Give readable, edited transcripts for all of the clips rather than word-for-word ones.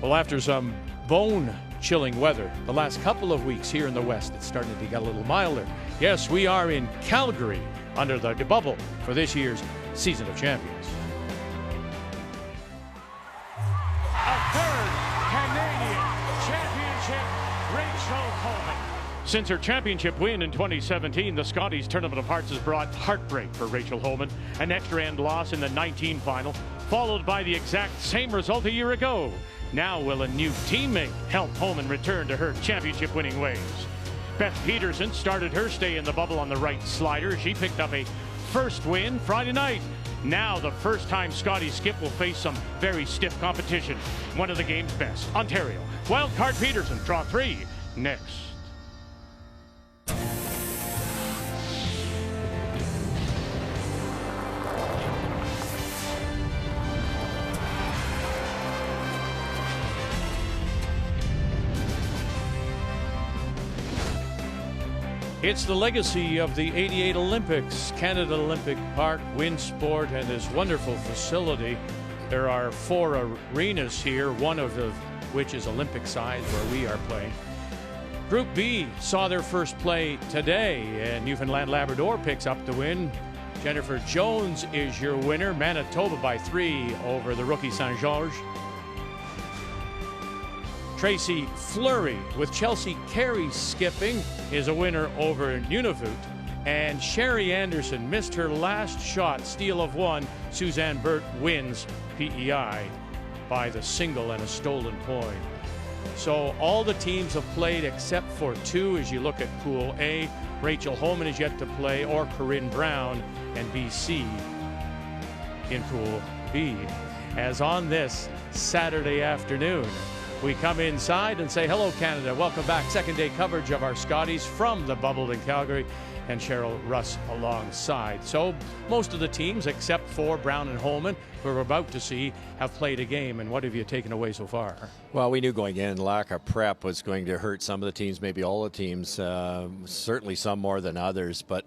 Well, after some bone-chilling weather the last couple of weeks here in the West, it's starting to get a little milder. Yes, we are in Calgary under the bubble for this year's Season of Champions. A third Canadian championship, Rachel Homan. Since her championship win in 2017, the Scotties Tournament of Hearts has brought heartbreak for Rachel Homan. An extra-end loss in the 19 final, followed by the exact same result a year ago. Now will a new teammate help Homan return to her championship-winning ways? Beth Peterson started her stay in the bubble on the right slider. She picked up a first win Friday night. Now the first time Scotty Skip will face some very stiff competition. One of the game's best, Ontario. Wildcard Peterson, draw 3, next. It's the legacy of the '88 Olympics, Canada Olympic Park, Winsport, and this wonderful facility. There are 4 arenas here, one of which is Olympic size where we are playing. Group B saw their first play today, and Newfoundland Labrador picks up the win. Jennifer Jones is your winner. Manitoba by 3 over the rookie St. George. Tracy Fleury with Chelsea Carey skipping is a winner over Nunavut. And Sherry Anderson missed her last shot, steal of 1. Suzanne Burt wins PEI by the single and a stolen point. So all the teams have played except for 2 as you look at Pool A. Rachel Homan is yet to play, or Corinne Brown and BC in Pool B. As on this Saturday afternoon, we come inside and say, hello, Canada. Welcome back. Second day coverage of our Scotties from the bubble in Calgary, and Cheryl Russ alongside. So most of the teams, except for Brown and Homan, who we're about to see, have played a game. And what have you taken away so far? Well, we knew going in, lack of prep was going to hurt some of the teams, maybe all the teams, certainly some more than others. But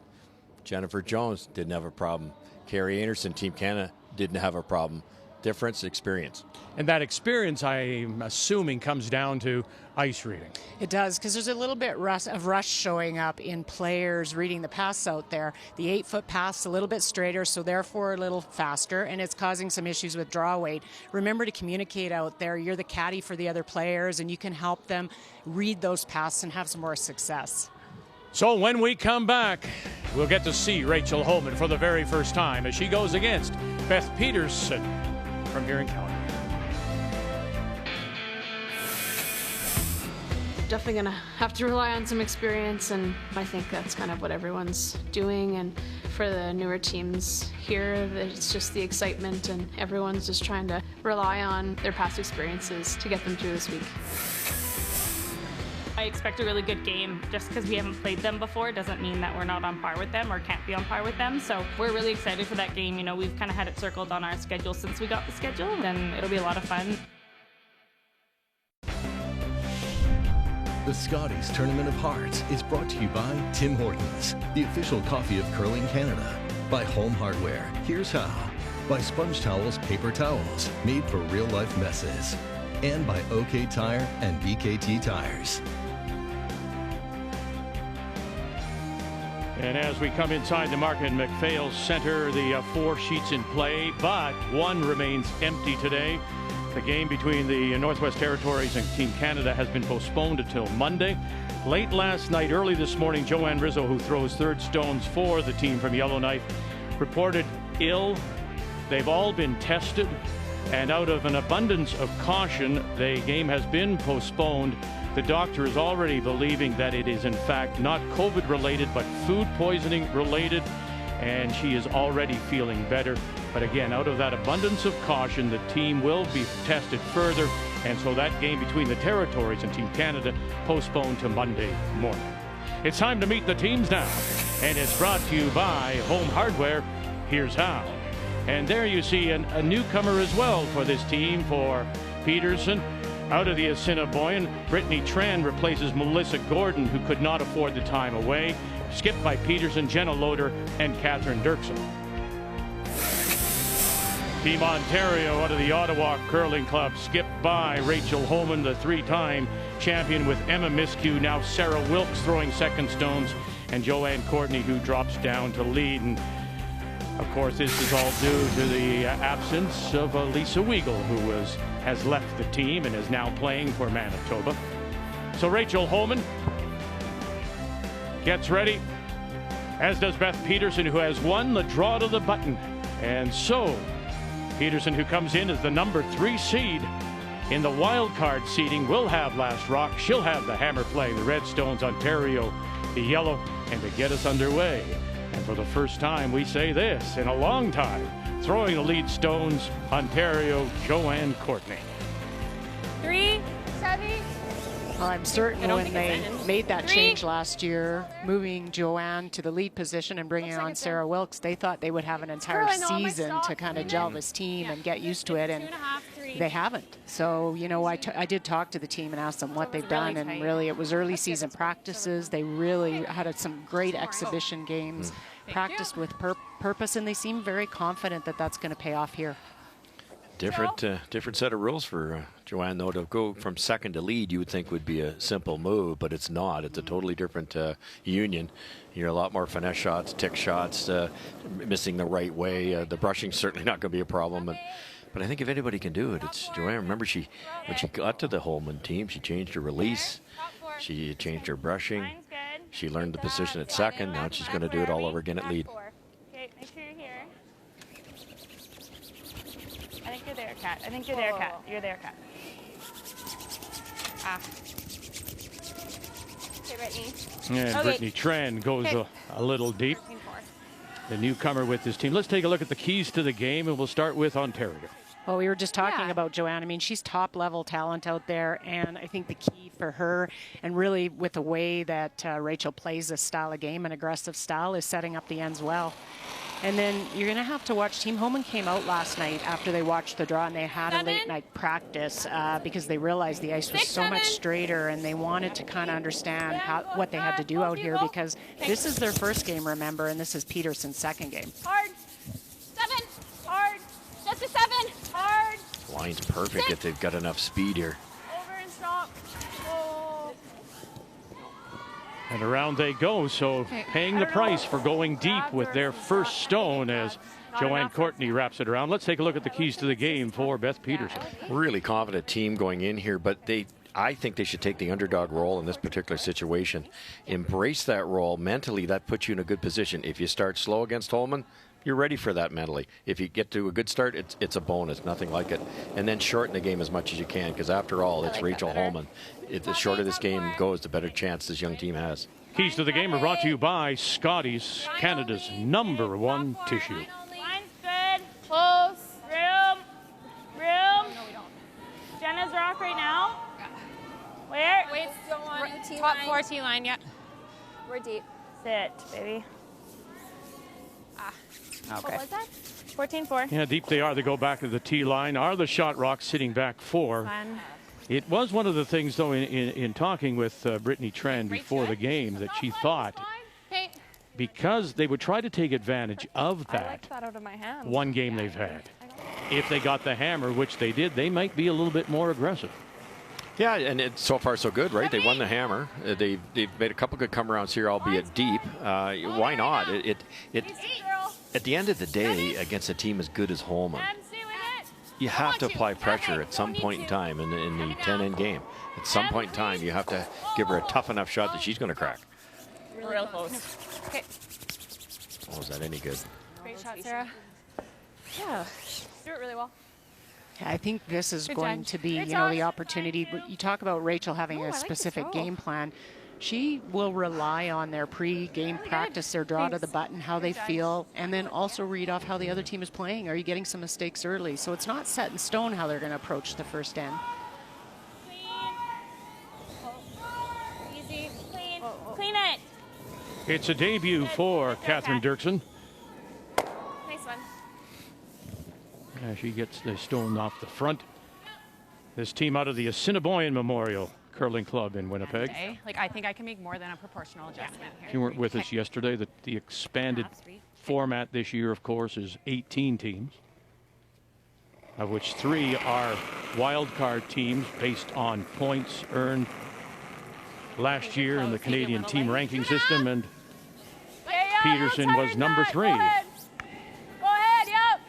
Jennifer Jones didn't have a problem. Carrie Anderson, Team Canada, didn't have a problem. Difference, experience. And that experience, I'm assuming, comes down to ice reading. It does, because there's a little bit of rush showing up in players reading the pass out there. The 8-foot pass is a little bit straighter, so therefore a little faster, and it's causing some issues with draw weight. Remember to communicate out there. You're the caddy for the other players, and you can help them read those passes and have some more success. So when we come back, we'll get to see Rachel Homan for the very first time as she goes against Beth Peterson from here in Calgary. Definitely going to have to rely on some experience, and I think that's kind of what everyone's doing. And for the newer teams here, it's just the excitement, and everyone's just trying to rely on their past experiences to get them through this week. I expect a really good game. Just because we haven't played them before doesn't mean that we're not on par with them or can't be on par with them. So we're really excited for that game. You know, we've kind of had it circled on our schedule since we got the schedule, and it'll be a lot of fun. The Scotties Tournament of Hearts is brought to you by Tim Hortons, the official coffee of curling Canada. By Home Hardware, here's how. By Sponge Towels, paper towels, made for real-life messes. And by OK Tire and BKT Tires. And as we come inside the Mark and MacPhail Center, the 4 sheets in play, but 1 remains empty today. The game between the Northwest Territories and Team Canada has been postponed until Monday. Late last night, early this morning, Joanne Rizzo, who throws third stones for the team from Yellowknife, reported ill. They've all been tested, and out of an abundance of caution, the game has been postponed. The doctor is already believing that it is in fact not COVID related, but food poisoning related, and she is already feeling better. But again, out of that abundance of caution, the team will be tested further, and so that game between the Territories and Team Canada postponed to Monday morning. It's time to meet the teams now, and it's brought to you by Home Hardware. Here's how. And there you see a newcomer as well for this team, for Peterson. Out of the Assiniboine, Brittany Tran replaces Melissa Gordon, who could not afford the time away. Skipped by Peterson, Jenna Loader, and Catherine Dirksen. Team Ontario out of the Ottawa Curling Club, skipped by Rachel Homan, the three-time champion, with Emma Miskew, now Sarah Wilkes throwing second stones, and Joanne Courtney, who drops down to lead. And of course, this is all due to the absence of Lisa Weigel, who has left the team and is now playing for Manitoba. So Rachel Homan gets ready, as does Beth Peterson, who has won the draw to the button. And so Peterson, who comes in as the number 3 seed in the wild card seeding, will have last rock. She'll have the hammer play, the red stones, Ontario, the yellow, and to get us underway. And for the first time, we say this in a long time, throwing the lead stones, Ontario, Joanne Courtney. 3, 7. Well, I'm certain when they made that change last year, moving Joanne to the lead position and bringing on Sarah Wilkes, they thought they would have an entire season to kind of gel this team and get used to it, and they haven't. So, you know, I did talk to the team and ask them what they've done, and really it was early season practices. They really had some great exhibition games, practiced with purpose, and they seem very confident that that's going to pay off here. Different set of rules for Joanne, though. To go from second to lead, you would think would be a simple move, but it's not. It's a totally different union. You're a lot more finesse shots, tick shots, missing the right way. The brushing's certainly not going to be a problem. But I think if anybody can do it, it's Joanne. Remember, when she got to the Homan team, she changed her release. She changed her brushing. She learned the position at second. Now she's going to do it all over again at lead. Okay, make sure you're here. I think you're there, Kat. I think you're there, Kat. You're there, Kat. Okay, Brittany. And Brittany Tran goes a little deep. 13-4. The newcomer with this team. Let's take a look at the keys to the game, and we'll start with Ontario. Well, we were just talking about Joanne. I mean, she's top-level talent out there, and I think the key for her, and really with the way that Rachel plays this style of game, an aggressive style, is setting up the ends well. And then you're going to have to watch. Team Homan came out last night after they watched the draw, and they had a late-night practice because they realized the ice was so much straighter, and they wanted to kind of understand what they had to do out here, because this is their first game, remember, and this is Peterson's second game. Hard. 7. Hard. Just a 7. Hard. Line's perfect if they've got enough speed here. Over and stop. Oh. And around they go, so paying the price for going deep with their first stone as Joanne Courtney wraps it around. Let's take a look at the keys to the game for Beth Peterson. Really confident team going in here, but I think they should take the underdog role in this particular situation. Embrace that role. Mentally, that puts you in a good position. If you start slow against Homan, you're ready for that mentally. If you get to a good start, it's a bonus, nothing like it. And then shorten the game as much as you can, because after all, it's Rachel Homan. The shorter this game goes, the better chance this young team has. Keys to the game are brought to you by Scotties, Canada's #1 tissue. Line's good. Close. Room. No, we don't. Jenna's rock right now. Where? Wait, still on T Top line. 4 T line, yeah. We're deep. Sit, baby. Okay. What was that? 14-4. Yeah, deep they are. They go back to the T line. Are the shot rocks sitting back 4? Fun. It was one of the things, though, in talking with Brittany Tran before the game, that she thought because they would try to take advantage of that Out of my hand. one game they've had. If they got the hammer, which they did, they might be a little bit more aggressive. Yeah, and it's so far so good, right? They won the hammer. They've made a couple good come-arounds here, albeit deep. Why not? At the end of the day, against a team as good as Homan, you have to apply pressure at some point in time in the 10-end game. At some point in time, you have to give her a tough enough shot that she's going to crack. Real close. Okay. Oh, is that any good? Great shot, Sarah. Yeah. Do it really well. I think this is Good going job. to be, Great you know, the job. opportunity. You talk about Rachel having a specific game plan. She will rely on their pre-game practice, their draw to the button, how they feel, and then also read off how the other team is playing. Are you getting some mistakes early? So it's not set in stone how they're going to approach the first end. Easy. Clean. Clean it. It's a debut for Catherine Dirksen. Nice one. She gets the stone off the front. This team out of the Assiniboine Memorial Curling Club in Winnipeg. Like, I think I can make more than a proportional adjustment here. If you weren't with us yesterday, the expanded format this year, of course, is 18 teams. of which 3 are wild card teams based on points earned last year in the Canadian team ranking system, and Peterson was number 3. Go ahead, yep.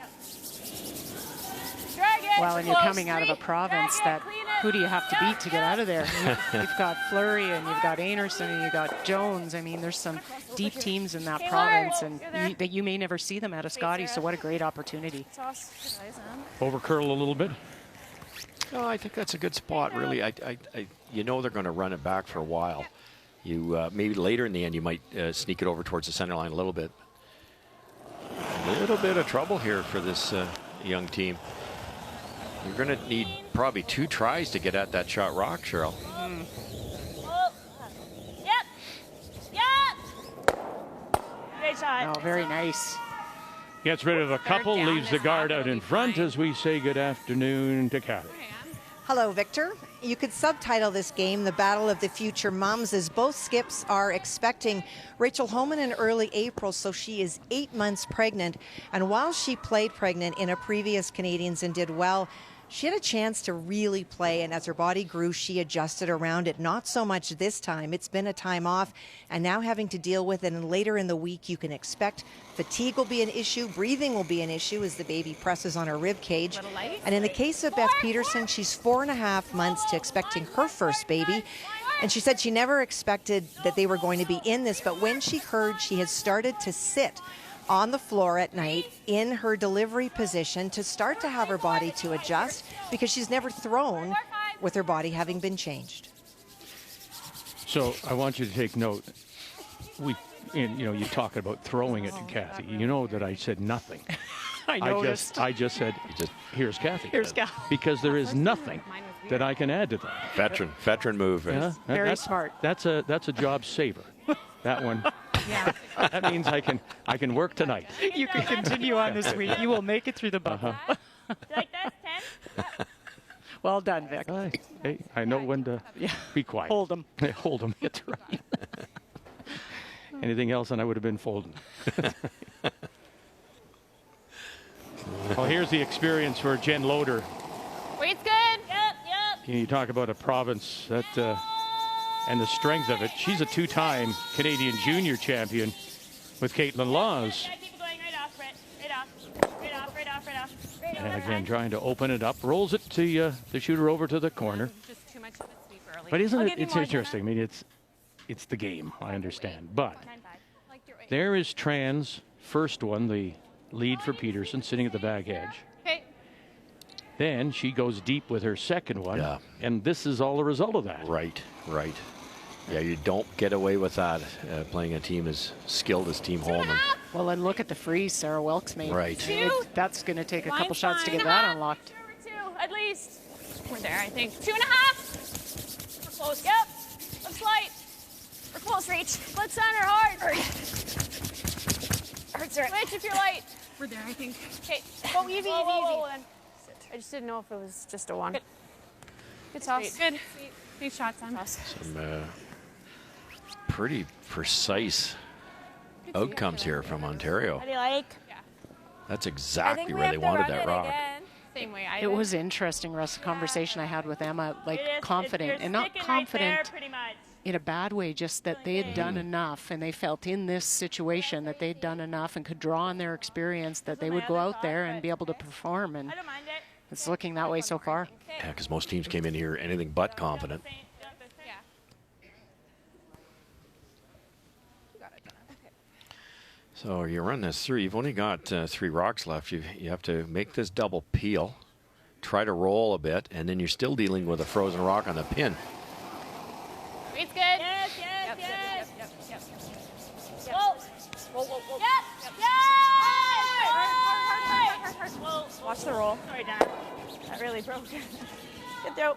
Drag it. Well, and you're coming out of a province that who do you have to beat to get out of there? You've got Fleury and you've got Anderson and you've got Jones. I mean, there's some deep teams in that province, and that you may never see them at a Scotties, so what a great opportunity. Over curl a little bit. No, I think that's a good spot, really. You know they're going to run it back for a while. You maybe later in the end you might sneak it over towards the center line a little bit. A little bit of trouble here for this young team. You're going to need probably 2 tries to get at that shot rock, Cheryl. Yep. Great shot. Oh, very nice. Gets rid of a couple, leaves the guard out in front as we say good afternoon to Kathy. Hello, Victor. You could subtitle this game The Battle of the Future Moms, as both skips are expecting Rachel Homan in early April, so she is 8 months pregnant. And while she played pregnant in a previous Canadians and did well, she had a chance to really play, and as her body grew, she adjusted around it. Not so much this time. It's been a time off, and now having to deal with it. And later in the week, you can expect fatigue will be an issue, breathing will be an issue as the baby presses on her rib cage. And in the case of Beth Peterson, she's 4.5 months to expecting her first baby. And she said she never expected that they were going to be in this, but when she heard she had started to sit on the floor at night in her delivery position to start to have her body to adjust, because she's never thrown with her body having been changed. So I want you to take note. You talking about throwing it to Kathy. You know that I said nothing. I noticed. I just said, here's Kathy. Here's Kathy. Because there is nothing that I can add to that. Veteran move. Yeah, Very smart. That's a job saver. That one. Yeah. That means I can work tonight. You can continue on this week. You will make it through the bubble. Like this, 10. Well done, Vic. Hey, I know when to be quiet. Hold them. Hold them. That's right. Anything else, and I would have been folding. Well, here's the experience for Jen Loader. Weight's good. Yep. Can you talk about a province that and the strength of it? She's a 2-time Canadian junior champion with Caitlin Laws. Keep it going right off, Brett. Right off. And again, trying to open it up, rolls it to the shooter over to the corner. Just too much of a sweep early. But isn't it? It's interesting. I mean, it's the game. I understand, but there is Tran's first one, the lead for Peterson, sitting at the back edge. Okay. Then she goes deep with her second one, and this is all the result of that. Right. Yeah, you don't get away with that playing a team as skilled as Team Homan. Well, and look at the freeze Sarah Wilkes made. Right. That's going to take a couple shots to get that unlocked. 2 at least. We're there, I think. 2.5. We're close. Yep. Looks light. We're close reach. Split center hard. Hurts her. Switch if you're light. We're there, I think. Okay. Go easy, easy. I just didn't know if it was just a 1. Good toss. Good. Nice shot, Sam. Some pretty precise outcomes here from Ontario. What do you like? That's exactly where they wanted that rock. Same way It was interesting, Russ, the conversation I had with Emma, like confident, and not confident in a bad way, just that they had done enough, and they felt in this situation that they'd done enough and could draw on their experience that they would go out there and be able to perform, and it's looking that way so far. Yeah, because most teams came in here anything but confident. So you run this through. You've only got 3 rocks left. You have to make this double peel, try to roll a bit, and then you're still dealing with a frozen rock on the pin. It's good. Yes. Whoa. Yep. Watch the roll. Sorry, Dad. That really broke. Good throw.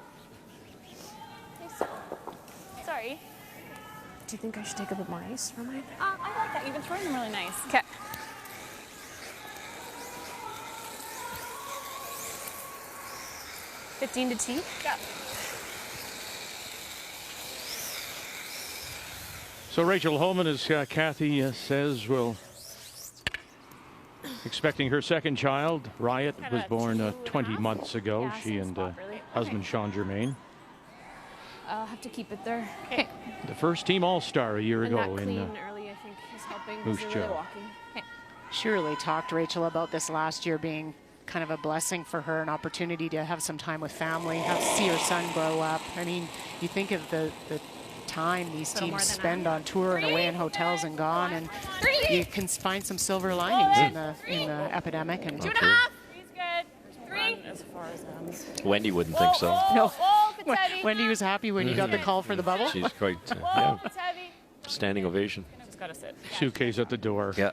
Sorry. Do you think I should take a bit more ice for mine? I like that. You've been throwing them really nice. Okay. $15 to tee? Yeah. So Rachel Homan, as Kathy says, will expecting her second child. Riot was born 20 months ago. Yeah, She same and spot, really. husband Sean Germain. I'll have to keep it there. The first team All-Star a year And ago that in clean early, I think, is helping. Moose They're Jaw. really walking. She really talked, Rachel, about this last year being kind of a blessing for her, an opportunity to have some time with family, see her son grow up. I mean, you think of the time these teams spend on tour and away in hotels and gone, and you can find some silver linings in the epidemic. And 2.5. He's good. 3. As far as Wendy wouldn't think so. no, It's heavy. Wendy was happy when you got the call for the bubble. She's quite It's heavy. standing ovation. Just gotta sit. suitcase at the door. Yeah.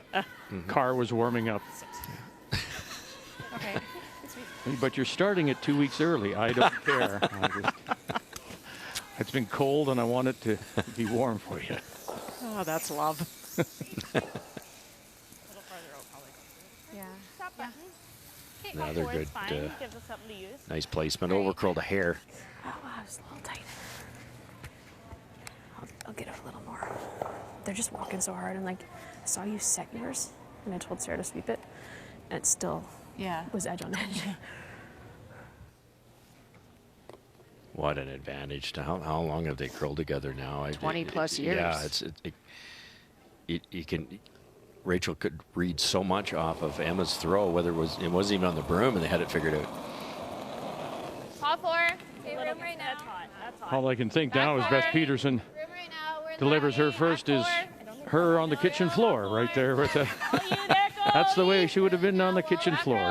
Car was warming up. Okay. But you're starting it 2 weeks early. I don't care. It's been cold and I want it to be warm for you. Oh, that's love. Yeah. No, they're good. Gives us something to use. Nice placement. Overcurl the hair. Oh, wow, it's a little tight. I'll get it a little more. They're just walking so hard, and like I saw you set yours, and I told Sarah to sweep it, and it still was edge on edge. What an advantage. How long have they curled together now? 20 plus years. Yeah, you can. Rachel could read so much off of Emma's throw, whether it wasn't even on the broom, and they had it figured out. Hot 4. Okay, room right now. All I can think now is Beth Peterson Room right now. We're in the delivers her lobby. first is Hot her on the kitchen floor right there with the. That's the way she would have been on the kitchen floor. Room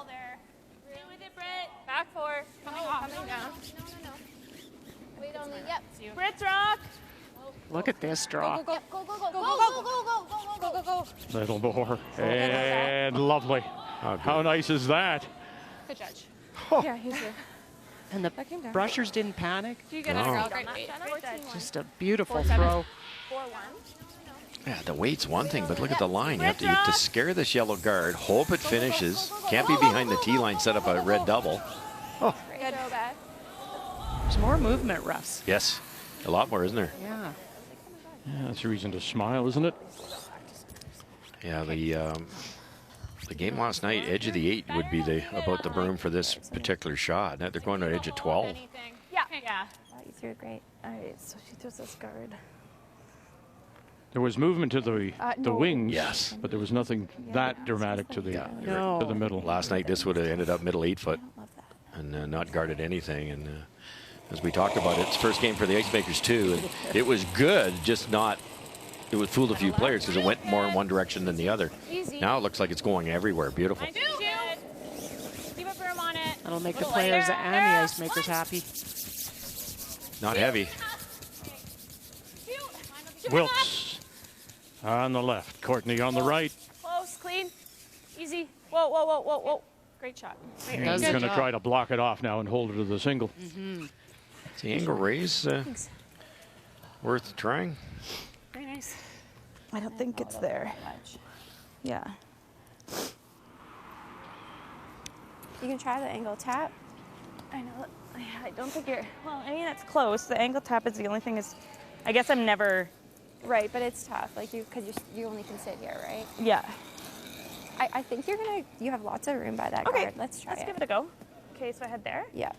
there. Stay with it, Britt. Back 4. Coming off. Coming down. No. Wait on the. Yep. Britt's rock. Look at this draw. Go. Little more. And lovely. How nice is that? Good judge. Oh. Yeah, he's here. And the brushers didn't panic. Do you get a girl? Great weight. Just a beautiful throw. 4-1. Yeah, the weight's one thing, but look at the line. You have to scare this yellow guard, hope it finishes. Can't be behind the tee line, set up a red double. Good. Bad. There's more movement, Russ. Yes, a lot more, isn't there? Yeah. Yeah, that's a reason to smile, isn't it? Yeah, the game last night, edge of the 8 would be about the broom for this particular shot. Now they're going to edge of 12. Yeah. Oh, you threw it great. All right, so she throws this guard. There was movement to the No. wings, Yes. but there was nothing that dramatic to the to the middle. Last night, this would have ended up middle 8 foot Love that. and not guarded anything. And as we talked about, it's first game for the Ice Makers too. And it was good, just not. It would fool a few players because it went more in one direction than the other. Easy. Now it looks like it's going everywhere. Beautiful. Keep up room on it. That'll make the players and the ice makers happy. Not heavy. Wilkes on the left, Courtney on the right. Close, clean, easy. Whoa. Great shot. He's going to try to block it off now and hold it to the single. Is the angle raise worth trying? Very nice. I don't think it's there. Yeah. You can try the angle tap. I know. Yeah, I don't think you're. Well, I mean, it's close. The angle tap is the only thing. I guess I'm never. Right, but it's tough, like because you only can sit here, right? Yeah. I think you have lots of room by that Okay. guard. Let's try Let's it. give it a go. Okay, so I head there. Yeah.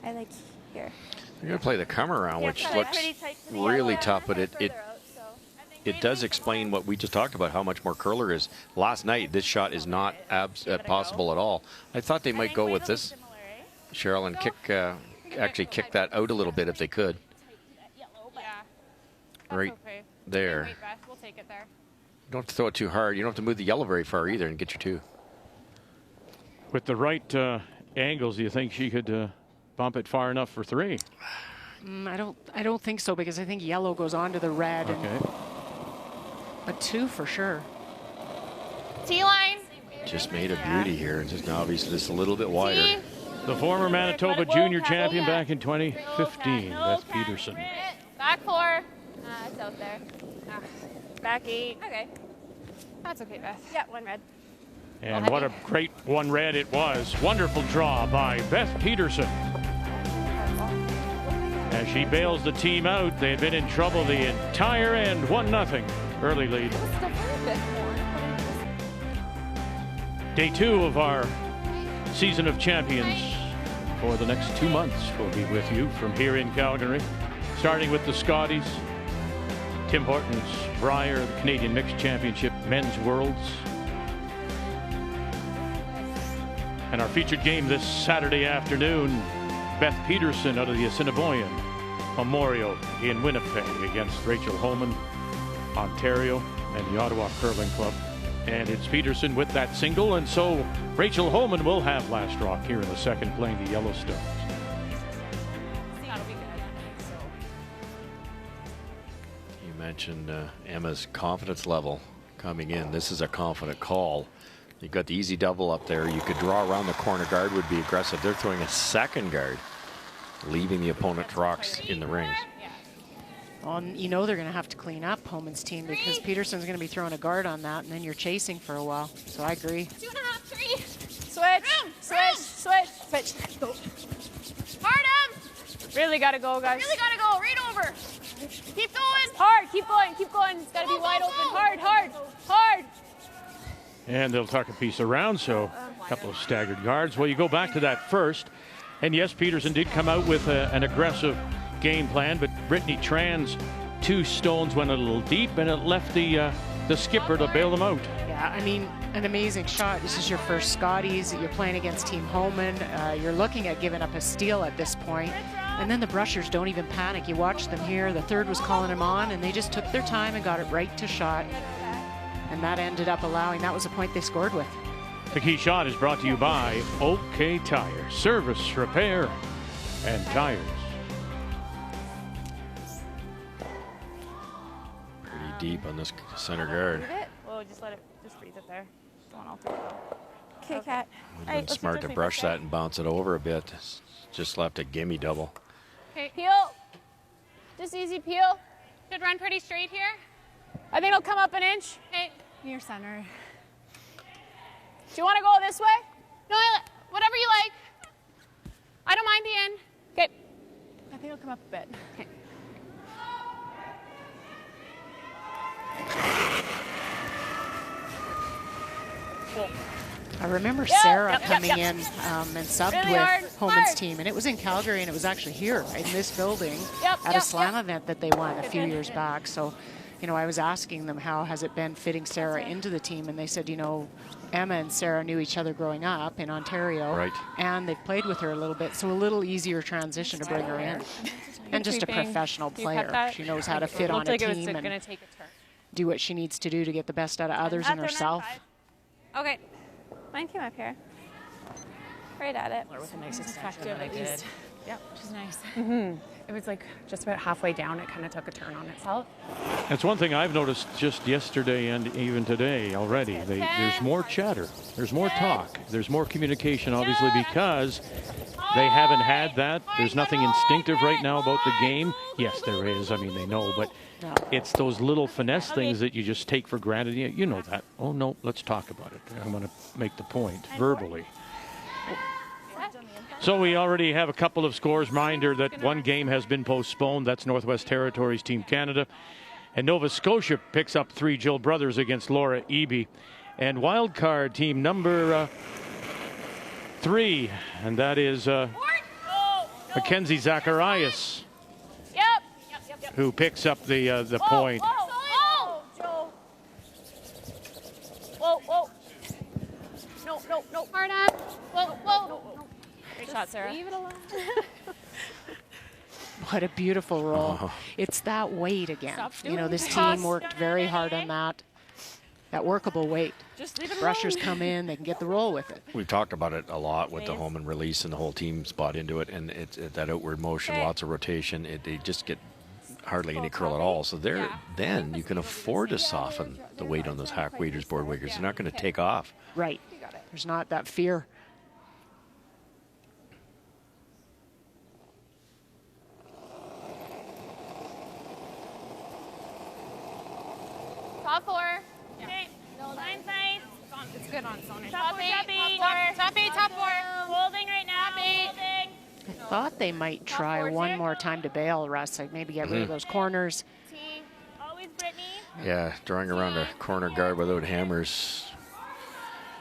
I like here. You're going to play the come around, which looks pretty tight to the really yellow. tough, but it does explain what we just talked about, how much more curler is. Last night, this shot is not possible at all. I thought they might go with this, Cheryl, and actually kick that out a little bit if they could. Right there. We'll take it there. You don't have to throw it too hard. You don't have to move the yellow very far either and get your 2. With the right angles, do you think she could bump it far enough for 3? I don't think so, because I think yellow goes on to the red. Okay. But 2 for sure. T-line. Just made a beauty here, and just now obviously just a little bit wider. The former Manitoba junior champion back in 2015, Beth Peterson. Back 4. It's out there. Back 8. Okay. That's okay, Beth. Yeah, 1 red. And what a great one red it was. Wonderful draw by Beth Peterson. As she bails the team out, they had been in trouble the entire end. 1-0 early lead. Day 2 of our season of champions for the next 2 months. We'll be with you from here in Calgary, starting with the Scotties, Tim Hortons, Brier, the Canadian Mixed Championship, Men's Worlds. And our featured game this Saturday afternoon, Beth Peterson out of the Assiniboine Memorial in Winnipeg against Rachel Homan, Ontario, and the Ottawa Curling Club. And it's Peterson with that single, and so Rachel Homan will have last rock here in the second playing the Yellowstones. You mentioned Emma's confidence level coming in. This is a confident call. You've got the easy double up there. You could draw around the corner guard, would be aggressive. They're throwing a second guard, leaving the opponent's rocks in the rings. Well, you know they're going to have to clean up Homan's team because Peterson's going to be throwing a guard on that, and then you're chasing for a while. So I agree. 2.5, 3. Switch. Go. Hard him. Really gotta go, guys. Really gotta go. Right over. Keep going. Hard. Keep going. It's gotta be wide open. Hard. And they'll tuck a piece around, so a couple of staggered guards. Well, you go back to that first, and yes, Peterson did come out with an aggressive game plan, but Brittany Tran's 2 stones went a little deep, and it left the skipper to bail them out. Yeah, I mean, an amazing shot. This is your first Scotties. You're playing against Team Homan. You're looking at giving up a steal at this point. And then the Brushers don't even panic. You watch them here. The third was calling him on, and they just took their time and got it right to shot. And that ended up allowing, that was the point they scored with. The key shot is brought to you by OK Tire. Service, repair, and tires. Pretty deep on this center guard. Well, just freeze it there. Don't alter it. Okay, Kat. Would have been smart to brush that and bounce it over a bit. Just left a gimme double. Okay, Peel. Just easy peel. should run pretty straight here. I think it'll come up an inch. Okay. Near center. Do you want to go this way? No, whatever you like. I don't mind the end. Okay. I think it'll come up a bit. Okay. I remember Sarah coming in and subbed Really with Homan's hard. team, and it was in Calgary, and it was actually here in this building at a slam event that they won a few years back. So, you know, I was asking them how has it been fitting Sarah into the team, and they said, you know, Emma and Sarah knew each other growing up in Ontario, and they've played with her a little bit, so a little easier transition to bring her in. And just a professional player. She knows how to fit on a team and do what she needs to do to get the best out of others and herself. Okay. Mine came up here. Right at it. With a nice extension that I at did. least. Yeah, which is nice. It was like just about halfway down, it kind of took a turn on itself. That's one thing I've noticed just yesterday and even today already. There's more chatter. There's more talk. There's more communication, obviously, because they haven't had that. There's nothing instinctive right now about the game. Yes, there is. I mean, they know, but it's those little finesse things that you just take for granted. You know that. Oh, no, let's talk about it. I want to make the point verbally. So we already have a couple of scores. Reminder that one game has been postponed. That's Northwest Territories Team Canada. And Nova Scotia picks up 3 Jill Brothers against Laura Eby. And wildcard team number 3, and that is Mackenzie Zacharias, who picks up the point. Whoa. No. Hard on. Whoa. No. Great shot, Sarah. Leave it alone. What a beautiful roll. It's that weight again. You know, this team worked very hard on that workable weight. Just leave it Brushers alone. come in, they can get the roll with it. We've talked about it a lot with the Homan release, and the whole team's bought into it, and it's that outward motion, lots of rotation. They just get hardly any curl at all. So then you can afford to soften the weight on those hack waders, board waders. They're not going to take off. Right. There's not that fear. Top 4. Okay. Line sight. It's good on zone. Top 4. Top 4. Holding right now. Holding. I thought they might try one more time to bail, Russ. Like maybe get rid of those corners. T. Always Brittany. Yeah, drawing around a corner guard without hammers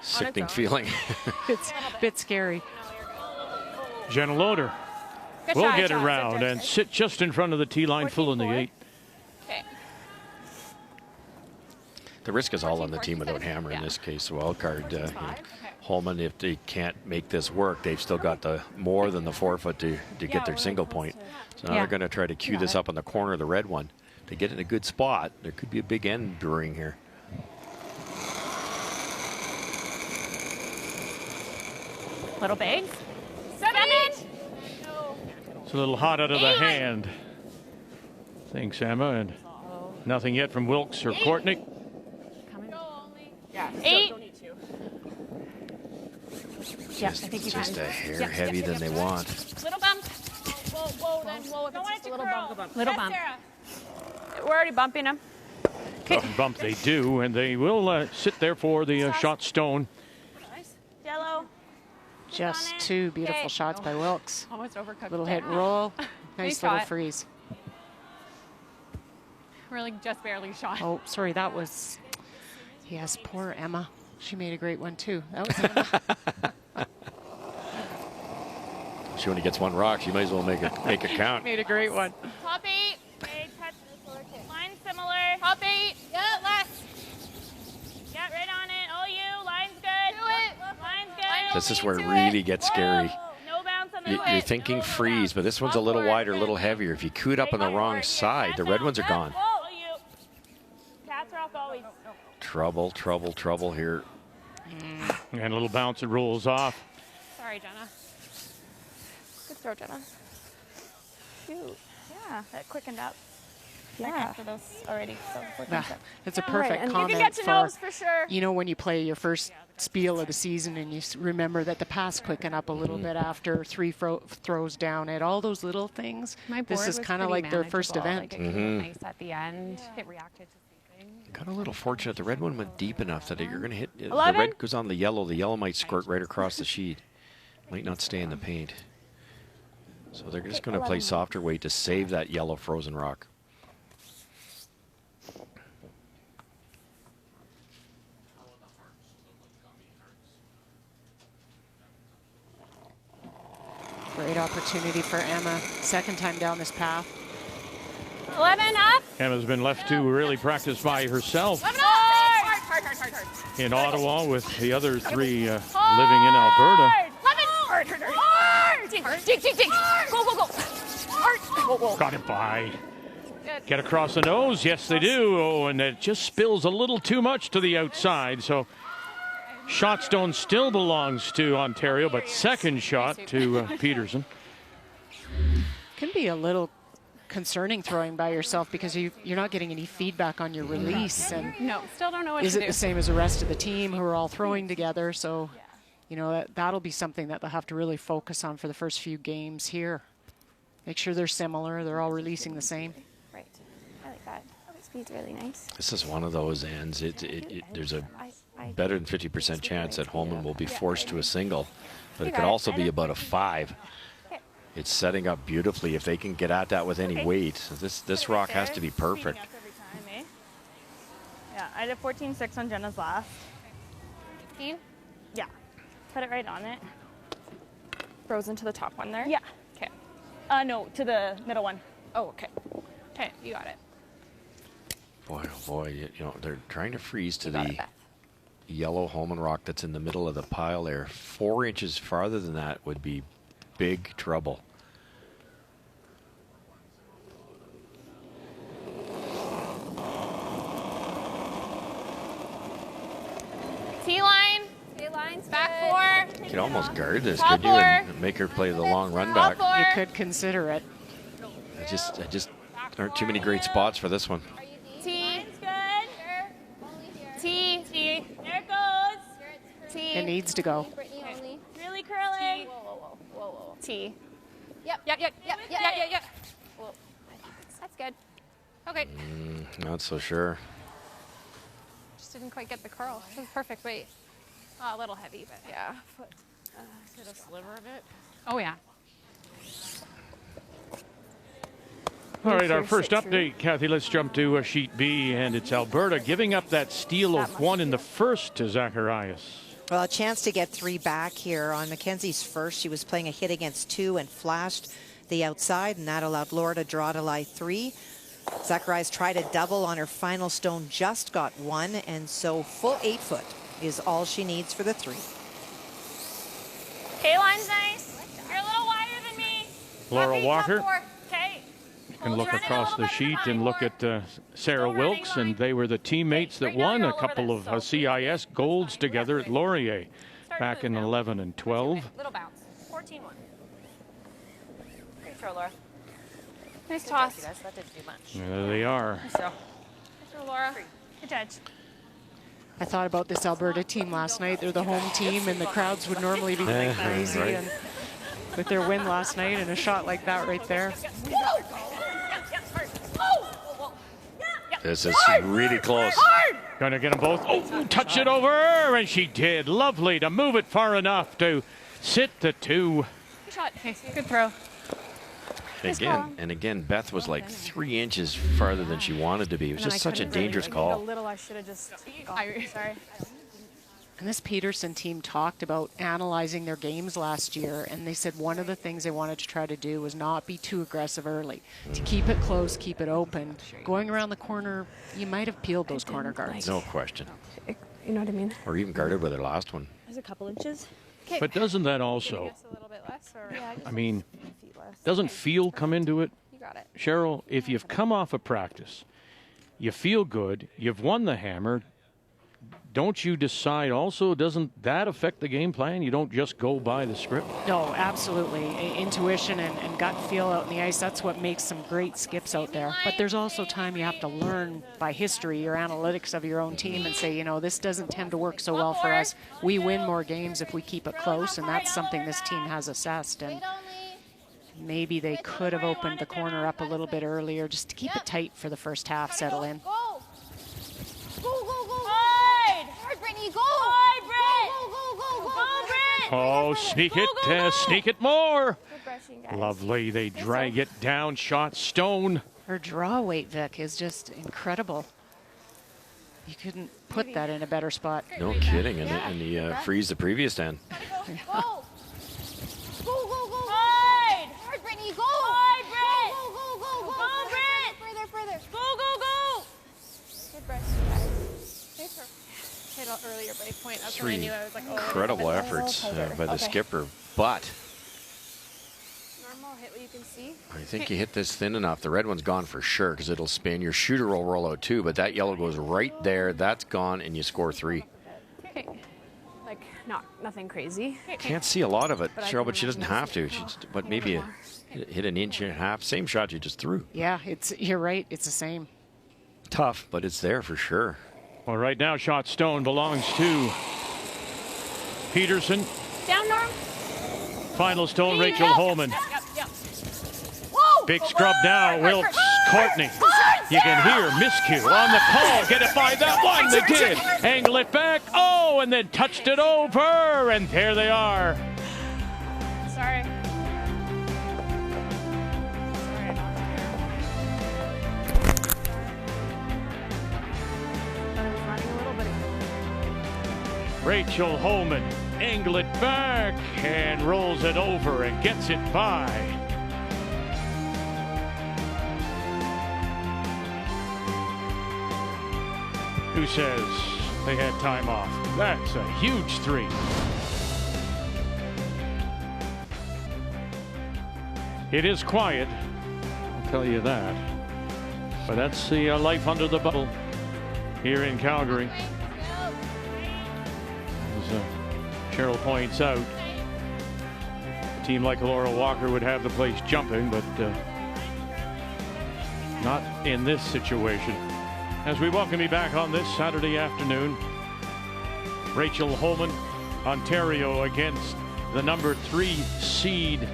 Sickening feeling. It's a bit scary. Jenna Loader will get around and sit just in front of the tee line, full in the 8. Okay. The risk is all on the team without Hammer in this case. Wild card. Homan, if they can't make this work, they've still got the more than the 4 foot to get their single point. So now they're going to try to cue this up on the corner of the red one to get in a good spot. There could be a big end brewing here. Little big. 7. It's a little hot out of the hand. Thanks, Emma. And nothing yet from Wilkes or Courtney. Yeah. 8. Yeah, I think you Just can. a hair heavy than they want. Little bump. Whoa, then whoa. If it's just a little bump. Little bump. We're already bumping him. Bump they do, and they will sit there for the shot stone. Yellow. Just 2 beautiful shots by Wilkes. Almost overcooked. Little hit roll. Nice little shot. freeze. Really just barely shot. Oh, sorry, that was. Yes, poor Emma. She made a great one too. That was Emma. She only gets 1 rock. She might as well make it count. Made a great one. Top 8. Okay, touch. Line similar. Top 8. Yeah, left. Get right on it. Oh, you. Line's good. Do it. Line's good. This is where it really gets scary. No bounce on the You're thinking freeze, but this one's a little wider, a little heavier. If you cue it up on the wrong side, the red ones are gone. Oh, you. Cats rock always. Trouble, trouble, trouble here. And a little bounce, it rolls off. Sorry, Jenna. Good throw, Jenna. Shoot. Yeah, that quickened up. Yeah. For those already. So It's a perfect and comment you can get to for, nose for sure. you know, when you play your first spiel of the season and you remember that the pass quicken up a little bit after 3 throws down at all those little things. My board This is was kind of pretty like their first manageable. event. Like it came nice at the end. It reacted to sleeping. Got a little fortunate. The red one went deep enough that you're going to hit. 11? The red goes on the yellow. The yellow might squirt right across the sheet. Might not stay in the paint. So they're just going to play softer weight to save that yellow frozen rock. Great opportunity for Emma. Second time down this path. 11 up. Emma's been left to really practice by herself 11 up. Hard. in Ottawa with the other 3 living in Alberta. 11. Hard. Dig. Go. Hard. Whoa. Got it by. Good. Get across the nose. Yes, they do. Oh, and it just spills a little too much to the outside. So shot stone still belongs to Ontario, but second shot to Peterson. Can be a little concerning throwing by yourself because you're not getting any feedback on your release. And No, still don't know what is to it do. the same as the rest of the team who are all throwing together? So, you know, that'll be something that they'll have to really focus on for the first few games here. Make sure they're similar. They're all releasing the same. Right. I like that. Speed's really nice. This is one of those ends. There's a better than 50% chance that Homan will be forced to a single, but it could also be about a 5. It's setting up beautifully if they can get at that with any weight. So this rock has to be perfect. Yeah, I did 14.6 on Jenna's last. 15. Yeah. Put it right on it. Frozen to the top one there. Yeah. Okay. No, to the middle one. Oh, okay. Okay, you got it. Boy, oh boy, you know, they're trying to freeze to got it, the Beth. yellow Homan rock that's in the middle of the pile there. 4 inches farther than that would be big trouble. T-line. T-line's back 4. You could almost guard this, Top could you, 4. and make her play the long run back. Top 4. You could consider it. I just aren't too many great spots for this one. T. Good. T. T. There it goes. T. It needs to go. Really curling. Whoa. T. Yep. Whoa. That's good. Okay. Not so sure. Just didn't quite get the curl. It was perfect weight. Oh, a little heavy, but yeah. Hit a sliver of it. Oh, yeah. All right, our first update, Kathy, let's jump to sheet B, and it's Alberta giving up that steal of 1 in the first to Zacharias. Well, a chance to get 3 back here. On Mackenzie's first, she was playing a hit against 2 and flashed the outside, and that allowed Laura to draw to lie 3. Zacharias tried a double on her final stone, just got 1, and so full 8 foot is all she needs for the 3. K-line's nice. You're a little wider than me. Laura Walker. Okay. You can look across the sheet and look at Sarah Wilkes, and they were the teammates that won a couple of CIS golds together at Laurier back in 11 and 12. Little bounce. 14-1. Great throw, Laura. Nice toss. That didn't do much. There they are. So. Good throw, Laura. Good judge. I thought about this Alberta team last night. They're the home team, and the crowds would normally be going crazy. Right. And with their win last night and a shot like that right there. This is really close. Gonna get them both. Oh, touch it over, and she did. Lovely to move it far enough to sit the 2. Good shot. Okay, good throw. And again, Beth was like 3 inches farther than she wanted to be. It was just such a dangerous call. A little, I should have just. Sorry. And this Peterson team talked about analyzing their games last year, and they said one of the things they wanted to try to do was not be too aggressive early, to keep it close, keep it open. Going around the corner, you might have peeled those corner guards. No question. You know what I mean? Or even guarded with her last one. There's a couple inches. But doesn't that also, I mean, doesn't feel come into it? You got it. Cheryl, if you've come off a practice, you feel good, you've won the hammer, don't you decide also, doesn't that affect the game plan? You don't just go by the script? No, absolutely. Intuition and gut feel out on the ice, that's what makes some great skips out there. But there's also time you have to learn by history, your analytics of your own team, and say, you know, this doesn't tend to work so well for us. We win more games if we keep it close, and that's something this team has assessed. And maybe they could have opened the corner up a little bit earlier just to keep it tight for the first half, settle in. Oh, sneak it more. Lovely, they drag it down, shot stone. Her draw weight, Vic, is just incredible. You couldn't put that in a better spot. No kidding, and the freeze the previous stand. Earlier break point. That's 3 when I knew I was like, oh, incredible efforts by the skipper, but normal hit what you can see. I think you hit this thin enough. The red one's gone for sure because it'll spin. Your shooter will roll out too, but that yellow goes right there. That's gone, and you score 3. Okay. Like, nothing crazy. Can't see a lot of it, Cheryl, but she doesn't have to. But maybe hit an inch and a half. Same shot you just threw. Yeah, you're right. It's the same. Tough, but it's there for sure. Well, right now, shot stone belongs to Peterson. Down, Norm. Final stone, Rachel Homan. Big scrub now, Wilkes, Courtney. You can hear miscue on the call. Get it by that one. They did. Angle it back. Oh, and then touched it over. And there they are. Sorry. Rachel Homan, angle it back and rolls it over and gets it by. Who says they had time off? That's a huge 3. It is quiet, I'll tell you that. But that's the life under the bubble here in Calgary. Cheryl points out, a team like Laura Walker would have the place jumping, but not in this situation. As we welcome you back on this Saturday afternoon, Rachel Homan, Ontario against the number 3 seed,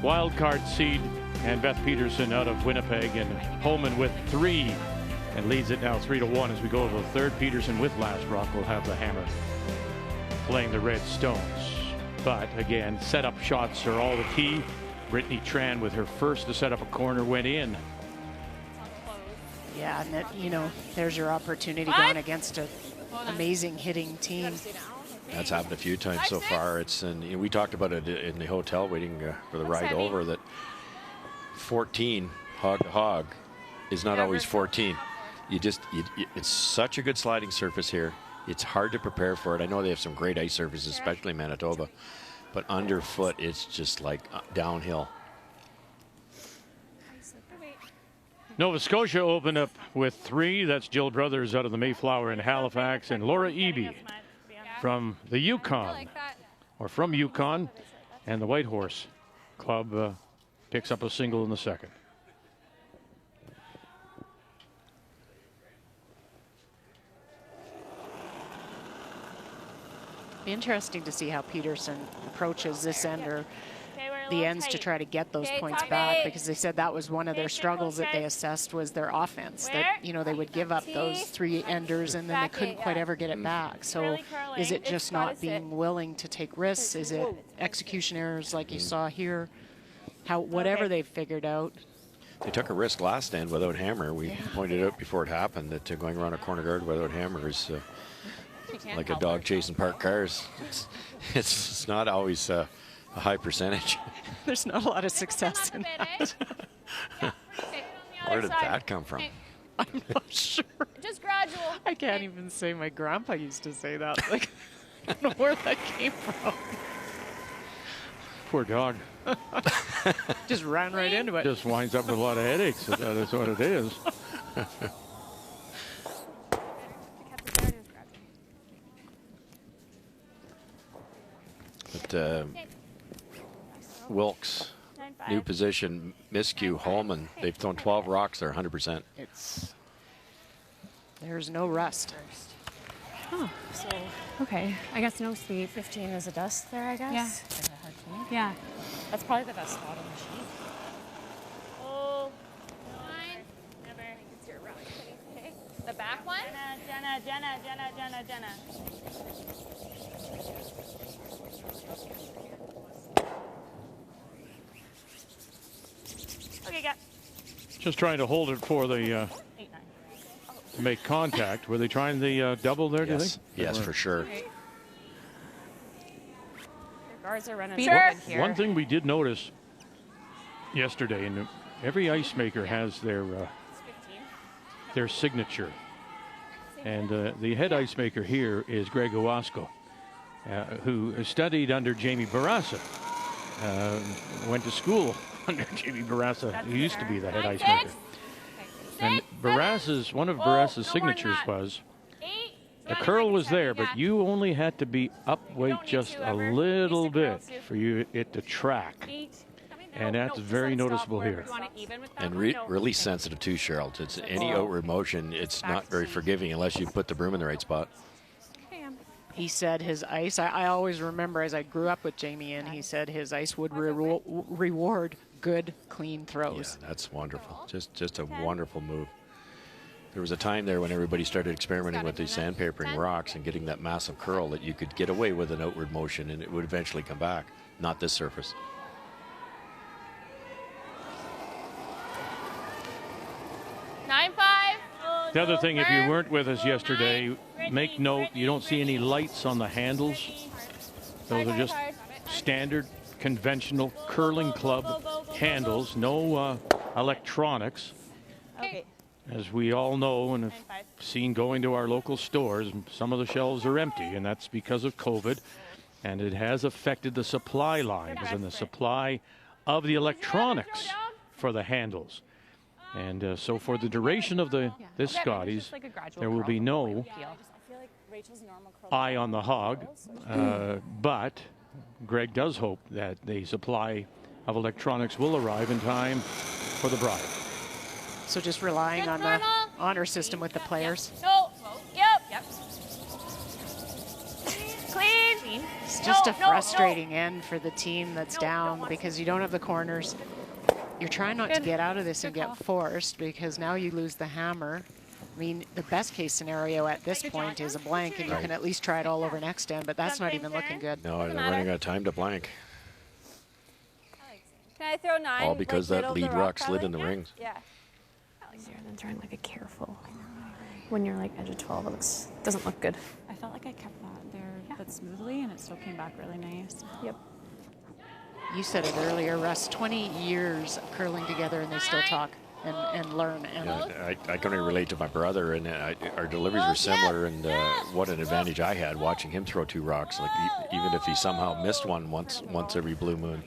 wildcard seed, and Beth Peterson out of Winnipeg, and Homan with 3 and leads it now 3-1 as we go to the third. Peterson with last rock will have the hammer, playing the red stones. But again, setup shots are all the key. Brittany Tran with her first to set up a corner went in. Yeah, and that, you know, there's your opportunity going against an amazing hitting team. That's happened a few times so far. It's and you know, we talked about it in the hotel waiting for the ride over that 14 hog to hog is not always 14. It's such a good sliding surface here. It's hard to prepare for it. I know they have some great ice surfaces, especially Manitoba, but underfoot it's just like downhill. Nova Scotia opened up with 3. That's Jill Brothers out of the Mayflower in Halifax, and Laura Eby from the Yukon, or from Yukon, and the Whitehorse Club picks up a single in the second. Be interesting to see how Peterson approaches this end or the ends to try to get those points back, because they said that was one of their struggles that they assessed was their offense, that you know they would give up those 3 enders and then they couldn't quite ever get it back. So is it just not being willing to take risks? Is it execution errors like you saw here? Whatever they've figured out. They took a risk last end without hammer. We pointed out before it happened that going around a corner guard without hammer is like a dog chasing parked cars. It's not always a high percentage. There's not a lot of success in that. Where did that come from? I'm not sure. Just gradual. I can't even say my grandpa used to say that. Like, I don't know where that came from. Poor dog. Just ran right into it. Just winds up with a lot of headaches. That is what it is. But Wilkes, new position, miscue, Homan. They've thrown 12 rocks there, 100%. There's no rust. Oh, so okay. I guess no speed. 15 is a dust there, I guess. Yeah. That's probably the best spot on the sheet. Oh, 9. Never. It's your rally. Okay. The back one. Jenna. Okay, got. Just trying to hold it for the to make contact. Were they trying the double there? Yes. Do you think? Yes, for sure. Your guards are running Sure. open here. One thing we did notice yesterday, and every ice maker has their signature. And the head ice maker here is Greg Owasco, who studied under Jamie Barassa. Went to school under Jamie Barassa, who used to be the head ice maker. And Barassa's, one of Barassa's signatures was, the curl was there, but you only had to be upweight just a little bit for it to track. And that's very noticeable here. And really sensitive too, Cheryl. It's any outward motion, it's not very forgiving unless you put the broom in the right spot. He said his ice, I always remember as I grew up with Jamie, and he said his ice would reward good, clean throws. Yeah, that's wonderful. Just a wonderful move. There was a time there when everybody started experimenting with these sandpapering rocks and getting that massive curl that you could get away with an outward motion and it would eventually come back. Not this surface. The other thing, if you weren't with us yesterday, make note you don't see any lights on the handles. Those are just standard, conventional curling club handles, no electronics. Okay. As we all know and have seen going to our local stores, some of the shelves are empty, and that's because of COVID. And it has affected the supply lines and the supply of the electronics for the handles. And so for the duration of this Scotties, there will be no eye on the hog, but Greg does hope that the supply of electronics will arrive in time for the bride. So just relying on the honor system with the players. No. Yep. Clean. It's just a frustrating end for the team that's down because you don't have the corners. You're trying not to get out of this and get forced because now you lose the hammer. I mean, the best case scenario at this point is a blank, and you can at least try it all over next end, but that's not even looking good. No, they're running out of time to blank. Can I throw 9? All because that lead rock slid in the rings. Yeah. Easier than throwing like a careful. When you're like edge of 12, it doesn't look good. I felt like I kept that there. Yeah. off it smoothly, and it still came back really nice. Yep. You said it earlier, Russ, 20 years of curling together and they still talk and learn. And I can only relate to my brother, and our deliveries were similar, and what an advantage I had watching him throw 2 rocks. Like even if he somehow missed one once every blue moon,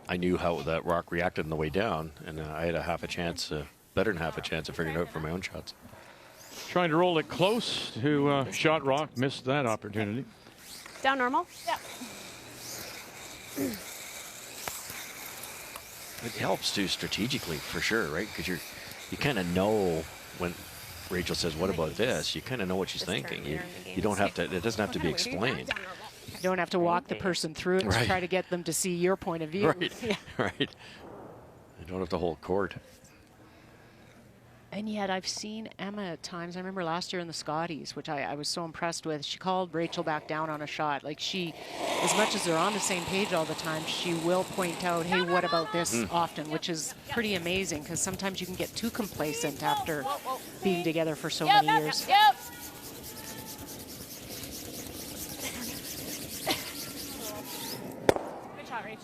I knew how that rock reacted on the way down, and I had a half a chance, better than half a chance of figuring it out for my own shots. Trying to roll it close to shot rock, missed that opportunity. Down normal? Yep. It helps too strategically, for sure, right? Because you kind of know when Rachel says, "What about this?" You kind of know what she's thinking. You don't have to. It doesn't have to be explained. you don't have to walk the person through it and try to get them to see your point of view. Right. Yeah. Right. You don't have to hold court. And yet I've seen Emma at times. I remember last year in the Scotties, which I was so impressed with. She called Rachel back down on a shot. Like she, as much as they're on the same page all the time, she will point out, hey, what about this often, which is pretty amazing because sometimes you can get too complacent after being together for so many years. Yep. Good shot, Rach.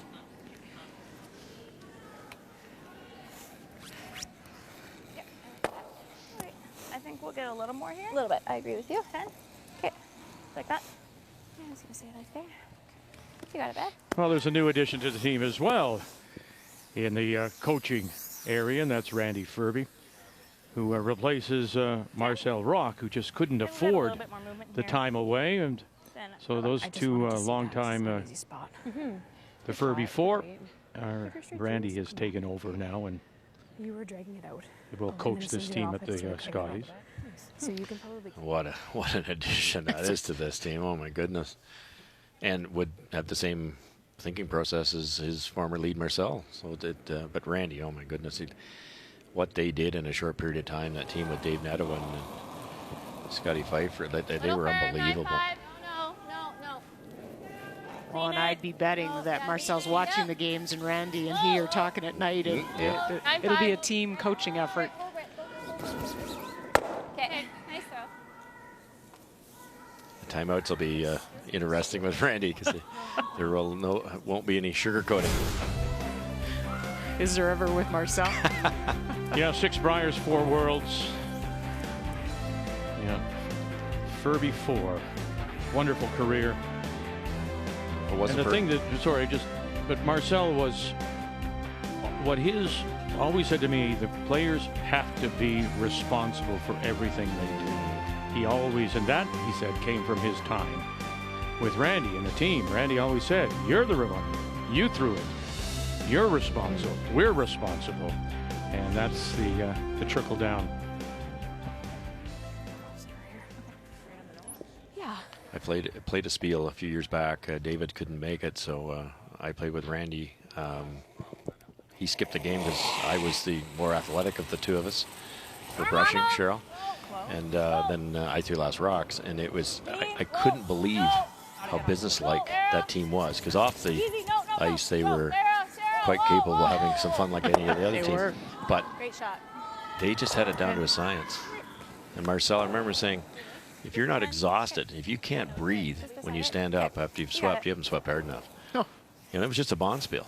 I think we'll get a little more here. A little bit. I agree with you. 10. Okay. Like that. Yeah, I was going to say like there. You got it, babe. Well, there's a new addition to the team as well in the coaching area, and that's Randy Furby, who replaces Marcel Rock, who just couldn't afford the time away. And so those two long-time, the Furby 4, Randy has taken over now, and you were dragging it out. he will coach this team at the Scotties. So you can probably What an addition that is to this team. Oh my goodness. And would have the same thinking process as his former lead Marcel. So but Randy, oh my goodness, what they did in a short period of time, that team with Dave Nedowan and Scotty Pfeiffer, they were unbelievable. Well, and I'd be betting that Marcel's watching the games and Randy and he are talking at night. It'll be a team coaching effort. Okay, nice throw. The timeouts will be interesting with Randy because there won't be any sugarcoating. Is there ever with Marcel? Yeah, 6 Briars, 4 Worlds. Yeah, Furby 4. Wonderful career. And the thing that, but Marcel was, what his always said to me, the players have to be responsible for everything they do. He always, and that, he said, came from his time with Randy and the team. Randy always said, you're the one. You threw it. You're responsible. We're responsible. And that's the trickle down. Yeah. I played a spiel a few years back. David couldn't make it, so I played with Randy. He skipped the game because I was the more athletic of the two of us for brushing, Cheryl. And then I threw last rocks, and it was I couldn't believe how businesslike that team was, because off the ice they were quite capable of having some fun like any of the other teams. But they just had it down to a science. And Marcel, I remember saying, if you're not exhausted, if you can't breathe when you stand up after you've swept, you haven't swept hard enough. You know, it was just a bonspiel.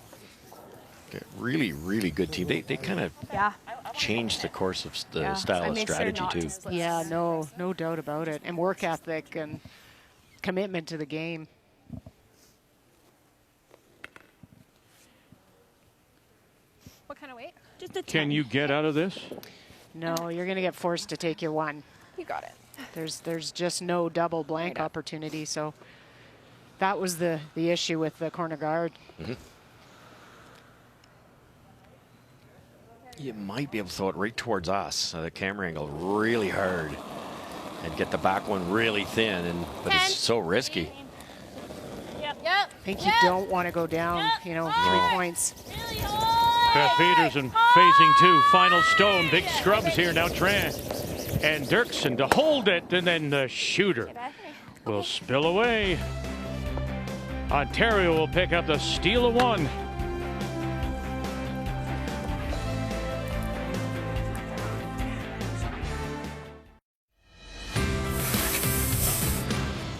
Really, really good team. They kind of changed the course of the style of strategy too. Yeah, no doubt about it. And work ethic and commitment to the game. What kind of weight? Just a 10. Can you get out of this? No, you're going to get forced to take your one. You got it. There's just no double blank opportunity. So that was the issue with the corner guard. Mm-hmm. You might be able to throw it right towards us, the camera angle really hard, and get the back one really thin, but it's so risky. I think you don't want to go down, 3 points. Beth Peterson facing 2. Final stone. Big scrubs here now. Tran and Dirksen to hold it, and then the shooter will spill away. Ontario will pick up the steal of 1.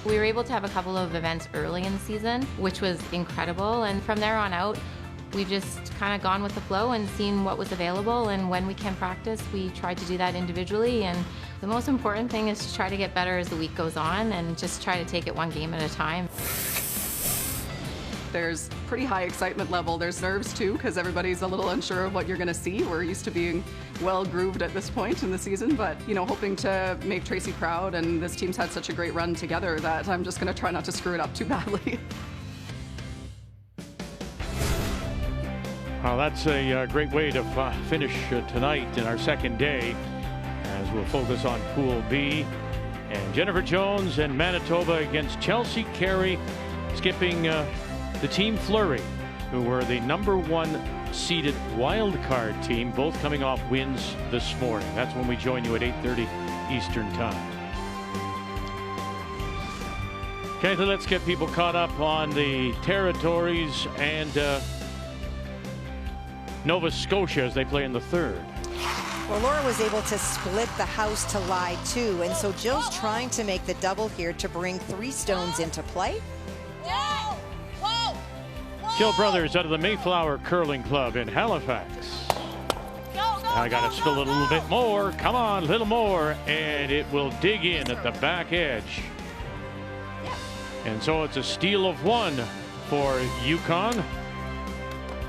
We We were able to have a couple of events early in the season, which was incredible. And from there on out, we've just kind of gone with the flow and seen what was available. And when we can practice, we tried to do that individually. And the most important thing is to try to get better as the week goes on and just try to take it one game at a time. There's pretty high excitement level. There's nerves too, because everybody's a little unsure of what you're going to see. We're used to being well grooved at this point in the season, but hoping to make Tracy proud, and this team's had such a great run together that I'm just going to try not to screw it up too badly. Well, that's a great way to finish tonight in our second day, as we'll focus on Pool B. And Jennifer Jones and Manitoba against Chelsea Carey, skipping the Team Fleury, who were the #1 seeded wild card team, both coming off wins this morning. That's when we join you at 8:30 Eastern Time. Okay, so let's get people caught up on the territories and Nova Scotia as they play in the third. Well, Laura was able to split the house to lie 2, and so Jill's trying to make the double here to bring 3 stones into play. Kill Brothers out of the Mayflower Curling Club in Halifax. I got to spill a little bit more. Come on, a little more. And it will dig in at the back edge. And so it's a steal of 1 for Yukon.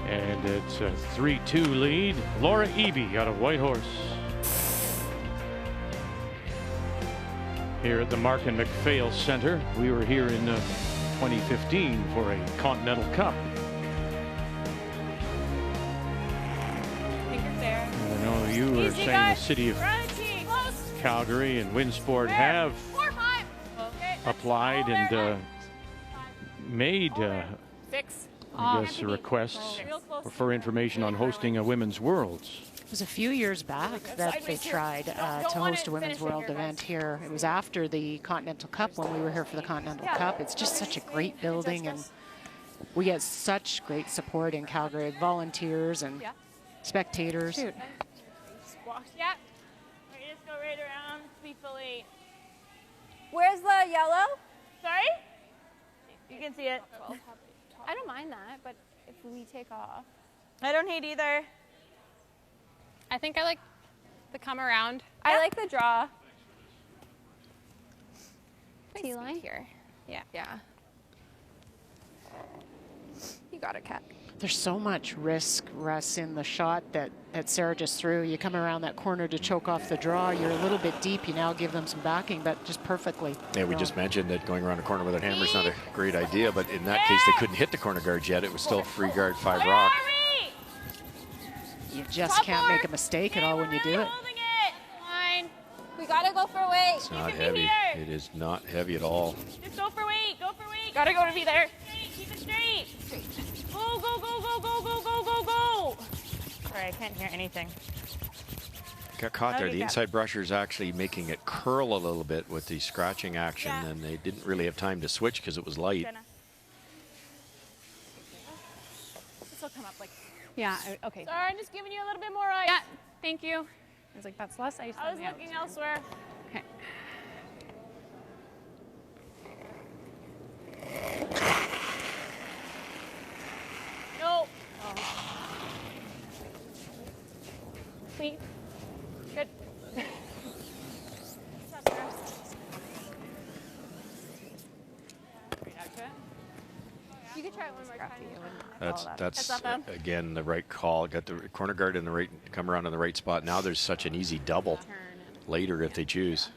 And it's a 3-2 lead. Laura Eby out of Whitehorse. Here at the Mark and McPhail Center. We were here in 2015 for a Continental Cup. I know you were saying the city of Calgary and Winsport have applied and made, I guess, requests for information on hosting a Women's Worlds. It was a few years back that they tried to host a Women's World event here. It was after the Continental Cup when we were here for the Continental Cup. It's just such a great building, and we get such great support in Calgary, volunteers and spectators. Yeah. We just go right around, speedfully. Where's the yellow? Sorry? You can see it. I don't mind that, but if we take off. I don't hate either. I think I like the come around. I like the draw. T-line here. Yeah. Yeah. You got it, Kat. There's so much risk, Russ, in the shot that Sarah just threw. You come around that corner to choke off the draw. You're a little bit deep. You now give them some backing, but just perfectly. Yeah, we just mentioned that going around a corner with a hammer is not a great idea, but in that case, they couldn't hit the corner guards yet. It was still free guard 5 rock. You just can't make a mistake at all when you do it. Fine. We gotta go for weight. It's not heavy. It is not heavy at all. Just go for weight. Go for weight. Gotta go to be there. Keep it straight. Go, go, go, go, go, go, go, go, go. Sorry, I can't hear anything. Got caught there. The inside brusher is actually making it curl a little bit with the scratching action, and they didn't really have time to switch because it was light. This will come up like. Yeah. Okay. Sorry, I'm just giving you a little bit more ice. Yeah. Thank you. I was like, that's less ice. I was looking elsewhere. Okay. No. Clean. Good. You could try it one more time. That's again the right call. Got the corner guard in the right, come around in the right spot. Now there's such an easy double later if they choose.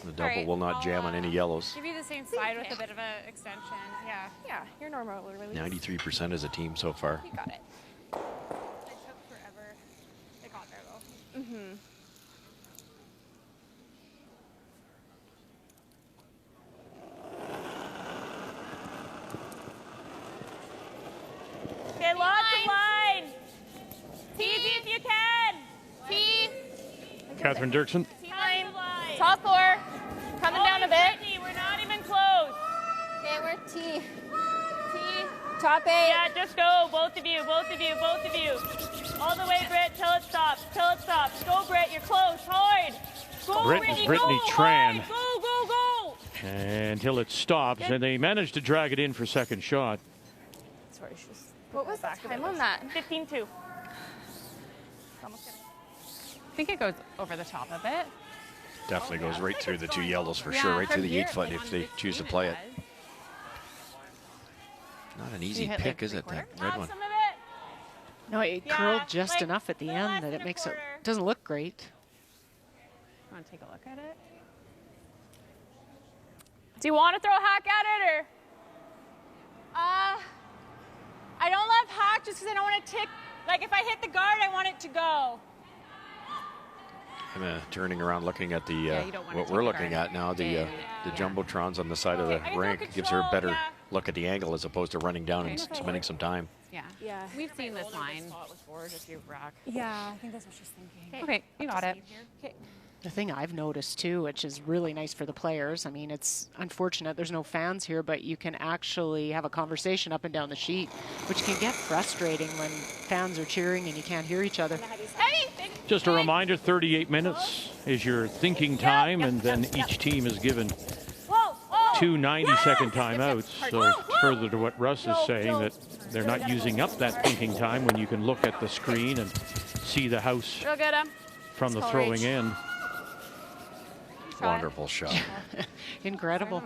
The double will not jam on any yellows. Give you the same side with a bit of an extension. Yeah. Yeah, your normal release. 93% as a team so far. You got it. It took forever. It got there though. Mm-hmm. Okay, lots of line. Easy if you can. T. Catherine Dirksen. T-line. Top 4. Coming down a bit. Brittany, we're not even close. Okay, we're T. T. Top 8. Yeah, just go. Both of you, both of you, both of you. All the way, Britt, till it stops. Till it stops. Go, Britt. You're close. Hard. Go, Brittany go. Tran. Hard. Go, go, go. until it stops, and they managed to drag it in for second shot. Sorry, she's. What was the time on that? 15-2. I think it goes over the top of it. Definitely goes right through the two yellows for sure, right through the 8-foot if they choose to play it. Not an easy pick, is it, that red one? No, it curled just enough at the end that it makes it doesn't look great. Want to take a look at it? Do you want to throw a hack at it, or? I don't love hack just because I don't want to tick. Like, if I hit the guard, I want it to go. I'm turning around looking at the what we're looking at now, the jumbotrons on the side of the rink. Gives her a better look at the angle as opposed to running down and spending some time. Yeah. We've seen this line. Yeah, I think that's what she's thinking. Okay, you got it. The thing I've noticed too, which is really nice for the players, I mean, it's unfortunate there's no fans here, but you can actually have a conversation up and down the sheet, which can get frustrating when fans are cheering and you can't hear each other. Just a reminder, 38 minutes is your thinking time, and then each team is given 2 90-second timeouts. So further to what Russ is saying, that they're not using up that thinking time when you can look at the screen and see the house from the throwing end. Wonderful shot. Incredible.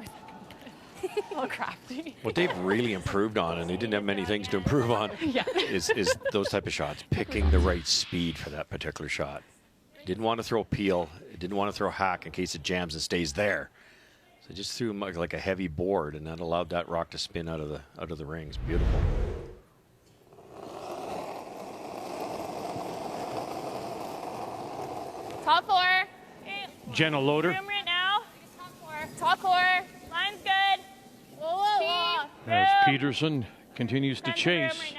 Oh, crafty. What they've really improved on, and they didn't have many things to improve on, is those type of shots. Picking the right speed for that particular shot. Didn't want to throw peel. Didn't want to throw hack in case it jams and stays there. So just threw like a heavy board, and that allowed that rock to spin out of the rings. Beautiful. Top 4. Jenna Loader. Room right now. Top 4. Line's good. Whoa. As Peterson continues to chase.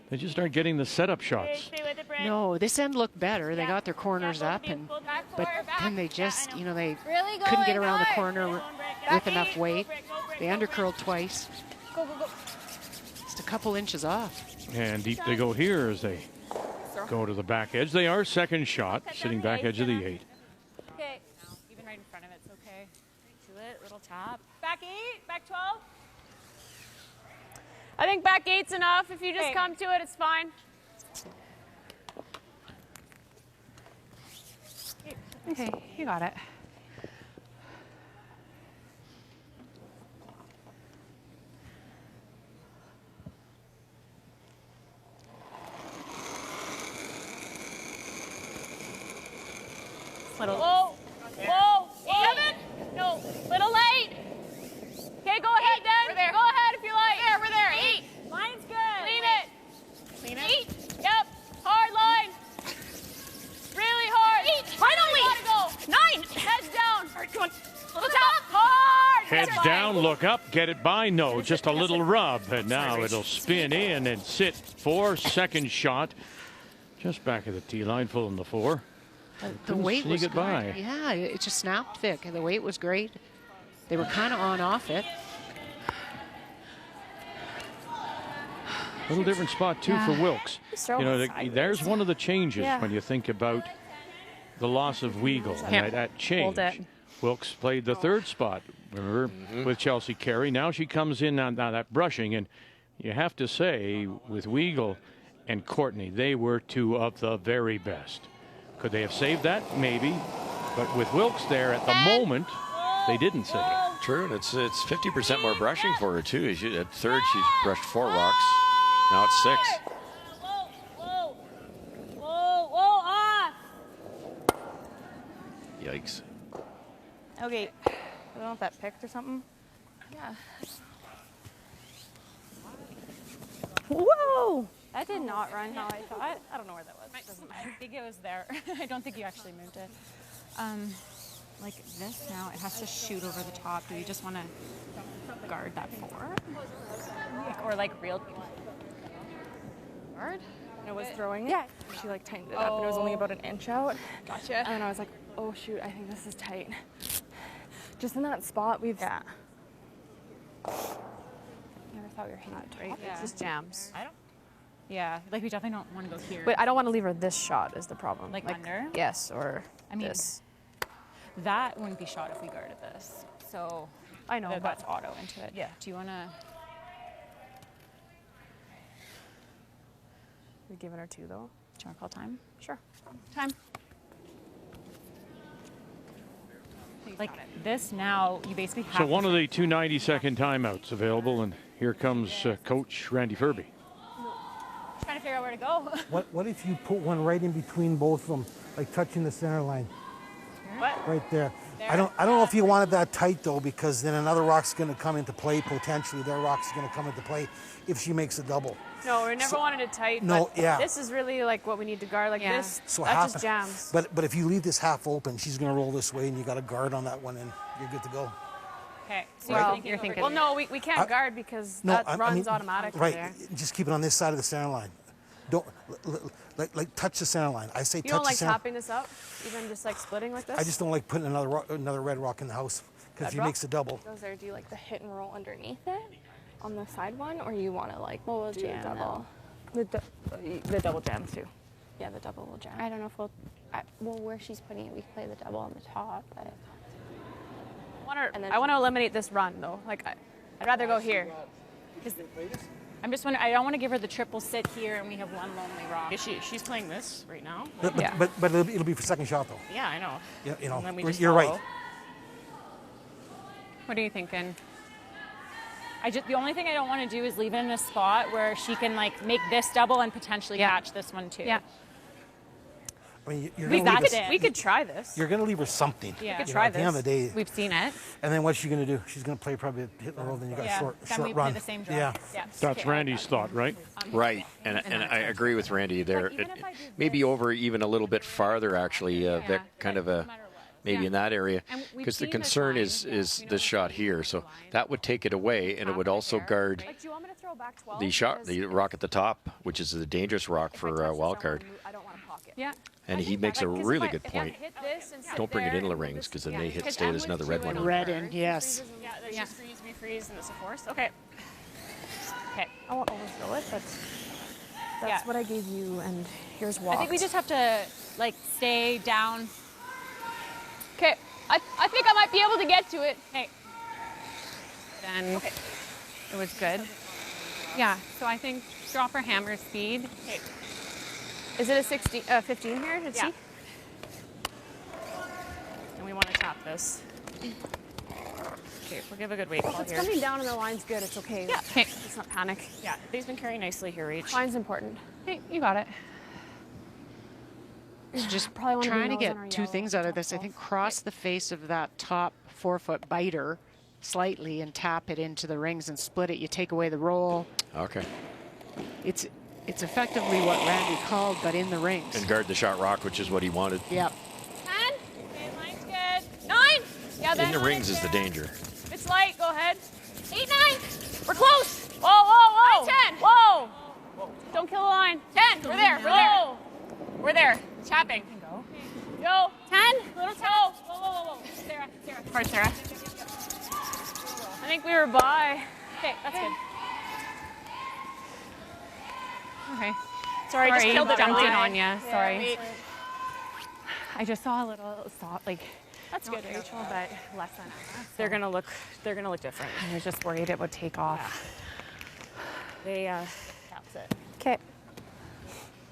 They just aren't getting the setup shots. No, this end looked better. They got their corners up, but then they just, you know, they couldn't get around the corner with enough weight. They undercurled twice. Just a couple inches off. And deep they go here as they go to the back edge. They are second shot, sitting back edge of the 8. Okay. Even right in front of it's okay. To it, little tap. Back 8, back 12. I think back 8's enough. If you just come to it, it's fine. Okay, you got it. Little. Whoa. Whoa. 7. No. Little late. Okay, go ahead then. We're there. Go ahead if you like. We're there. 8. Line's good. Clean it. Clean it. 8. Yep. Hard line. Really hard. 8. Finally. 9. Heads down. All right, come on. Little top. Hard. Heads down, look up, get it by. No, just a little rub. And now it'll spin in and sit for second shot. Just back of the tee line, full in the 4. The weight was it by. great. Yeah, it just snapped thick. The weight was great. They were kind of on-off it. A little different spot, too, for Wilkes. You know, there's one of the changes when you think about the loss of Weagle. And that change. Wilkes played the 3rd spot, remember, with Chelsea Carey. Now she comes in now that brushing. And you have to say, with Weagle and Courtney, they were 2 of the very best. Could they have saved that? Maybe. But with Wilkes there at the moment, they didn't save it. True, and it's 50% more brushing for her, too. At 3rd, she brushed 4 rocks. Now it's 6. Whoa. Off. Yikes. Okay. I don't know if that picked or something. Yeah. Whoa! That did not run how I thought. I don't know where that was. It doesn't matter. I think it was there. I don't think you actually moved it. Like this now, it has to shoot over the top. Do you just want to guard that 4? Or like real Guard? I was throwing it. Yeah. She like tightened it up and it was only about an inch out. Gotcha. And then I was like, oh shoot, I think this is tight. Just in that spot, we've. Yeah. Never thought we were hitting it right. Yeah. It just jams. I don't. Yeah, like we definitely don't want to go here. But I don't want to leave her this shot is the problem. Like under? Yes, or I mean, this. That wouldn't be shot if we guarded this. So I know, but That's auto into it. yeah. Do you want to? We're giving her 2 though. Do you want to call time? Sure. Time. Like this now, you basically have So one of the 2 90-second timeouts available, and here comes Coach Randy Furby. trying to figure out where to go. What if you put one right in between both of them, like touching the center line? What? Right there. I don't know if you wanted that tight though, because then another rock's going to come into play potentially. Their rock's going to come into play if she makes a double. No, we never wanted it tight. No, but yeah. This is really like what we need to guard. Like this, So that half, just jams. But if you leave this half open, she's going to roll this way, and you got a guard on that one, and you're good to go. Okay. So Well, you're thinking. well, no, we can't guard because that runs automatically right, there. just keep it on this side of the center line. Don't like touch the center line. I say You touch don't the like center. topping this up, even just like splitting like this. I just don't like putting another red rock in the house because if he makes a double. Goes there, do you like the hit and roll underneath it on the side one, or you want to like do a double? The double jams too. Yeah, the double will jam. I don't know if well, where she's putting it, we play the double on the top, but. I want to eliminate this run though. Like I'd rather go here. I'm just wondering. I don't want to give her the triple sit here, and we have one lonely rock. She's playing this right now. But it'll be for second shot though. Yeah, I know. Yeah, you know, And then we just you're follow. right. What are you thinking? The only thing I don't want to do is leave it in a spot where she can like make this double and potentially catch this one too. Yeah. I mean, We could try this. You're going to leave her something. Yeah. We could You know, try at the this. end of the day. We've seen it. And then what's she going to do? She's going to play probably a hit and roll. Then you got short Then we run. play the same draw. Yeah. That's Randy's thought, right? Right, and I agree with Randy there. Maybe over even a little bit farther, actually, Vic, kind of a maybe in that area, because the concern is this shot here. So that would take it away, and it would also guard the rock at the top, which is the dangerous rock for a wild card. Yeah. And he makes a really good point. Don't bring it into the rings, because then they stay. There's another red one. Red in, yes. Yeah, there's just we freeze, and this of course. Okay. Okay. I won't overfill it, but that's what I gave you, and here's walk. I think we just have to like stay down. Okay, I think I might be able to get to it. Hey. Then it was good. Yeah. So I think drop her hammer speed. Okay. Is it a 15 here? Let's see. And we want to tap this. Okay, we'll give a good weight call If it's here. coming down and the line's good, it's okay. Yeah. Okay. Let's not panic. Yeah, they've been carrying nicely here, Rach. Line's important. Hey, you got it. Just Probably wanna trying be to nose on our get two yellow things out of this. I think cross the face of that top 4-foot biter slightly and tap it into the rings and split it. You take away the roll. Okay. It's effectively what Randy called, but in the rings. And guard the shot rock, which is what he wanted. Yep. 10. Okay, line's good. 9. Yeah, In the rings is the danger. If it's light, go ahead. 8, 9. We're close. Whoa, whoa, whoa. 10. Whoa! Don't kill the line. 10. We're there. We're there. Whoa! We're there. Tapping. Go. 10. Little toe. Whoa, whoa, whoa, whoa. Sarah. Hard, Sarah. I think we were by. Okay, that's good. Okay. Sorry, just killed the jumped in line. on you. Sorry. wait. I just saw a little thought like That's not good, Rachel, but less than us. They're gonna look different. I was just worried it would take off. They taps it. Okay.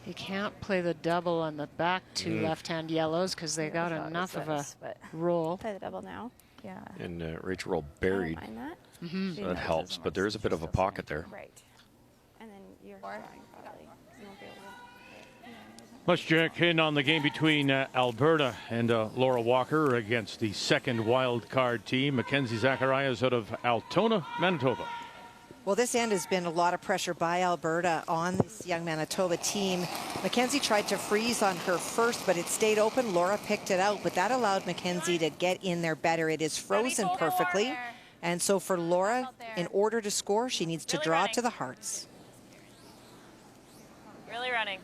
You can't play the double on the back two left-hand yellows because they got enough of a roll. Play the double now. Yeah. And Rachel rolled buried. I don't mind that. So that helps, but there is a bit of a pocket there. Right. And then you're trying probably. You won't be able to. Let's check in on the game between Alberta and Laura Walker against the second wild card team, Mackenzie Zacharias out of Altona, Manitoba. Well, this end has been a lot of pressure by Alberta on this young Manitoba team. Mackenzie tried to freeze on her first, but it stayed open. Laura picked it out, but that allowed Mackenzie to get in there better. It is frozen perfectly. And so for Laura, in order to score, she needs to draw to the hearts. Really running.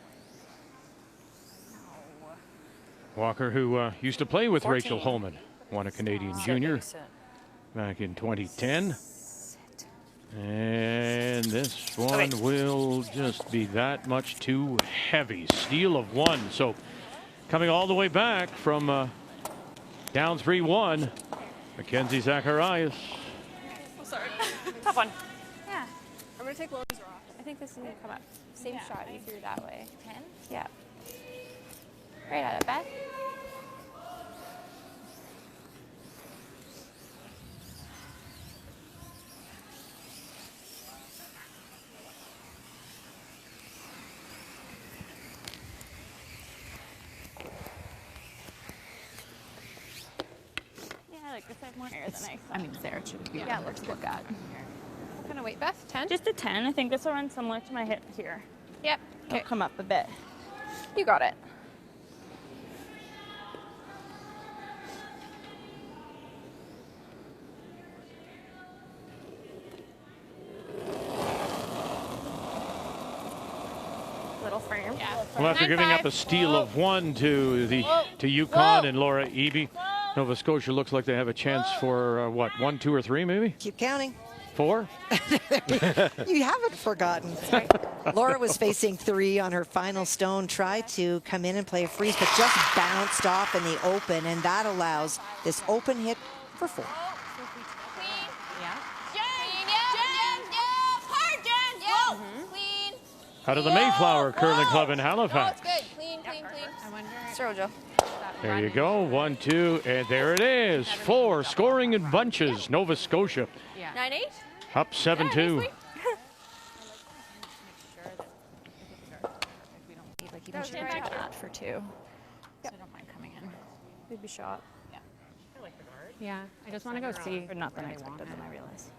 Walker, who used to play with Rachel Homan, won a Canadian Junior back in 2010. And this one will just be that much too heavy. Steal of 1. So coming all the way back from down 3-1, Mackenzie Zacharias. one. Yeah. I'm going to take Laura's rock. I think this is going to come up. Same shot you threw that way. 10? Yeah. Right at it, Beth. Yeah, like this, I have more air than I thought. I mean, there it should be. Yeah, let's look at. What kind of weight, Beth? 10? Just a 10. I think this will run similar to my hip here. Yep. It'll come up a bit. You got it. Little firm. Yeah. Well, after giving up a steal of 1 to Yukon and Laura Eby, Nova Scotia looks like they have a chance for what, 1, 2, or 3 maybe? Keep counting. 4? You haven't forgotten. Laura was facing 3 on her final stone, tried to come in and play a freeze, but just bounced off in the open, and that allows this open hit for 4. Out of the Mayflower Curling Club in Halifax. Good. Clean. I wonder. Throw, Joe. There you go. 1, 2, and there it is. 4 scoring in bunches. Nova Scotia 9-8. up 7-2. Like even should take that for 2. So I don't mind coming in. Maybe shot. Yeah. Yeah. I just want to go see. Or not that I expected, wanted. then I realize.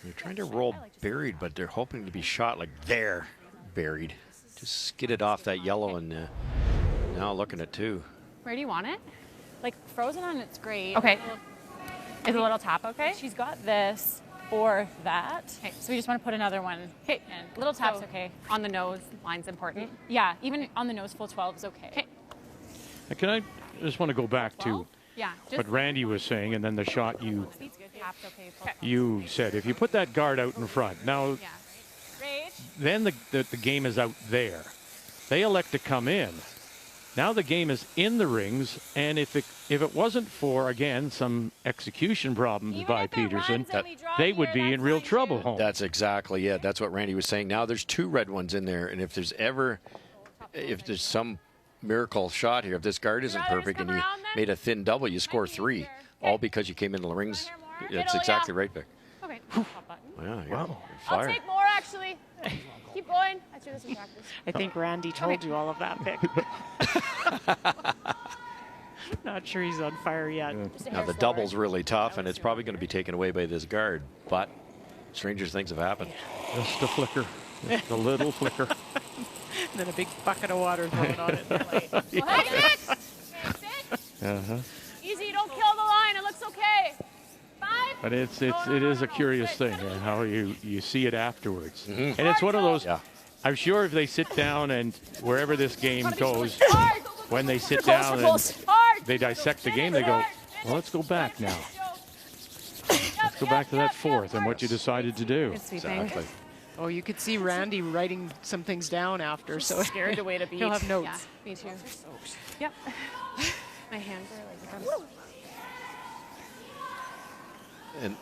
They're trying to roll buried, but they're hoping to be shot like they're buried. Just skid it off that yellow, and now looking at 2. Where do you want it? Like frozen on it's great. Okay. Is a little tap okay? She's got this or that. Okay, so we just want to put another one. Okay. And little tap's okay. On the nose, line's important. Yeah, even on the nose, full 12 is okay. Okay. Can I just want to go back to Yeah. what Randy was saying, and then the shot you Tap's okay. Full 12. you said. If you put that guard out in front, now then the game is out there. They elect to come in. Now the game is in the rings, and if it wasn't for, again, some execution problems by Peterson, they would be in real trouble, Home. That's exactly it. That's what Randy was saying. Now there's 2 red ones in there, and if there's some miracle shot here, if this guard isn't perfect and you made a thin double, you score 3, all because you came into the rings. That's exactly right, Vic. Okay. Yeah, Wow. Fire. I'll take more, actually. Keep going. I threw this in practice. I think Randy told you all of that, Vic. Not sure he's on fire yet. Now the double's really tough, and it's probably going to be taken away by this guard, but stranger things have happened. Just a flicker. Just a little flicker. And then a big bucket of water thrown on it. Well, that's it. Easy, don't kill the line. It looks okay. 5. But it is a curious thing, how you see it afterwards. And it's one of those, I'm sure if they sit down and wherever this game goes, when they sit down and they dissect the game, they go, well, let's go back now. Let's go back to that 4th and what you decided to do. Exactly. Oh, you could see Randy writing some things down after, so scared to wait a beat. He'll have notes. Yeah, me too. Yep. My hands are like. And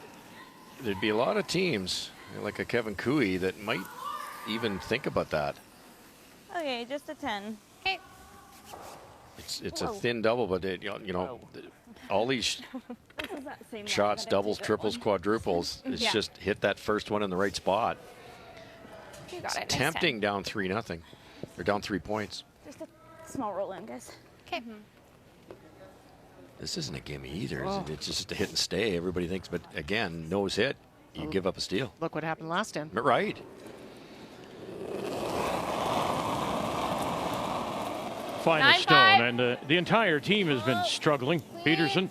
there'd be a lot of teams, like a Kevin Cooey, that might even think about that. Okay, just a 10. Okay. It's a thin double, but all these shots, doubles, triples, quadruples, it's just hit that first one in the right spot. You got It's it. tempting down 3-0, or down 3 points. Just a small roll in, guys. Okay. This isn't a gimme either. It's just a hit and stay. Everybody thinks, but again, nose hit, you give up a steal. Look what happened last time. Right. Final stone, and the entire team has been struggling. Peterson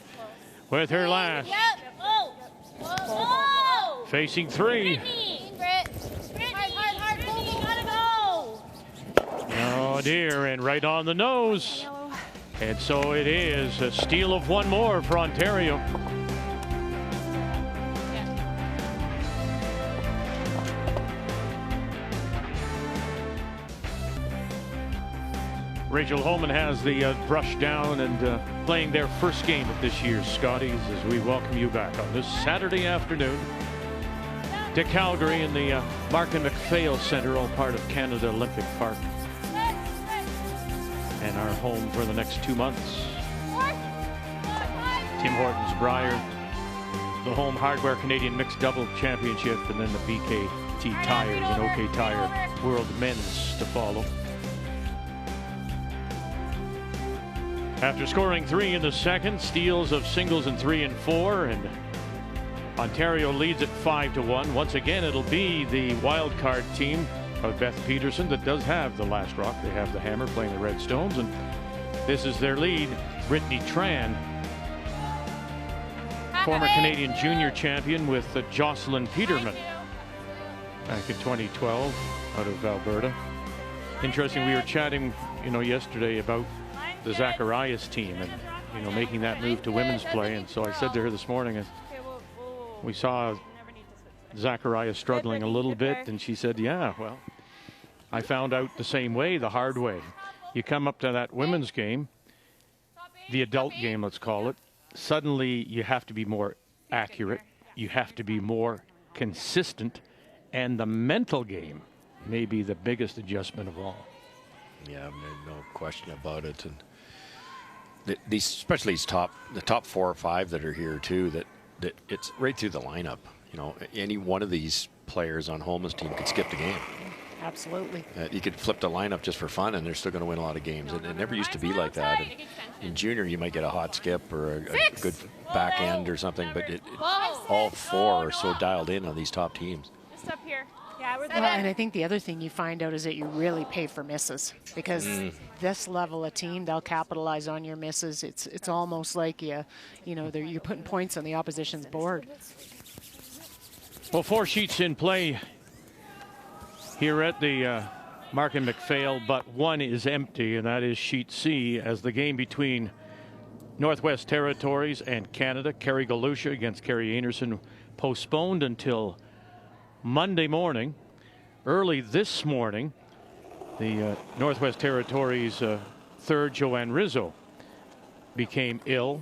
with her last. Facing 3. Oh dear, and right on the nose. And so it is a steal of 1 more for Ontario. Rachel Homan has the brush down and playing their first game at this year's Scotties as we welcome you back on this Saturday afternoon to Calgary in the Mark and McPhail Centre, all part of Canada Olympic Park, and our home for the next 2 months. Tim Hortons Brier, the home hardware Canadian mixed double championship, and then the BKT Tires and OK Tire World Men's to follow. After scoring 3 in the second, steals of singles in 3 and 4, and Ontario leads at 5-1. Once again, it'll be the wild card team of Beth Peterson that does have the last rock. They have the hammer playing the Red Stones, and this is their lead, Brittany Tran, former Canadian junior champion with Jocelyn Peterman back in 2012 out of Alberta. Interesting, we were chatting, yesterday about the Zacharias team and, making that move to women's play. And so I said to her this morning, we saw Zacharias struggling a little bit, and she said, yeah, well, I found out the same way, the hard way. You come up to that women's game, the adult game, let's call it, suddenly you have to be more accurate, you have to be more consistent, and the mental game may be the biggest adjustment of all. Yeah, no question about it. And these, especially the top 4 or 5 that are here too, that it's right through the lineup. Any one of these players on Homan's team could skip the game. Absolutely. You could flip the lineup just for fun, and they're still going to win a lot of games. And it never used to be like that. And in junior, you might get a hot skip or a good back end or something, but all 4 are so dialed in on these top teams. Just up here. Yeah, we're well, and I think the other thing you find out is that you really pay for misses, because this level of team, they'll capitalize on your misses. It's almost like you're putting points on the opposition's board. Well, 4 sheets in play here at the Mark and McPhail, but one is empty, and that is sheet C, as the game between Northwest Territories and Canada, Kerry Galusha against Kerry Anderson, postponed until Monday morning. Early this morning, the Northwest Territories third, Joanne Rizzo, became ill,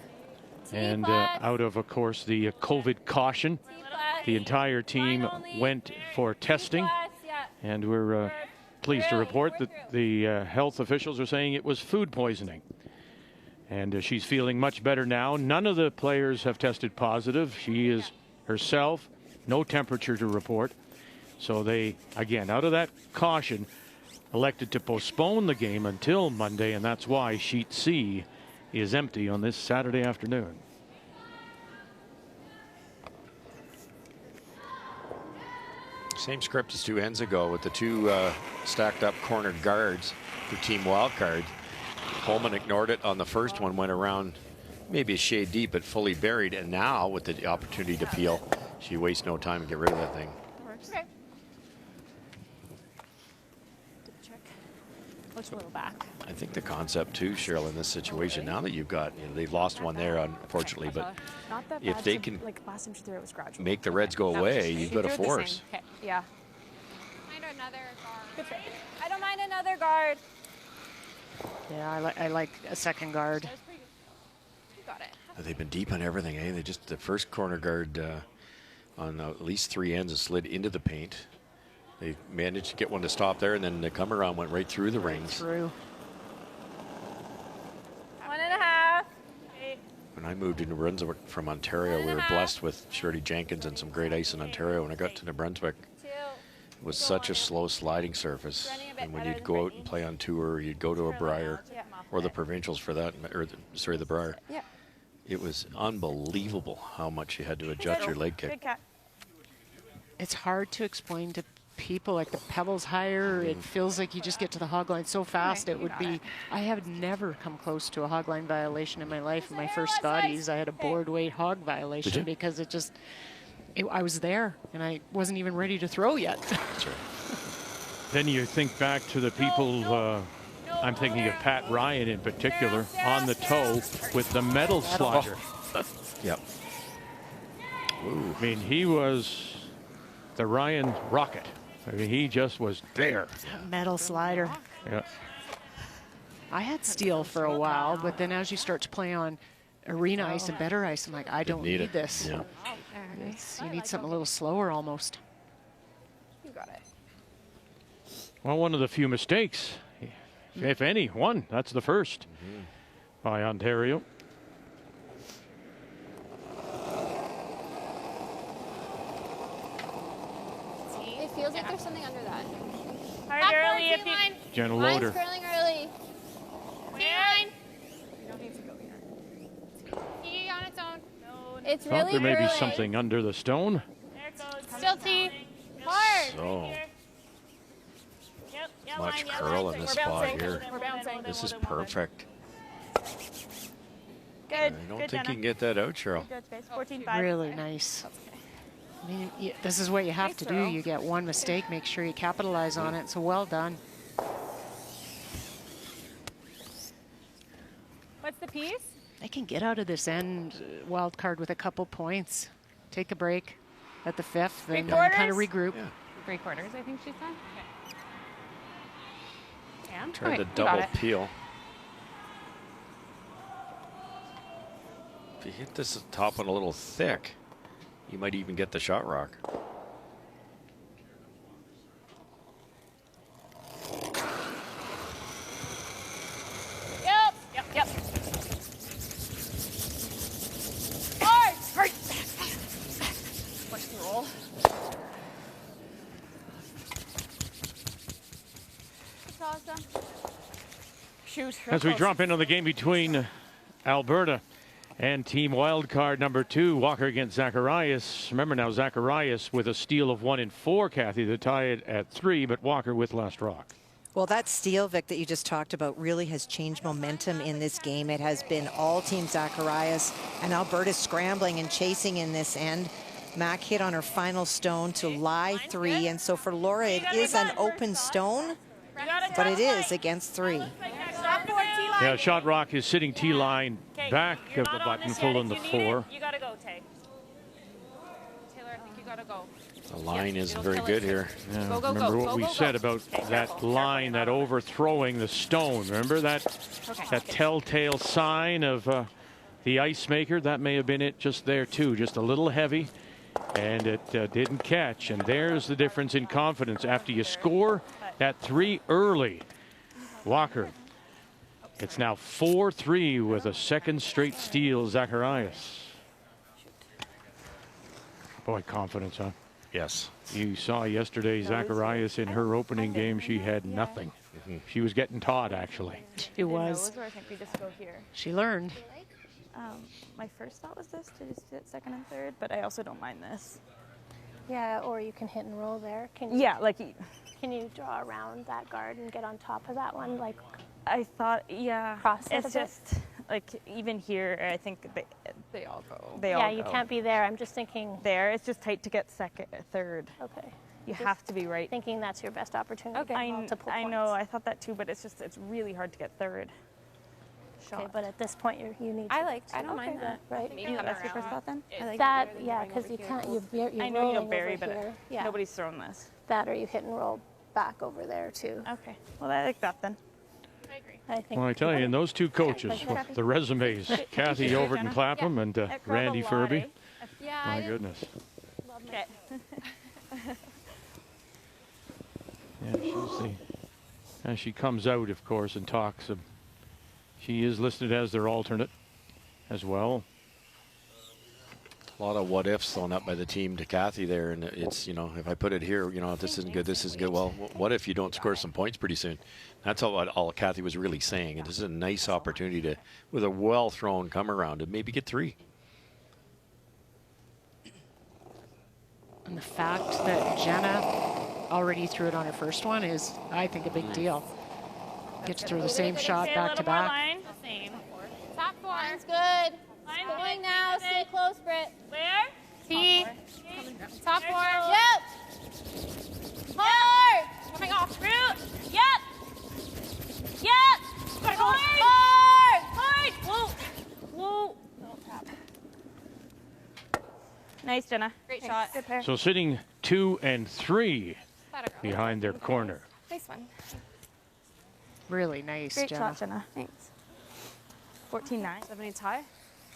and out of course, the COVID caution. The entire team went for testing, and we're pleased to report that the health officials are saying it was food poisoning. And she's feeling much better now. None of the players have tested positive. She is herself, no temperature to report. So they, again, out of that caution, elected to postpone the game until Monday, and that's why sheet C is empty on this Saturday afternoon. Same script as 2 ends ago with the 2 stacked up corner guards for Team Wildcard. Homan ignored it on the first one, went around maybe a shade deep, but fully buried. And now with the opportunity to peel, she wastes no time to get rid of that thing. Okay. Looks a little back. I think the concept too, Cheryl, in this situation, now that you've got, they've lost one there, unfortunately, but if they can last time she threw it was gradual. make the Reds go away, you've got a force. Okay. Yeah. Mind another guard. I don't mind another guard. Yeah, I like a second guard. You got it. They've been deep on everything, eh? The first corner guard on at least 3 ends has slid into the paint. They managed to get one to stop there, and then the come around went right through the rings. Through. 1.5. When I moved into Brunswick from Ontario, we were blessed with Shirley Jenkins and some great ice in Ontario. When I got to New Brunswick, it was such a slow sliding surface. And when you'd go out and play on tour, you'd go to a Brier, or the provincials for that, or the Brier. Yeah. It was unbelievable how much you had to adjust your leg kick. It's hard to explain to people, like the pebbles higher, it feels like you just get to the hog line so fast. It would be, I have never come close to a hog line violation in my life. In my first Scotties, I had a board weight hog violation because I was there and I wasn't even ready to throw yet. That's right. Then you think back to the people, I'm thinking of Pat Ryan in particular, on the toe with the metal slider. Yep. Ooh. I mean, he was the Ryan Rocket. I mean, he just was there. Metal slider. Yeah. I had steel for a while, but then as you start to play on arena ice and better ice, I'm like, I don't need this. Yeah. You need something a little slower almost. You got it. Well, one of the few mistakes, if any, one. That's the first by Ontario. It feels like there's something under that. Hard early if you... Jenna Mine's Loader. curling early. T-line. You don't need to go here. T on its own. No, it's Thought really there may be curling. something under the stone. There it goes. Still T. Hard. So Yep, much line, curl in the spot here. We're bouncing. This is perfect. Good. I don't think you can get that out, Cheryl. Good, guys. 14-5. Really nice. I mean, this is what you have to do. You get one mistake, make sure you capitalize on it. So well done. What's the piece? They can get out of this end wild card with a couple points. Take a break at the fifth, then kind of regroup. Yeah. 3/4, I think she said. Yeah. Try the double peel. If you hit this top one a little thick, you might even get the shot rock. Yep. Hard. Watch the roll. It's awesome. Shoot. As we drop into the game between Alberta and team wildcard number 2, Walker against Zacharias. Remember now, Zacharias with a steal of 1 in 4, Kathy, to tie it at 3, but Walker with last rock. Well, that steal, Vic, that you just talked about really has changed momentum in this game. It has been all team Zacharias, and Alberta scrambling and chasing in this end. Mac hit on her final stone to lie 3, and so for Laura, it is an open stone, but it is against 3. Yeah, shot rock is sitting T-line back of the button, full in the 4. You gotta go, Tay. Taylor, I think you gotta go. The line isn't very good here. Yeah, Go, go, remember go, what go, we go, said go. about that line, that overthrowing the stone. Remember that telltale sign of the ice maker? That may have been it just there too, just a little heavy, and it didn't catch. And there's the difference in confidence after you score that 3 early. Walker. It's now 4-3 with a second straight steal, Zacharias. Boy, confidence, huh? Yes. You saw yesterday Zacharias in her opening game. She had nothing. She was getting taught, actually. She was. Or I think we just go here. She learned. My first thought was this, to just hit second and third, but I also don't mind this. Yeah, or you can hit and roll there. Can you, Yeah, like... Can you draw around that guard and get on top of that one? Like, I thought, yeah. Cross it it's a bit? just, like, even here, I think They all go. they all yeah, you go. can't be there. I'm just thinking. There, it's just tight to get second, third. Okay. You Just have to be right. Thinking that's your best opportunity to get multiple I points. know, I thought that too, but it's just, it's really hard to get third. Okay, but at this point, you need. I to don't mind that. Right. Maybe that's your first thought then? I like That, yeah, because you can't. You're I know rolling you'll bury, over but here. Yeah. nobody's thrown this. That, or you hit and roll back over there too. Okay. Well, I like that then. I agree. I think. Well, I tell you, and those two coaches with the resumes, Kathy Overton Clapham and Randy Furby. Yeah. My goodness. Okay. Yeah, she's the, as she comes out, of course, and talks. She is listed as their alternate as well. A lot of what ifs thrown up by the team to Kathy there, and it's, you know, if I put it here, you know, if this isn't good, this isn't good. Well, what if you don't score some points pretty soon? That's all Kathy was really saying. And this is a nice opportunity to, with a well thrown come around, to maybe get 3. And the fact that Jenna already threw it on her first one is, I think, a big deal. Gets to throw the same shot back to back. Top 4. Line's good. Going now. Stay close, Britt. Where? T. Top 4. Yep. Hard. Coming off. Root. Yep. Yep. Hard. Hard. Whoa. Whoa. Nice, Jenna. Great shot. Good pair. So sitting 2 and 3 behind their corner. Nice one. Really nice, Great Jenna. shot, Jenna. Thanks. 14-9. 7 8 tie.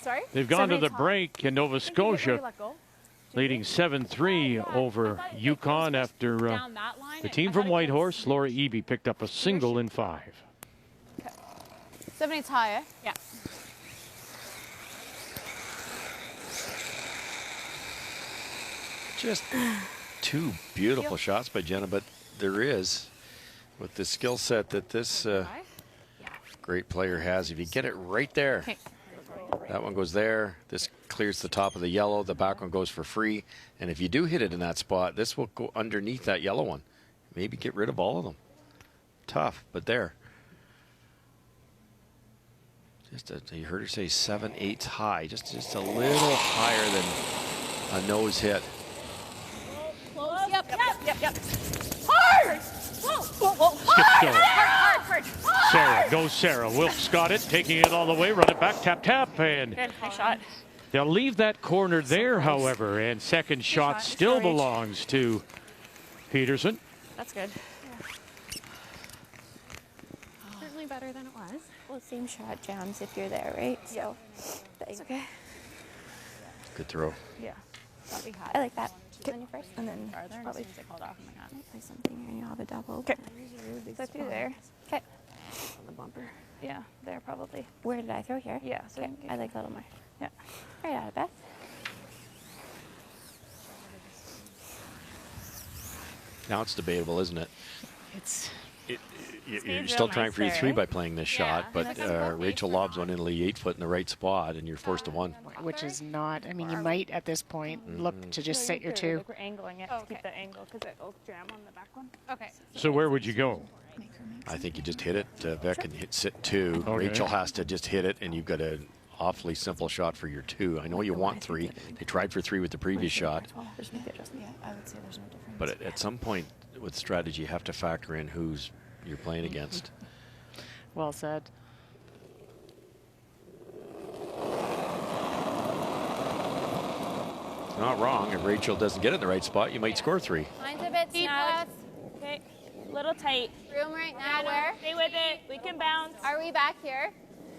Sorry? They've gone to 7-8 the tie. break, and Nova Scotia leading 7-3 over Yukon after the team from Whitehorse, Laura Eby, picked up a single in 5. 7 8 tie, eh? Yeah. Just two beautiful shots by Jenna, but there is, with the skill set that this great player has, if you get it right there, that one goes there, this clears the top of the yellow, the back one goes for free, and if you do hit it in that spot, this will go underneath that yellow one. Maybe get rid of all of them. Tough, but there. You heard her say 7 8 high, just a little higher than a nose hit. Close. Yep. Hard! Whoa. Hard. Sarah, goes Sarah. Wilkes got it, taking it all the way, run it back, tap, and Good, nice shot. they'll leave that corner there, however, and second shot still belongs to Peterson. That's good. Certainly better than it was. Well, same shot jams if you're there, right? So, It's okay. Good throw. Yeah. That'll be high. I like that. On your first, and then Probably called off. Play something here, and you'll have a double. Okay. So through there. Okay. On the bumper. Yeah, there probably. Where did I throw here? Yeah. So Okay. I like a little more. Yeah. Right out of Beth. Now it's debatable, isn't it? It's You're still trying for your 3 by playing this shot, but Rachel lobs one into the 8-foot in the right spot, and you're forced to 1. which is not. I mean, you might at this point look to just set your 2. Like we're angling it to keep the angle because it'll jam on the back one. Okay. So where would you go? I think you just hit it. Beck can sit 2. Okay. Rachel has to just hit it, and you've got an awfully simple shot for your 2. I know you want 3. They tried for 3 with the previous shot. Yeah, I would say there's no difference. But at some point with strategy, you have to factor in who's you're playing against. Well said. Not wrong. If Rachel doesn't get it in the right spot, you might score 3. Mine's a bit snug. Okay, little tight. Room right now. Where? Stay with it. We can bounce. Are we back here?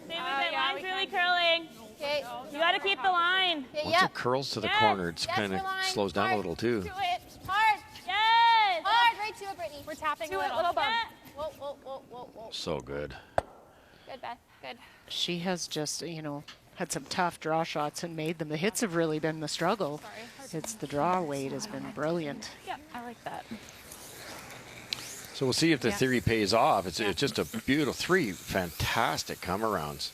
Stay with it. Line's really curling. Okay. You got to keep the line. Okay, Once it curls to the corner, it kind of slows down a little too. To it. Hard. Yes. Hard. Right to it, Brittany. We're tapping to a it. little. Little bump. Yeah. Whoa. So good. Good, Beth. Good. She has just, had some tough draw shots and made them. The hits have really been the struggle. It's the draw weight has been brilliant. Yeah, I like that. So we'll see if the theory pays off. It's just a beautiful 3 fantastic come arounds.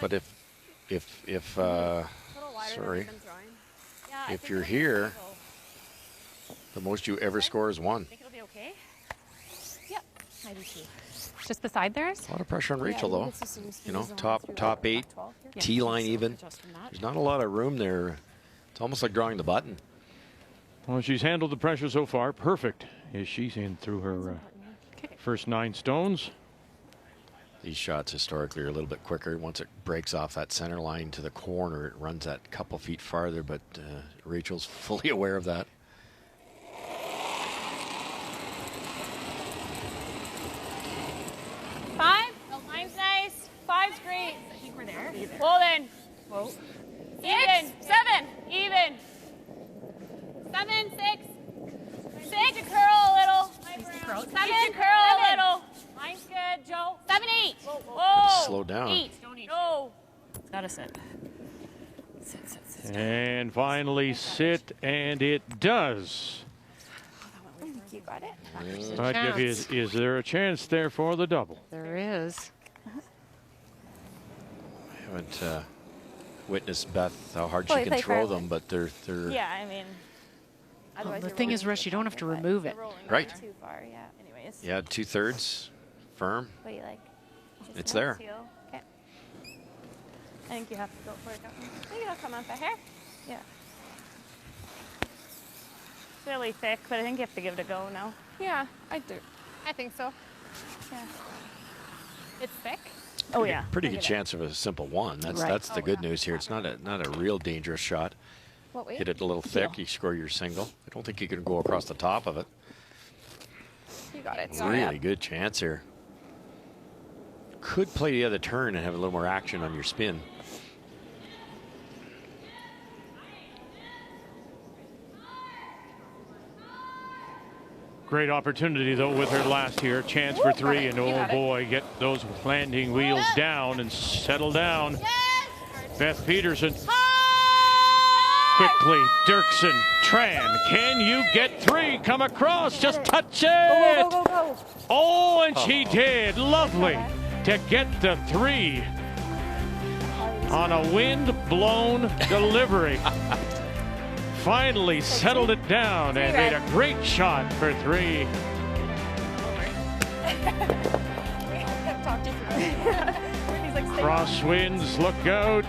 But if you're here, the most you ever score is 1. Think it'll be okay? Yep, I do too. Just beside theirs? A lot of pressure on Rachel though. Top 8, T line even. There's not a lot of room there. It's almost like drawing the button. Well, she's handled the pressure so far. Perfect. As she's in through her first 9 stones. These shots historically are a little bit quicker. Once it breaks off that center line to the corner, it runs that couple feet farther, but Rachel's fully aware of that. Five. The line's nice. 5's great. I think we're there. Hold in. Whoa. Even. 7. Even. 7, 6. 6 to curl a little. 7 curl a little. Line's good, Joe. 7, 8. Gotta slow down. 8. No. Gotta sit. And finally sit, and it does. You got it. But is there a chance there for the double? There is. I haven't witnessed Beth how hard Oh, she they can play throw fairway. them, but they're Yeah, I mean, Well, the thing is, Russ, you don't have to remove it. right. Too far, yeah. anyways. Yeah, 2/3 firm. What do you like? It's there. Heel. Okay. I think you have to go for it. Don't you? I think it'll come up a hair. Yeah. It's really thick, but I think you have to give it a go now. Yeah, I do. I think so. Yeah. It's thick. Oh yeah. Pretty good chance of a simple 1. That's the good news here. It's not a real dangerous shot. What weight? Hit it a little thick, you score your single. I don't think you can go across the top of it. You got it. Really good chance here. could play the other turn and have a little more action on your spin. Great opportunity, though, with her last here. Chance for three, and oh boy, get those landing wheels down and settle down. Beth Peterson. Quickly, Dirksen, Tran, can you get three? Come across, just touch it. Go, go, go, go. Oh, and she did. Lovely to get the three on a wind-blown delivery. Finally settled it down and made a great shot for three. Crosswinds, look out.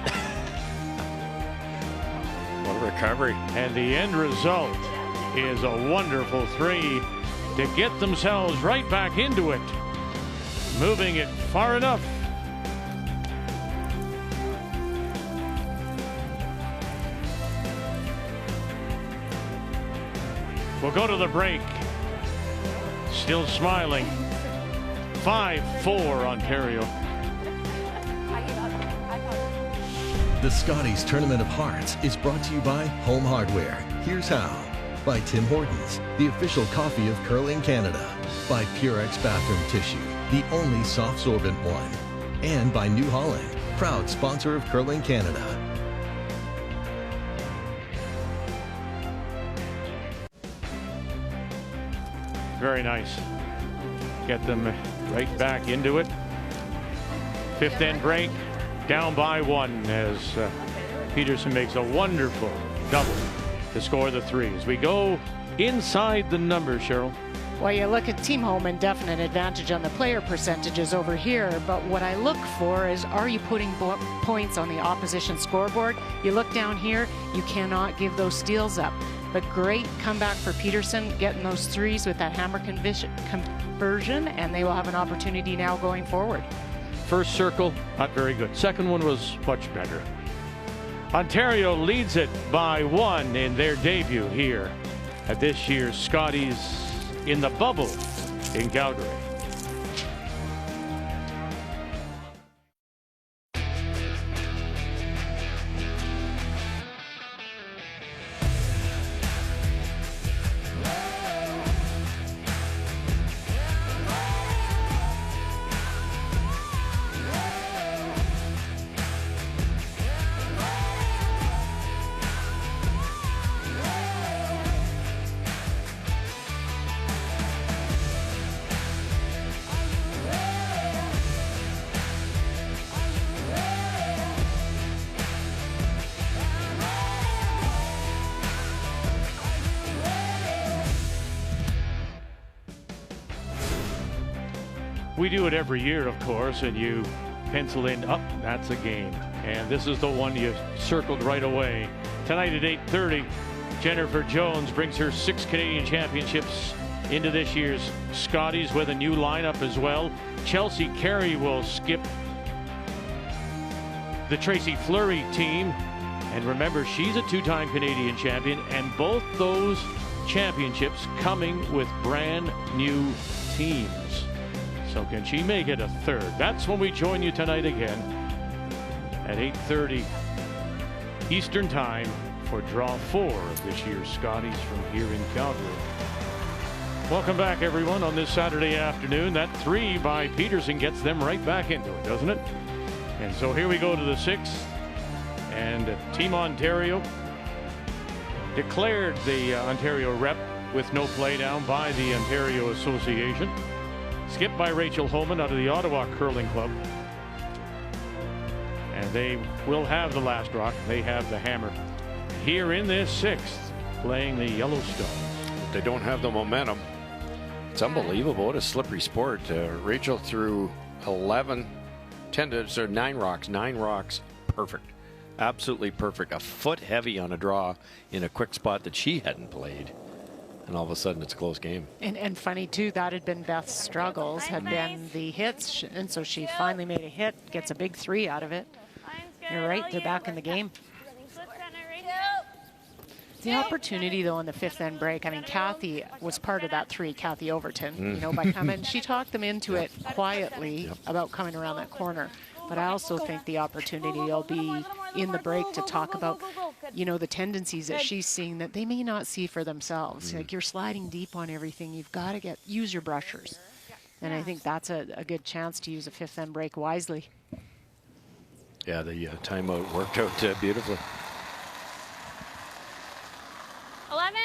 What a recovery. And the end result is a wonderful three to get themselves right back into it. Moving it far enough. We'll go to the break. Still smiling. 5-4 Ontario. The Scotties Tournament of Hearts is brought to you by Home Hardware. Here's how. By Tim Hortons, the official coffee of curling Canada. By Purex Bathroom Tissue, the only soft sorbent one. And by New Holland, proud sponsor of curling Canada. Very nice. Get them right back into it. Fifth end break, down by one as Peterson makes a wonderful double to score the threes. We go inside the numbers, Cheryl. Well, you look at Team Homan, definite advantage on the player percentages over here, but what I look for is, are you putting points on the opposition scoreboard? You look down here, you cannot give those steals up. But great comeback for Peterson, getting those threes with that hammer conversion, and they will have an opportunity now going forward. First circle, not very good. Second one was much better. Ontario leads it by one in their debut here at this year's Scotties in the Bubble in Calgary. We do it every year, of course, and you pencil in, oh, that's a game. And this is the one you circled right away. Tonight at 8:30, Jennifer Jones brings her 6 Canadian championships into this year's Scotties with a new lineup as well. Chelsea Carey will skip the Tracy Fleury team. And remember, she's a 2-time Canadian champion, and both those championships coming with brand new teams. So can she make it a third? That's when we join you tonight again at 8:30 Eastern Time for Draw 4 of this year's Scotties from here in Calgary. Welcome back, everyone, on this Saturday afternoon. That three by Peterson gets them right back into it, doesn't it? And so here we go to the sixth. And Team Ontario declared the Ontario rep with no play down by the Ontario Association. Skipped by Rachel Homan out of the Ottawa Curling Club. And they will have the last rock. They have the hammer here in this sixth, playing the Yellowstone. They don't have the momentum. It's unbelievable. What a slippery sport. Rachel threw 9 rocks. 9 rocks. Perfect. Absolutely perfect. A foot heavy on a draw in a quick spot that she hadn't played. And all of a sudden, it's a close game. And funny, too, that had been Beth's struggles, had been the hits. And so she finally made a hit, gets a big three out of it. You're right, they're back in the game. The opportunity, though, in the fifth end break, I mean, Kathy was part of that three, Kathy Overton, you know, by coming. She talked them into it quietly about coming around that corner. But I also think the opportunity will be in the break to talk about, you know, the tendencies that she's seeing that they may not see for themselves. Like, you're sliding deep on everything. You've got to use your brushers. And I think that's a good chance to use a fifth end break wisely. Yeah, the timeout worked out beautifully. 11.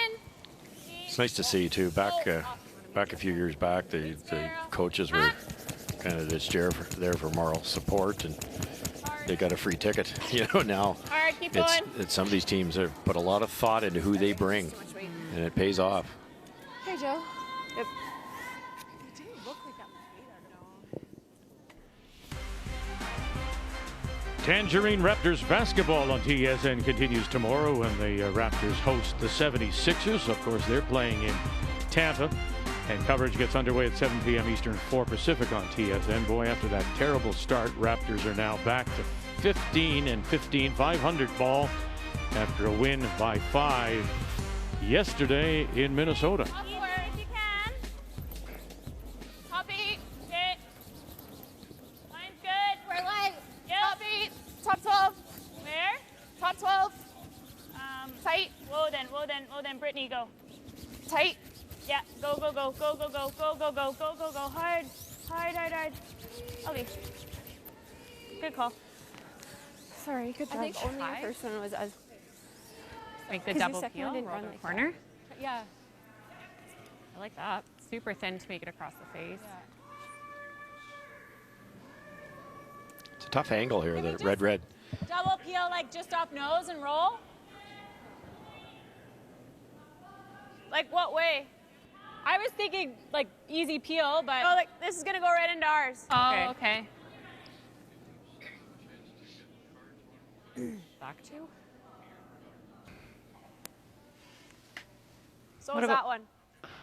It's nice to see too. Back a few years back, the coaches were kind of just there for moral support, and they got a free ticket. You know, now it's some of these teams have put a lot of thought into who they bring, and it pays off. Hey, Joe. Yep. Tangerine Raptors basketball on TSN continues tomorrow when the Raptors host the 76ers. Of course, they're playing in Tampa, and coverage gets underway at 7 p.m. Eastern, 4 Pacific on TSN. Boy, after that terrible start, Raptors are now back to 15-15, 500 ball after a win by 5 yesterday in Minnesota. Top 12. Where? Top 12. Tight. Woden. Brittany, go. Tight. Yeah. Go. Hard. Ellie. Good call. Sorry, good job. I think only the first one was as. Make the double peel over the corner. Yeah. I like that. Super thin to make it across the face. Yeah. It's a tough angle here, the red. Double peel, like just off nose and roll? Like what way? I was thinking like easy peel, but. Oh, like this is gonna go right into ours. Oh, okay. Back to? So is that one.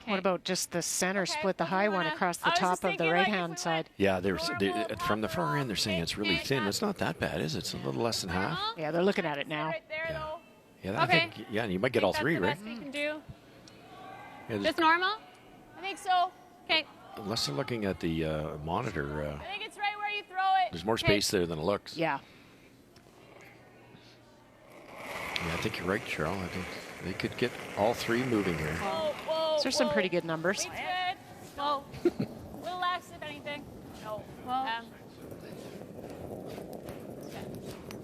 What about just the center split the high one across the top of the right-hand side? Yeah, from the far end, they're saying it's really thin. It's not that bad, is it? It's a little less than half. Yeah, they're looking at it now. Right there, though. Yeah, I think, yeah, you might get all three, right? That's the best we can do. Yeah, just normal? I think so. Okay. Unless they're looking at the monitor. I think it's right where you throw it. There's more space there than it looks. Yeah. Yeah, I think you're right, Cheryl. I think they could get all three moving here. Those are some pretty good numbers. Weight's good. Whoa. Little less, if anything. No.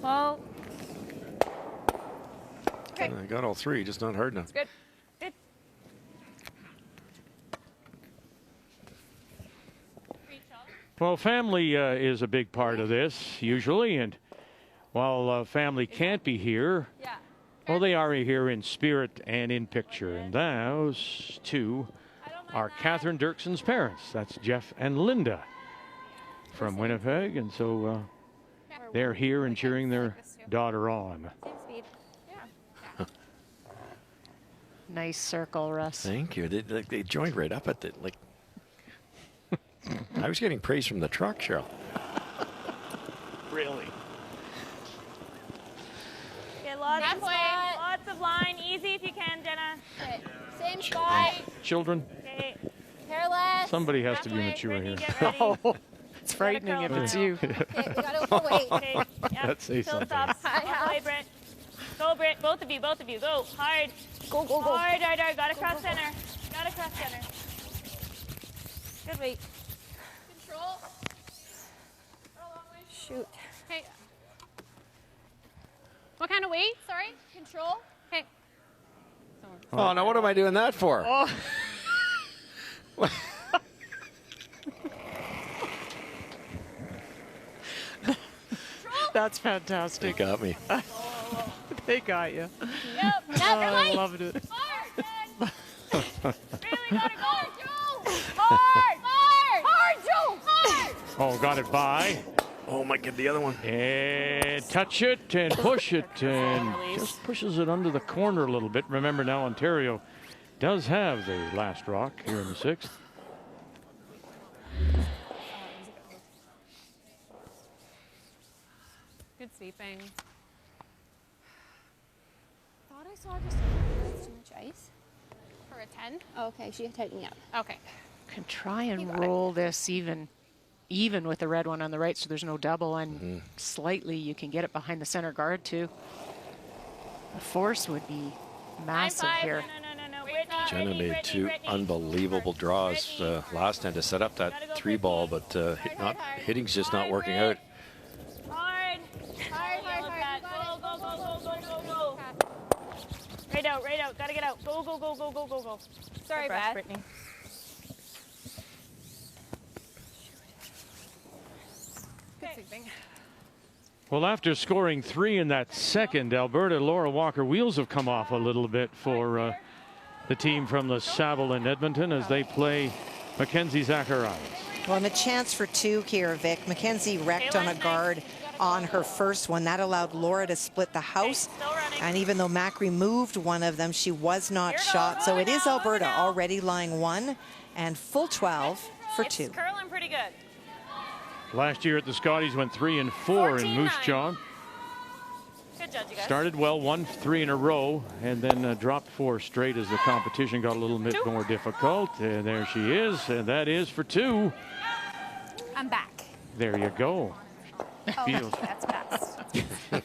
Whoa. Okay. I got all three, just not hard enough. Good. Good. Well, family is a big part of this, usually, and while family can't be here, well, they are here in spirit and in picture, and those two are Catherine Dirkson's parents. That's Jeff and Linda from Winnipeg, and so they're here and cheering their daughter on. Same speed. Yeah. Nice circle, Russ. Thank you. They joined right up at it. Like, I was getting praise from the truck, Cheryl. Really? Okay, lots of line. Easy if you can, Jenna. Okay. Same spot. Children? Okay. Careless. Somebody has to be mature here. Oh, it's frightening if it's you. Okay, we gotta overweight. Okay. Yep. Let's say Still something. stops. Away, Britt. Go, Britt. Both of you. Go. Hard. Go. Hard. Gotta cross center. Good weight. Control. Shoot. Okay. What kind of weight? Sorry? Control. Okay. Oh, now what am I doing that for? Oh. That's fantastic. They got me. They got you. Yep. I loved it. Hard. Really gotta go. Joe. Hard, Joe. Hard. Oh, got it by. Oh, might get the other one. And touch it and push it and just pushes it under the corner a little bit. Remember now, Ontario does have the last rock here in the sixth. Good sweeping. Thought I saw just. Too much ice? For a 10? Oh, okay, she tightened me up. Okay. Can try and roll this even with the red one on the right, so there's no double, and slightly you can get it behind the center guard too. The force would be massive here. Jenna made two unbelievable draws last time to set up that 3 ball, but hitting's just not working out. Hard. Go. Right out. Gotta get out. Go. Sorry, Beth. Brittany. Well, after scoring 3 in that second, Alberta, Laura Walker, wheels have come off a little bit for the team from the Saville in Edmonton as they play Mackenzie Zacharias. Well, and a chance for 2 here, Vic. Mackenzie wrecked on a guard on her first one. That allowed Laura to split the house. And even though Mac removed one of them, she was not shot. So it is Alberta already lying 1 and full 12 for 2. It's curling pretty good. Last year at the Scotties went 3 and 4 in Moose Jaw. Good judge, you guys. Started well, won 3 in a row, and then dropped 4 straight as the competition got a little bit more difficult. And there she is, and that is for 2. I'm back. There you go. Oh, Feels. that's fast.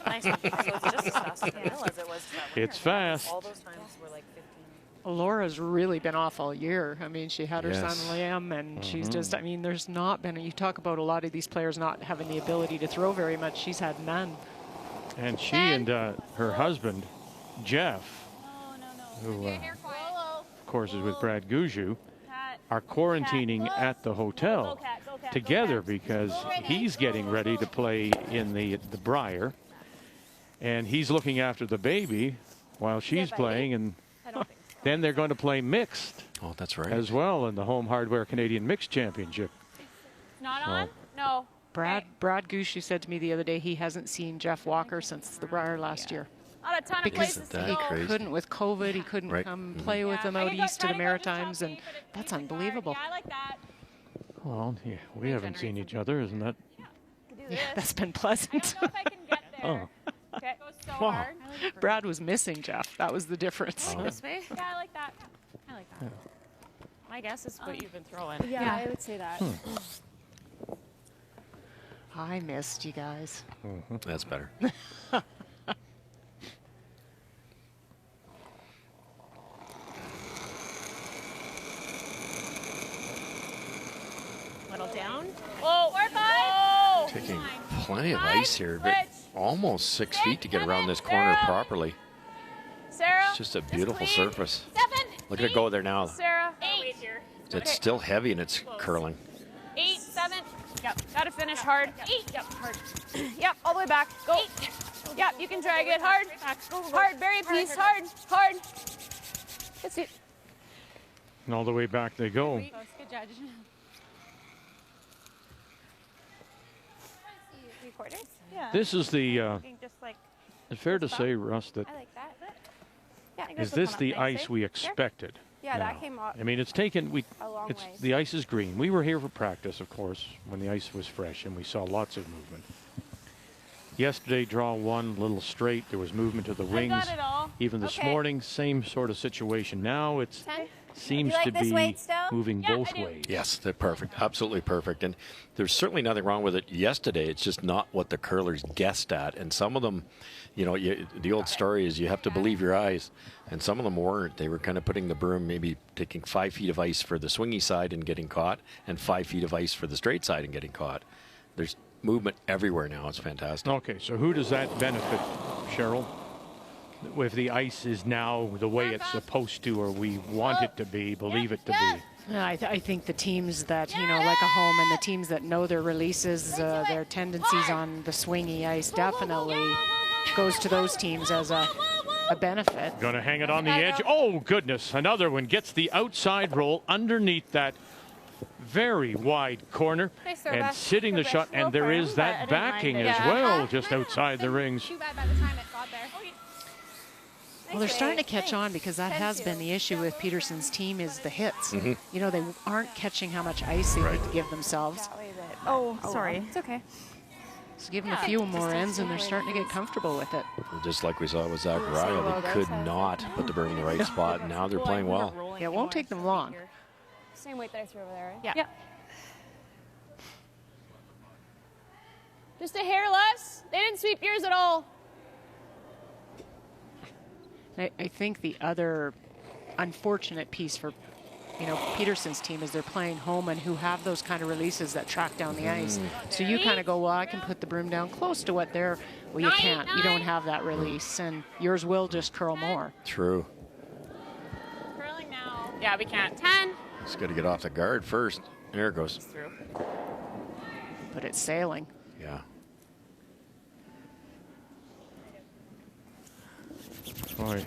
Nice. So it's just as fast as it was. It's fast. All those times were like 15. Laura's really been off all year. I mean, she had her Yes. son Liam, and she's just, I mean, there's not been, you talk about a lot of these players not having the ability to throw very much. She's had none. And she and her husband, Jeff, who, of course, is with Brad Gouju, are quarantining at the hotel together because he's getting ready to play in the Briar. And he's looking after the baby while she's playing, and then they're going to play mixed. Oh, that's right. As well in the Home Hardware Canadian Mixed Championship. Not on? No. Brad Gouchu said to me the other day he hasn't seen Jeff Walker since the Briar last year. Not a ton of Because places to he go. couldn't with COVID. He couldn't come play with them out east to the Maritimes, and that's unbelievable. Yeah, I like that. Well, yeah, we haven't seen each other, isn't that? Yeah, that's been pleasant. I don't know if I can get there. Oh. Okay. Goes so Wow. hard. Brad was missing Jeff. That was the difference. This way? Yeah, I like that. I like that. My guess is what you've been throwing. Yeah, I would say that. I missed you guys. That's better. Little down. Whoa. 4-5. Taking plenty of ice here, but almost 6 feet to get around this corner properly. Sarah. It's just a beautiful surface. 7. Look at it go there now. Sarah. 8. It's still heavy and it's curling. 8, 7. Yep. Gotta finish hard. 8. Yep. Hard. Yep. All the way back. Go. 8. Yep. You can drag it hard. Hard. Very please. Hard. Hard. Good suit. And all the way back they go. Good judge. Recorders? Yeah. This is the, Just like it's fair to say, Russ, that I like that. Yeah. is this the ice we expected? Yeah, that now? came up. I mean, it's taken, a long it's, ways. the ice is green. We were here for practice, of course, when the ice was fresh, and we saw lots of movement. Yesterday, draw 1, little straight. There was movement to the wings. got it all. Even this Okay. morning, same sort of situation. Now it's 10? seems You like to this be weight still? moving Yeah, both I do. ways. Yes, they're perfect. Absolutely perfect. And there's certainly nothing wrong with it yesterday. It's just not what the curlers guessed at. And some of them, you know, the old story is you have to believe your eyes. And some of them weren't. They were kind of putting the broom, maybe taking 5 feet of ice for the swingy side and getting caught, and 5 feet of ice for the straight side and getting caught. There's movement everywhere now. It's fantastic. Okay, so who does that benefit, Cheryl? If the ice is now the way it's supposed to, or we want it to be, believe it to be. I think the teams that, you know, like a home, and the teams that know their releases, their tendencies on the swingy ice definitely goes to those teams as a benefit. Going to hang it on the edge. Oh, goodness. Another one gets the outside roll underneath that very wide corner and sitting the shot. And there is that backing as well, just outside the rings. Too bad by the time it got there. Well, they're starting to catch on, because that has been the issue with Peterson's team, is the hits. You know, they aren't catching how much ice they need to give themselves. Oh, sorry. It's okay. So give them a few more ends, and they're starting to get comfortable with it. Just like we saw with Zachariah, they could not put the berm in the right spot, and now they're playing well. Yeah, it won't take them long. Same weight that I threw over there, right? Yeah. Yep. Just a hair less. They didn't sweep yours at all. I think the other unfortunate piece for, Peterson's team is they're playing Homan, who have those kind of releases that track down the ice. So you kind of go, well, I can put the broom down close to what they're, well, you can't. You don't have that release, and yours will just curl more. True. Curling now. Yeah, we can't. 10. Just got to get off the guard first. There it goes. But it's sailing. Yeah. Boy.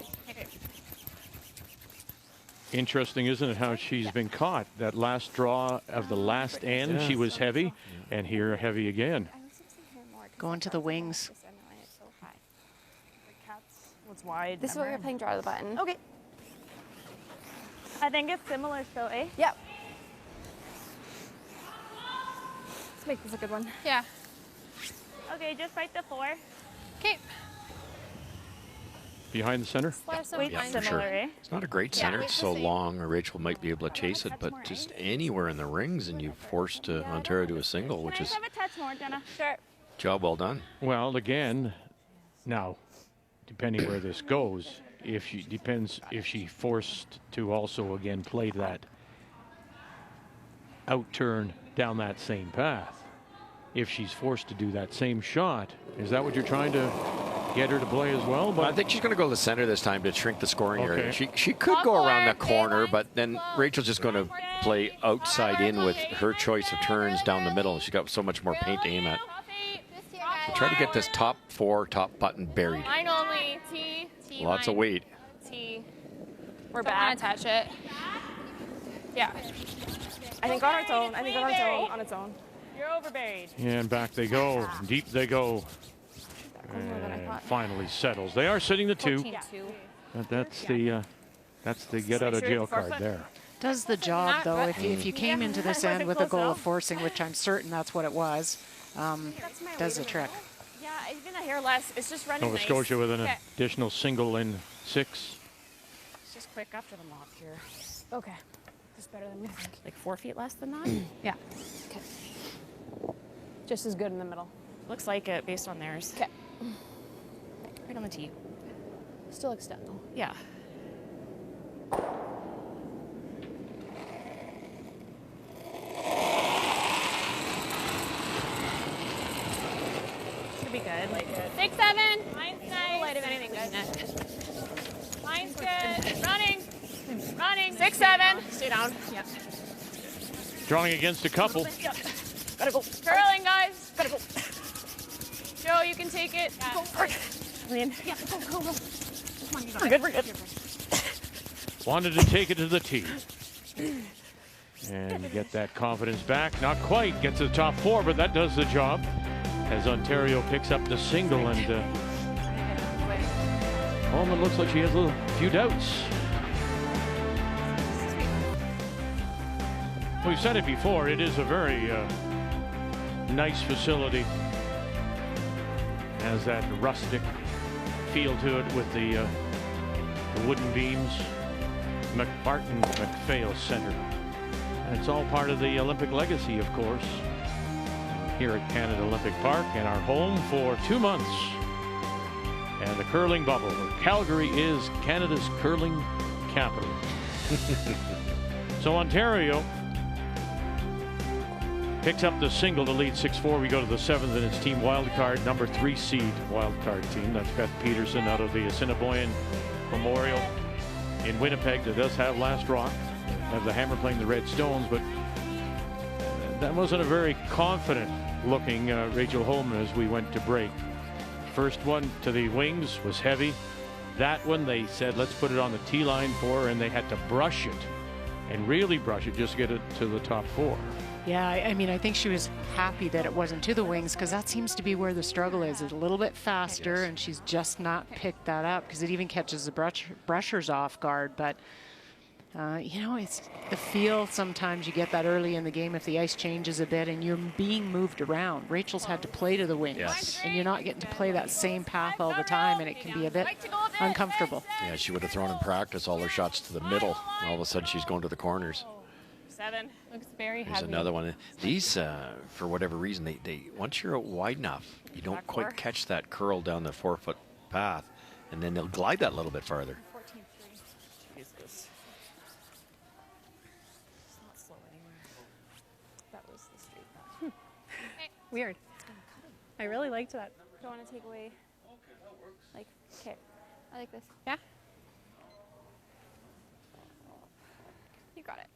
Interesting, isn't it, how she's been caught. That last draw of the last end, she was heavy, and here heavy again. Going to the wings. What's wide? This is what you're playing draw the button. Okay. I think it's similar still, eh? Yep. Let's make this a good one. Yeah. Okay, just fight the 4. Okay. Behind the center? Wait, For sure. It's not a great center. It's so long, or Rachel might be able to chase it, but just anywhere in the rings, and you forced Ontario to a single, which is have a touch more, Jenna? Sure. job well done. Well, again, now, depending where this goes, if she forced to also again play that out-turn down that same path. If she's forced to do that same shot, is that what you're trying to get her to play as well? But I think she's going to go to the center this time to shrink the scoring area. Okay. She could go around the corner, but then Rachel's just going to play outside in with her choice of turns down the middle. She's got so much more paint to aim at. So try to get this top 4, top button buried. Mine only. T. T. Lots of weight. T. We're back. Attach it. Yeah. I think on its own. I think on its own. You're overburied. and back they go. Deep they go. And finally settles. They are sitting the 2. But that's the get out of jail card there. Does the job, though, if you came into this end with a goal of forcing, which I'm certain that's what it was, does the trick. Yeah, even a hair less. It's just running Nova nice. Scotia with an additional single in 6. It's just quick after the mop here. Okay. This is better than we think. Like 4 feet less than that? Yeah. Okay. Just as good in the middle. Looks like it based on theirs. Okay. Right on the tee. Still extend though. Yeah. Should be good. Like it. 6, 7. Mine's nice. Light of anything good. Mine's good. Running. Running. 6, 7. Stay down. Yep. Drawing against a couple. Yep. Gotta go. Curling, guys. Gotta go. Joe, you can take it. Yeah. Go. Lynn. Yeah, go. Come on, you got it. We're good. Wanted to take it to the tee. And get that confidence back. Not quite. Gets to the top 4, but that does the job. As Ontario picks up the single, and Homan looks like she has a few doubts. We've said it before, it is a very nice facility. Has that rustic feel to it with the wooden beams. McPhail Center. And it's all part of the Olympic legacy, of course, here at Canada Olympic Park, and our home for 2 months. And the curling bubble. Calgary is Canada's curling capital. So Ontario picks up the single to lead 6-4. We go to the 7th in its team wildcard, number 3 seed wildcard team. That's Beth Peterson out of the Assiniboine Memorial in Winnipeg that does have last rock. Have the Hammer playing the Red Stones, but that wasn't a very confident looking Rachel Homan as we went to break. First one to the wings was heavy. That one they said, let's put it on the tee line for her, and they had to brush it and really brush it just to get it to the top 4. Yeah, I mean, I think she was happy that it wasn't to the wings, because that seems to be where the struggle is. It's a little bit faster, and she's just not picked that up, because it even catches the brushers off guard. But You know, it's the feel sometimes you get that early in the game if the ice changes a bit and you're being moved around. Rachel's had to play to the wings, Yes. and you're not getting to play that same path all the time, and it can be a bit uncomfortable. Yeah, she would have thrown in practice all her shots to the middle. All of a sudden, she's going to the corners. 7. Looks very Here's heavy. another one. These, for whatever reason, they once you're out wide enough, you don't quite catch that curl down the 4-foot path, and then they'll glide that a little bit farther. 14.3. Jesus. It's not slow anymore. That was the street. Weird. I really liked that. Don't want to take away. Like, okay. I like this. Yeah. You got it.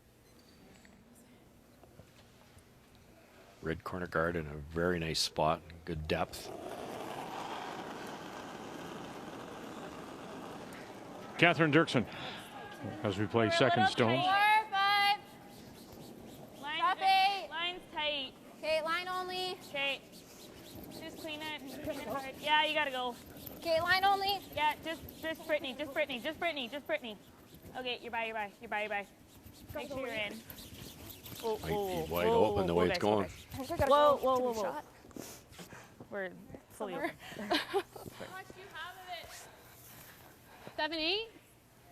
Red corner guard in a very nice spot, good depth. Catherine Dirksen, as we play second stones. 4, 5. Stop 8. Line's tight. Okay, line only. Okay. Just clean it. Clean it hard. Yeah, you gotta go. Okay, line only. Yeah, just Brittany. Just Brittany. Just Brittany. Just Brittany. Okay, you're by. You're by. You're by. You're by. Make sure you're in. Oh, Might be wide open the way it's going. Whoa, whoa, whoa, whoa. We're fully open. How much do you have of it? 7, 8.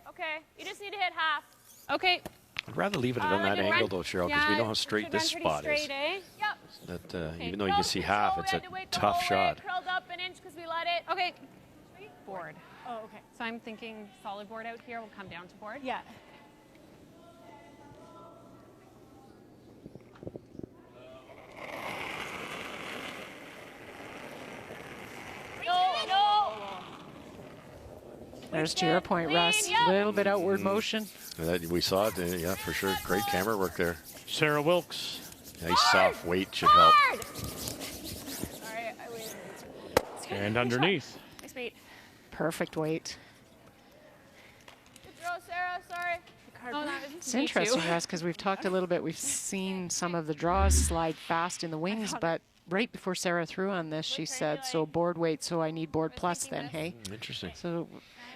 Okay, you just need to hit half. Okay. I'd rather leave it on that angle, though, Cheryl, because we know how straight this spot is. Eh? Yep. That even though you can see half, it's a tough shot. Curled up an inch because we let it. Okay. Board. Oh, okay. So I'm thinking solid board out here will come down to board? Yeah. No. There's to your point, Russ. A little bit outward motion. We saw it, yeah, for sure. Great camera work there. Sarah Wilkes. Nice soft weight should help. Sorry, I waited. And underneath. Nice weight. Perfect weight. Good throw, Sarah. Sorry. It's interesting, Russ, because we've talked a little bit. We've seen some of the draws slide fast in the wings, but right before Sarah threw on this, she said, so board weight, so I need board plus then, hey? Interesting. So,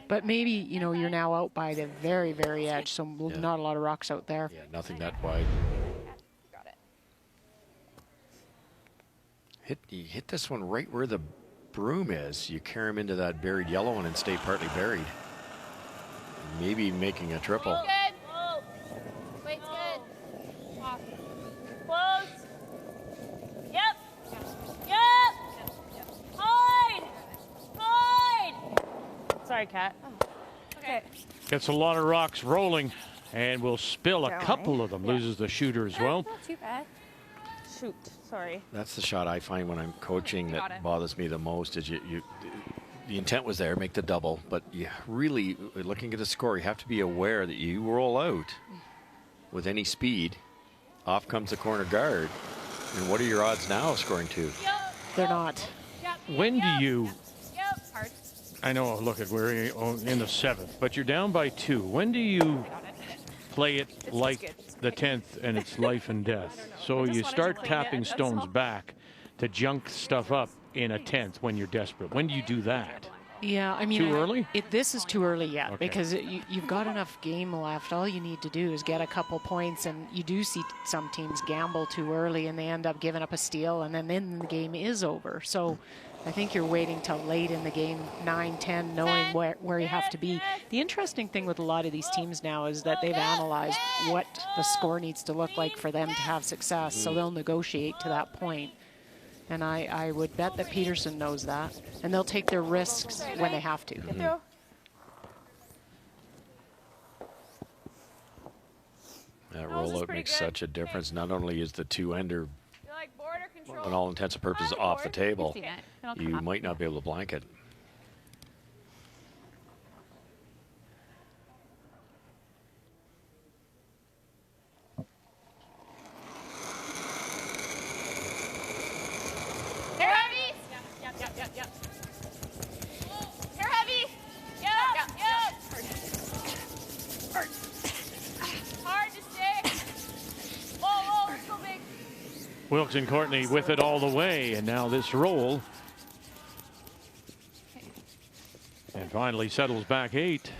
but maybe, you know, you're now out by the very, very edge, so not a lot of rocks out there. Yeah, nothing that wide. Got it. You hit this one right where the broom is. You carry him into that buried yellow one and stay partly buried. Maybe making a triple. Good. Weight's good. Off. Close. Yep. Hide. Sorry, Kat. Okay. Gets a lot of rocks rolling and will spill a couple of them. Loses the shooter as well. Not too bad. Shoot. Sorry. That's the shot I find when I'm coaching that bothers me the most is the intent was there, make the double, but you really, looking at the score, you have to be aware that you roll out with any speed. Off comes the corner guard. And what are your odds now of scoring 2? They're not. When do you... I know, look, we're in the 7th, but you're down by 2. When do you play it like the 10th and it's life and death? So you start tapping stones back to junk stuff up in a 10th when you're desperate. When do you do that? Yeah, I mean, too early? This is too early yet, Okay. because you've got enough game left. All you need to do is get a couple points, and you do see some teams gamble too early, and they end up giving up a steal, and then the game is over. So I think you're waiting till late in the game, 9, 10, knowing where you have to be. The interesting thing with a lot of these teams now is that they've analyzed what the score needs to look like for them to have success, so they'll negotiate to that point. And I would bet that Peterson knows that. And they'll take their risks when they have to. That rollout makes such a difference. Not only is the 2-ender, on all intents and purposes, off the table, you might not be able to blank it. Wilkes and Courtney with it all the way, and now this roll. And finally settles back 8.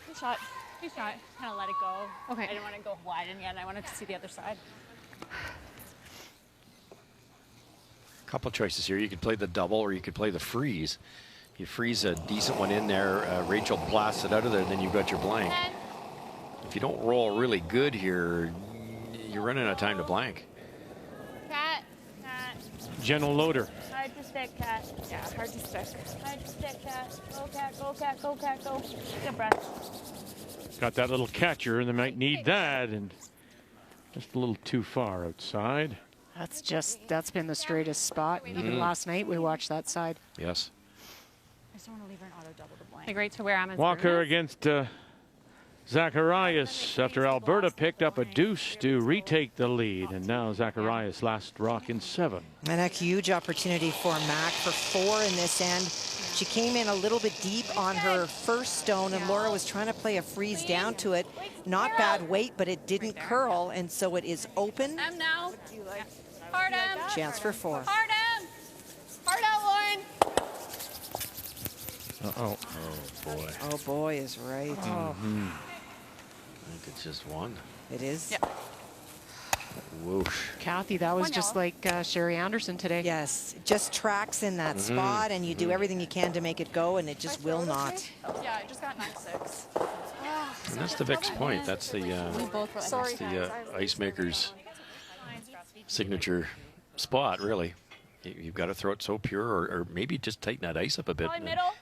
Good shot. Nice shot. Kind of let it go. Okay. I didn't want to go wide in yet. I wanted to see the other side. Couple choices here. You could play the double or you could play the freeze. You freeze a decent one in there. Rachel blasts it out of there, and then you've got your blank. If you don't roll really good here, you're running out of time to blank. Cat. Gentle loader. Hard to stick, Cat. Yeah, hard to stick. Hard to stick, Cat. Go, Cat, go, Cat, go, Cat, go. Good breath. Got that little catcher, and they might need that, and just a little too far outside. That's been the straightest spot. Even last night we watched that side. Yes. I just don't want to leave her an auto double to blank. Great to where I'm in. Walker against Zacharias after Alberta picked up a deuce to retake the lead, and now Zacharias last rock in 7. And a huge opportunity for Mac for 4 in this end. She came in a little bit deep on her first stone, and Laura was trying to play a freeze down to it. Not bad weight, but it didn't curl, and so it is open. M now. Hard M. Chance for 4. Hard M. Hard out, Lauren. Uh-oh. Oh, boy. Oh, boy is right. I think it's just one. It is? Yeah. Whoosh. Kathy, that was just like Sherry Anderson today. Yes, just tracks in that spot, and you do everything you can to make it go, and it just will not. Yeah, I just got 9-6. And that's the Vic's point. That's the ice maker's signature spot, really. You've got to throw it so pure, or maybe just tighten that ice up a bit.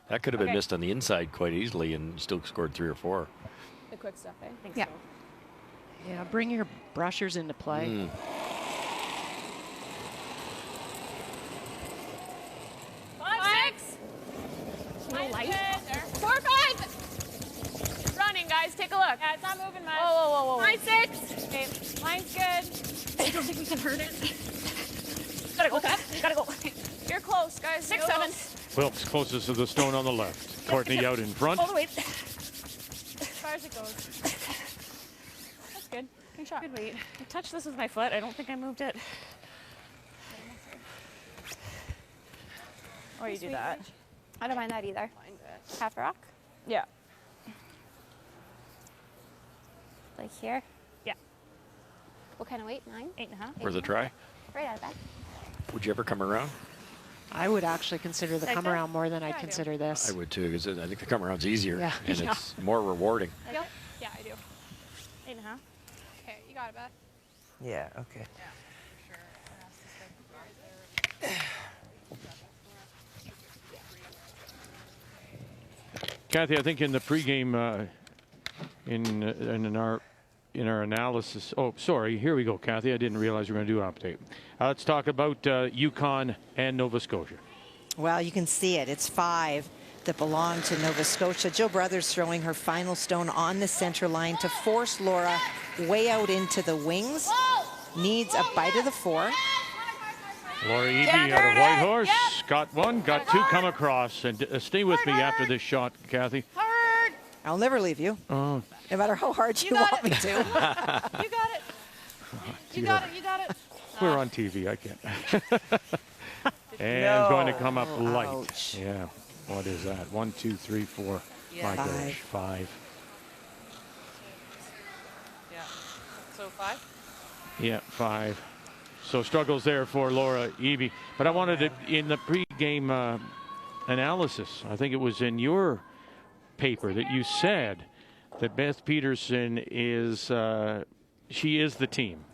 That could have been missed on the inside quite easily and still scored 3 or 4. The quick stuff, eh? Yeah. Yeah, bring your brushers into play. 5, 6. 4, 5. Running, guys. Take a look. Yeah, it's not moving much. Whoa. 5, 6. Okay, mine's good. I don't think we can hurt it. Gotta go, Kat. Gotta go. You're close, guys. 6, 7. Wilkes closest to the stone on the left. Courtney out in front. All the way. As far as it goes. That's good. Good shot. Good weight. I touched this with my foot. I don't think I moved it. Or you do that. I don't mind that either. Half rock? Yeah. Like here? Yeah. What kind of weight? 9? 8.5. For the try. Right out of bed. Would you ever come around? I would actually consider the come around more than I'd consider this. I would too, because I think the come around's easier and Yeah. it's more rewarding. Yep. Yeah, I do. 8.5. Okay, you got it, Beth. Yeah, okay. Kathy, I think in the pregame, in our analysis. Oh, sorry. Here we go, Kathy. I didn't realize we were going to do an update. Let's talk about Yukon and Nova Scotia. Well, you can see it. It's 5 that belong to Nova Scotia. Jill Brothers throwing her final stone on the center line to force Laura way out into the wings. Needs a bite of the 4. Laura Eby out of Whitehorse. Got 1, got 2 come across. And stay with me after this shot, Kathy. I'll never leave you. Oh. No matter how hard you want me to. You got it. You got it. You got it. We're on TV. I can't. And going to come up light. Ouch. Yeah. What is that? 1, 2, 3, 4. My gosh, 5. Yeah. So 5? Yeah, 5. So struggles there for Laura Eby. But I wanted to, in the pregame analysis, I think it was in your paper that you said that Beth Peterson is, she is the team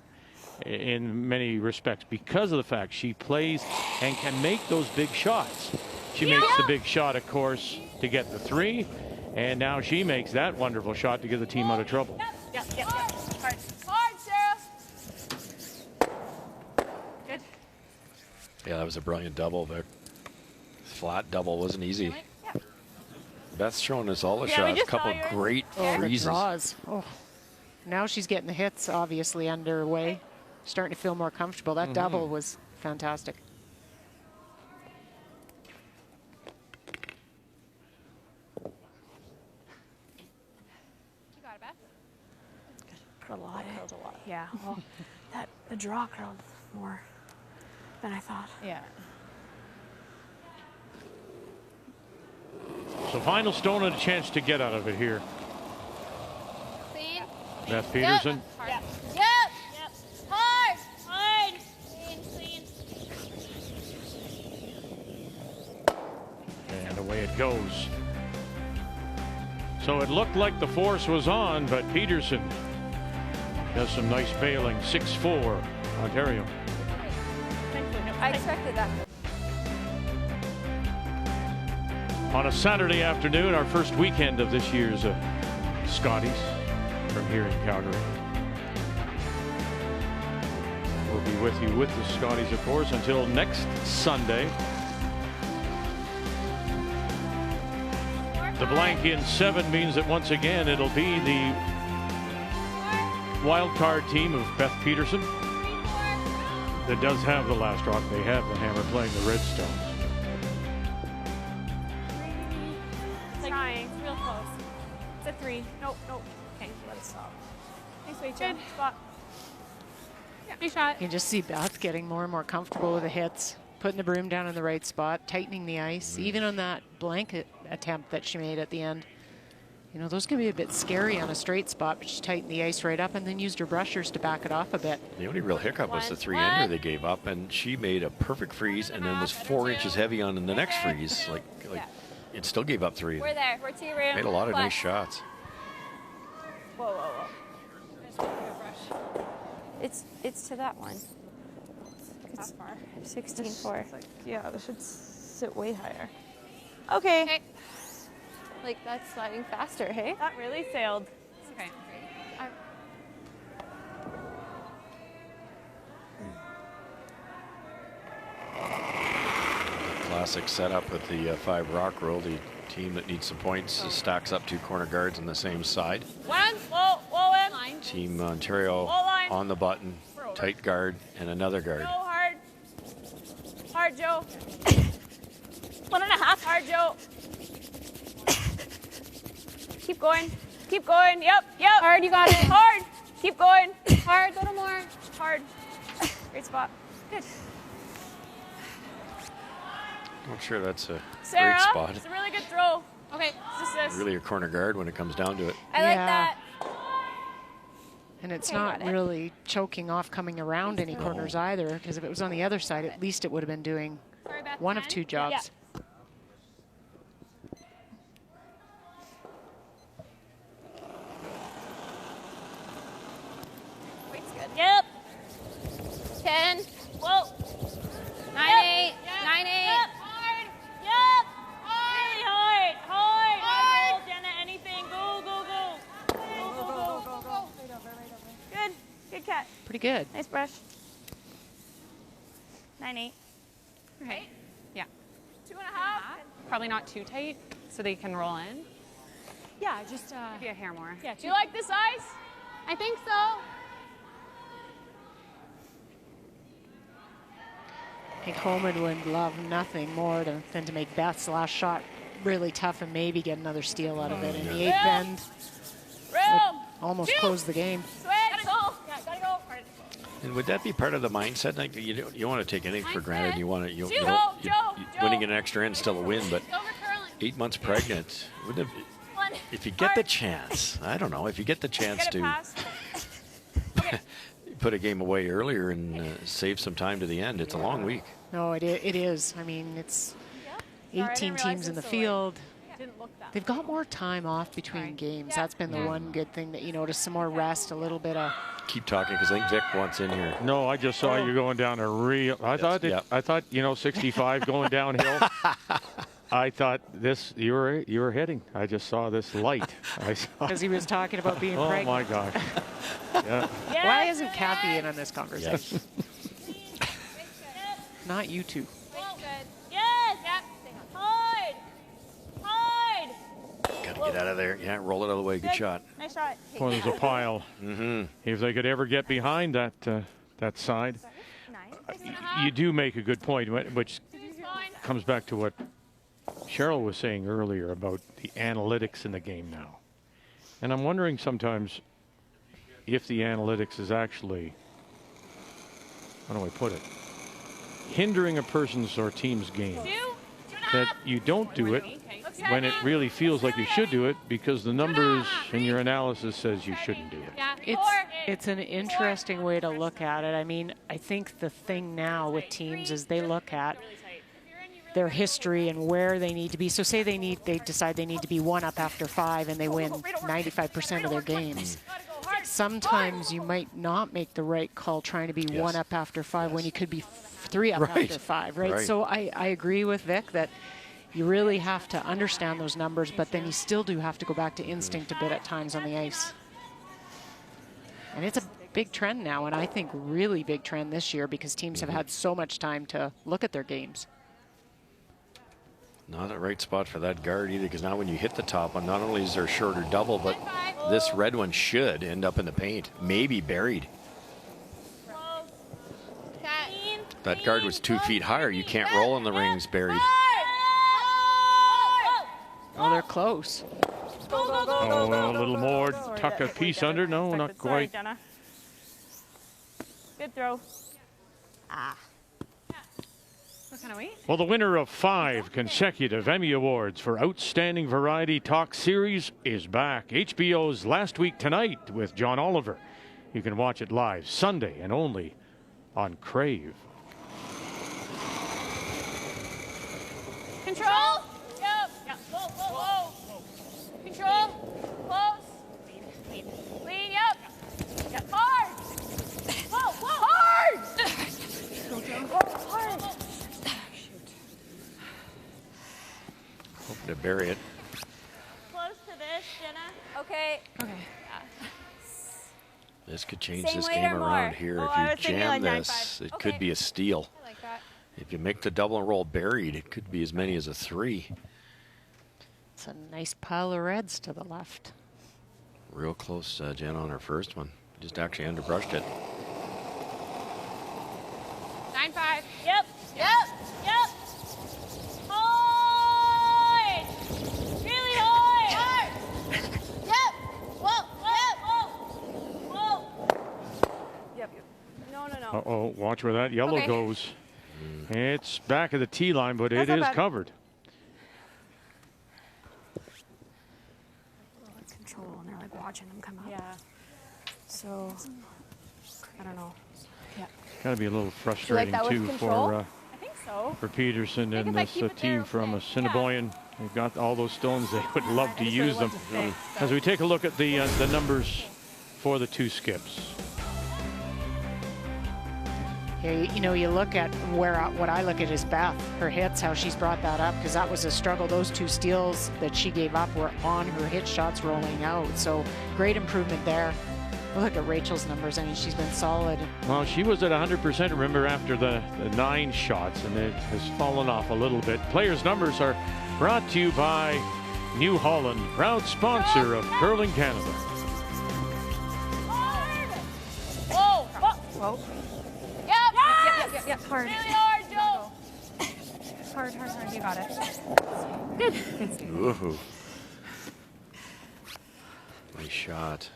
in many respects because of the fact she plays and can make those big shots. She makes the big shot, of course, to get the 3, and now she makes that wonderful shot to get the team out of trouble. Yep. Hard, Sarah. Good. Yeah, that was a brilliant double there. Flat double wasn't easy. Beth's showing us all the shots. A couple great freezes. The draws. Oh. Now she's getting the hits obviously underway. Starting to feel more comfortable. That double was fantastic. You got it, Beth. Curled a lot. Curled a lot. Yeah. Well, the draw curled more than I thought. Yeah. So final stone and a chance to get out of it here. Beth Peterson. Yep. Yep. Hard. Hard. Clean. And away it goes. So it looked like the force was on, but Peterson does some nice bailing. 6-4, Ontario. I expected that. On a Saturday afternoon, our first weekend of this year's Scotties from here in Calgary. We'll be with you with the Scotties, of course, until next Sunday. The blank in 7 means that once again it'll be the wild card team of Beth Peterson that does have the last rock. They have the hammer playing the Redstones. It's trying. It's real close. It's a 3. Nope. Okay, let it stop. Thanks, Rachel. Good spot. Yeah. Nice shot. You can just see Beth getting more and more comfortable with the hits, putting the broom down in the right spot, tightening the ice, even on that blanket attempt that she made at the end. You know, those can be a bit scary on a straight spot, but she tightened the ice right up and then used her brushers to back it off a bit. The only real hiccup was the 3-ender they gave up, and she made a perfect freeze and then was 4 inches heavy on in the next freeze. Like it still gave up 3. We're there. We're T-room. Made a lot of nice shots. Whoa. It's to that one. It's 16-4. Yeah, this should sit way higher. Okay. Like that's sliding faster, hey? That really sailed. Okay. Classic setup with the 5 rock roll. The team that needs some points stacks up 2 corner guards on the same side. One. Whoa, in. Team Ontario on the button, tight guard, and another guard. Go hard. Hard, Joe. 1.5. Hard, Joe. Keep going. Yep. Hard, you got it. Hard. Keep going. Hard, little more. Hard. Great spot. Good. I'm sure that's a Sarah, great spot. it's a really good throw. Okay, it's just Really a corner guard when it comes down to it. I like that. And it's not really choking off coming around any corners either, because if it was on the other side, at least it would have been doing one of 2 jobs. Weight's good. Yep. 10. Whoa. 9-8. 9-8. Yep. Hard. Yep. Really hard. Hard. Jenna, anything. Go. Good. Good cat. Pretty good. Nice brush. 9-8. Okay. Yeah. 2.5. Probably not too tight, so they can roll in. Yeah, just Maybe a hair more. Yeah. Do you like this ice? I think so. I think Homan would love nothing more than to make Beth's last shot really tough and maybe get another steal out of it. In the 8th end, almost close the game. Gotta go. Yeah, gotta go. And would that be part of the mindset? Like you don't want to take anything for granted. You want to you winning an extra end still a win, but 8 months pregnant. Wouldn't it, if you get the chance, I don't know, if you get the chance to put a game away earlier and save some time to the end, it's a long week. No, it is. I mean, it's 18 teams in the field. They've got more time off between games. That's been the one good thing that you notice. Some more rest, a little bit of. Keep talking because I think Vic wants in here. No, I just saw you going down a real. I thought 65 going downhill. I thought this you were hitting. I just saw this light. Because he was talking about being pregnant. Oh my gosh. Yeah. Why isn't Kathy in on this conversation? Not you two. Yes. Hard. Gotta get out of there. Yeah, roll it out of the way. Good shot. Nice shot. Well, there's a pile. If they could ever get behind that side, you do make a good point, which comes back to what Cheryl was saying earlier about the analytics in the game now. And I'm wondering sometimes if the analytics is actually, how do I put it, hindering a person's or team's game. That you don't do it when it really feels like you should do it because the numbers in your analysis says you shouldn't do it. Yeah. It's an interesting way to look at it. I mean, I think the thing now with teams is they look at their history and where they need to be. So say they decide they need to be 1 up after 5 and they win 95% of their games. Sometimes you might not make the right call trying to be 1 up after 5 when you could be 3 up after 5, right? So I agree with Vic that you really have to understand those numbers, but then you still do have to go back to instinct a bit at times on the ice. And it's a big trend now, and I think really big trend this year because teams have had so much time to look at their games. Not a right spot for that guard either, because now when you hit the top one, not only is there a shorter double, but this red one should end up in the paint, maybe buried. That guard was 2 feet higher. You can't roll in the rings buried. Oh, they're close. Oh, a little more. Tuck a piece under. No, not quite. Good throw. What kind of weight? Well, the winner of 5 consecutive Emmy Awards for Outstanding Variety Talk Series is back. HBO's Last Week Tonight with John Oliver. You can watch it live Sunday and only on Crave. Control. Yep. Whoa. Control. Close. Lean. Yep. Hard. Whoa. Hard. Hard. Hoping to bury it. Close to this, Jenna. Okay. This could change Same this weight game or around more? here. Oh, If I you was thinking jam like this, 9.5. it could be a steal. I like that. If you make the double and roll buried, it could be as many as a 3. It's a nice pile of reds to the left. Real close, Jen, on her first one. Just actually underbrushed it. 9.5. Yep. Hard. Really hard. Yep. Whoa. Yep. No. Uh-oh, watch where that yellow goes. It's back of the tee line, but That's it not is bad. covered. Control, and they're like watching them come up. Yeah. So, I don't know. Yeah. Got to be a little frustrating that with too control? for I think so. Peterson and if I this keep it team there, from okay. Assiniboine. They've got all those stones. They would love to just use really them. want to stay, As we take a look at the numbers for the 2 skips. Yeah, you know, you look at what I look at is Beth, her hits, how she's brought that up, because that was a struggle. Those 2 steals that she gave up were on her hit shots rolling out. So great improvement there. Look at Rachel's numbers. I mean, she's been solid. Well, she was at 100%, remember, after the 9 shots, and it has fallen off a little bit. Players' numbers are brought to you by New Holland, proud sponsor of Curling Canada. Whoa. Yep. Hard. Really hard, Joe. Hard. You got it. Good. Ooh. Nice shot.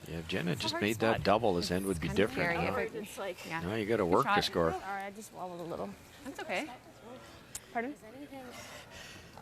Yeah, if Jenna just made that double, this end would be different. It's like, Now you got to work to score. All right, I just wobbled a little. That's okay. Pardon?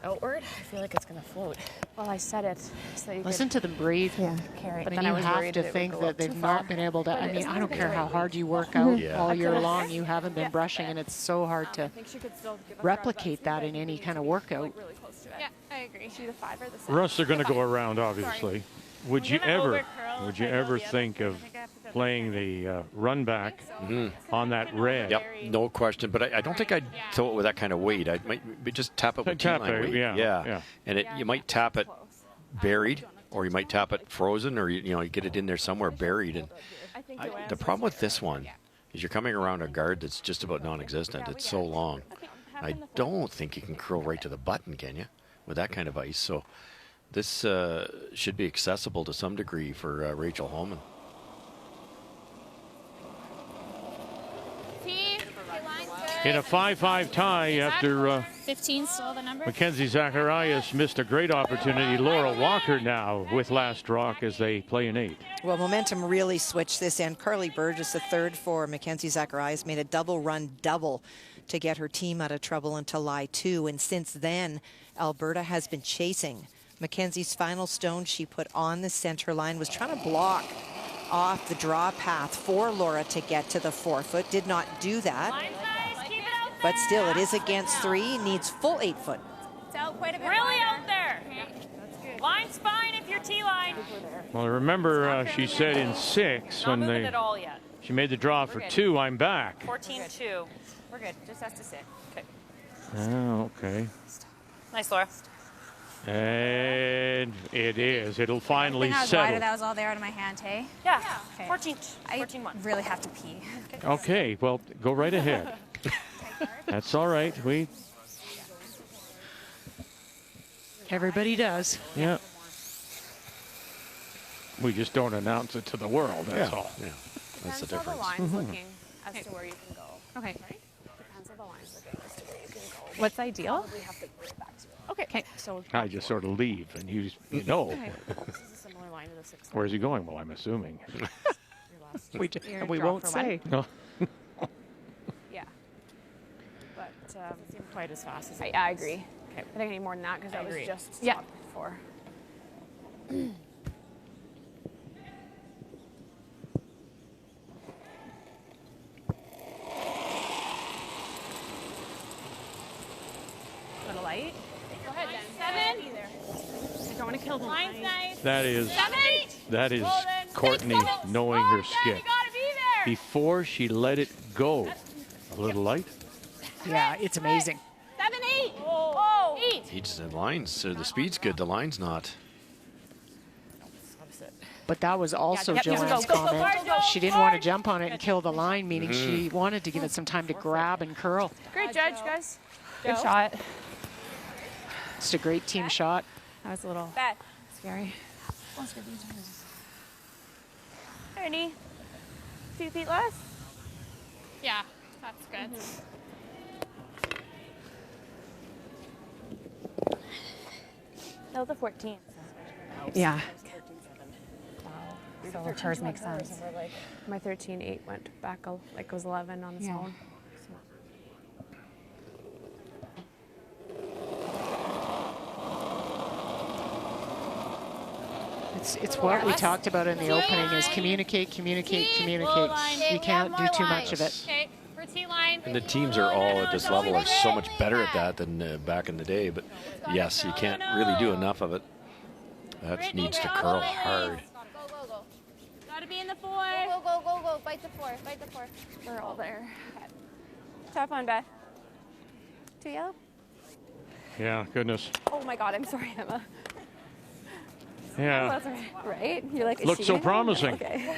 Outward? I feel like it's going to float. Well, I said it so that you Listen to them breathe. carry. But then you I was have worried to that it think would go that up too they've far. not been able to. But I it's mean, I not don't gonna care be how right. hard you work out Yeah. all year long. You haven't been brushing, and it's so hard to I think she could still give us replicate that in any kind of workout. really close to it. Yeah, I agree. Is she the 5 or the 6? Russ are going to go around, obviously. Would you gonna ever overcurl Would if you I go ever the other think side. of I think I have to go playing the run back on that red? Yep, no question. But I don't think I'd throw it with that kind of weight. I might just tap it with Tap T-line it, weight. yeah. And you might tap it buried, or you might tap it frozen, or you get it in there somewhere buried. And the problem with this one is you're coming around a guard that's just about non-existent. It's so long. I don't think you can curl right to the button, can you, with that kind of ice? So this should be accessible to some degree for Rachel Homan. In a 5-5 tie after 15 still the number. Mackenzie Zacharias missed a great opportunity. Laura Walker now with last rock as they play an 8. Well, momentum really switched this end. Carly Burgess, the third for Mackenzie Zacharias, made a double-run double to get her team out of trouble until lie 2. And since then, Alberta has been chasing. Mackenzie's final stone she put on the center line was trying to block off the draw path for Laura to get to the 4-foot. Did not do that. But still, it is against 3. Needs full 8-foot. It's out quite a bit. Really out there. Line's fine if you're T-line. Well, remember, she said in 6 when moving at all yet. she made the draw for 2. I'm back. 14-2. We're good. Just has to sit. Okay. Oh, okay. Nice, Laura. And it is. It'll finally I was settle. wider, that was all there out of my hand, hey? Yeah. Okay. 14-1. I really have to pee. Okay, well, go right ahead. That's all right. Everybody does. Yeah. We just don't announce it to the world, that's all. Yeah, that's the Depends how difference. the line's looking as to where you can go. Okay. Depends how the line's looking as to where you can go. What's ideal? Probably have to bring it back to it. Okay. So I just sort of leave, and you know. This is a similar line to the 6. Where's he going? Well, I'm assuming. We won't say. No. Yeah. But doesn't seem quite as fast as I agree. Okay. I think I need more than that because that was just before. Little light. Go ahead then. 7. I don't want to kill the Line's nice. That is 7. Courtney knowing her skip. You gotta be there. Before she let it go. A little light. Yeah, it's amazing. 7, 8. Oh, 8. He's the lines. The speed's good. The line's not. But that was also Yep, Joanne's go, comment. She didn't want to jump on it and kill the line, meaning Mm-hmm. she wanted to give it some time to grab and curl. Great judge, guys. Good shot. It's a great team shot. That was a little Bad. scary. Ernie. 2 feet less. Yeah, that's good. That was a 14. Yeah. So hers makes sense. My 13.8 went back, like it was 11 on its own. It's what we talked about in the opening is communicate, communicate, communicate. You can't do too much of it. Okay, for T-line. And the teams are all at this level are so much better at that than back in the day. But yes, you can't really do enough of it. That needs to curl hard. Go. Gotta be in the 4. Go. Bite the 4. We're all there. Okay. Tap on, Beth. 2 yellow? Yeah, goodness. Oh my God, I'm sorry, Emma. Yeah. That's right. You're like, is Looked she so gonna- promising. Okay.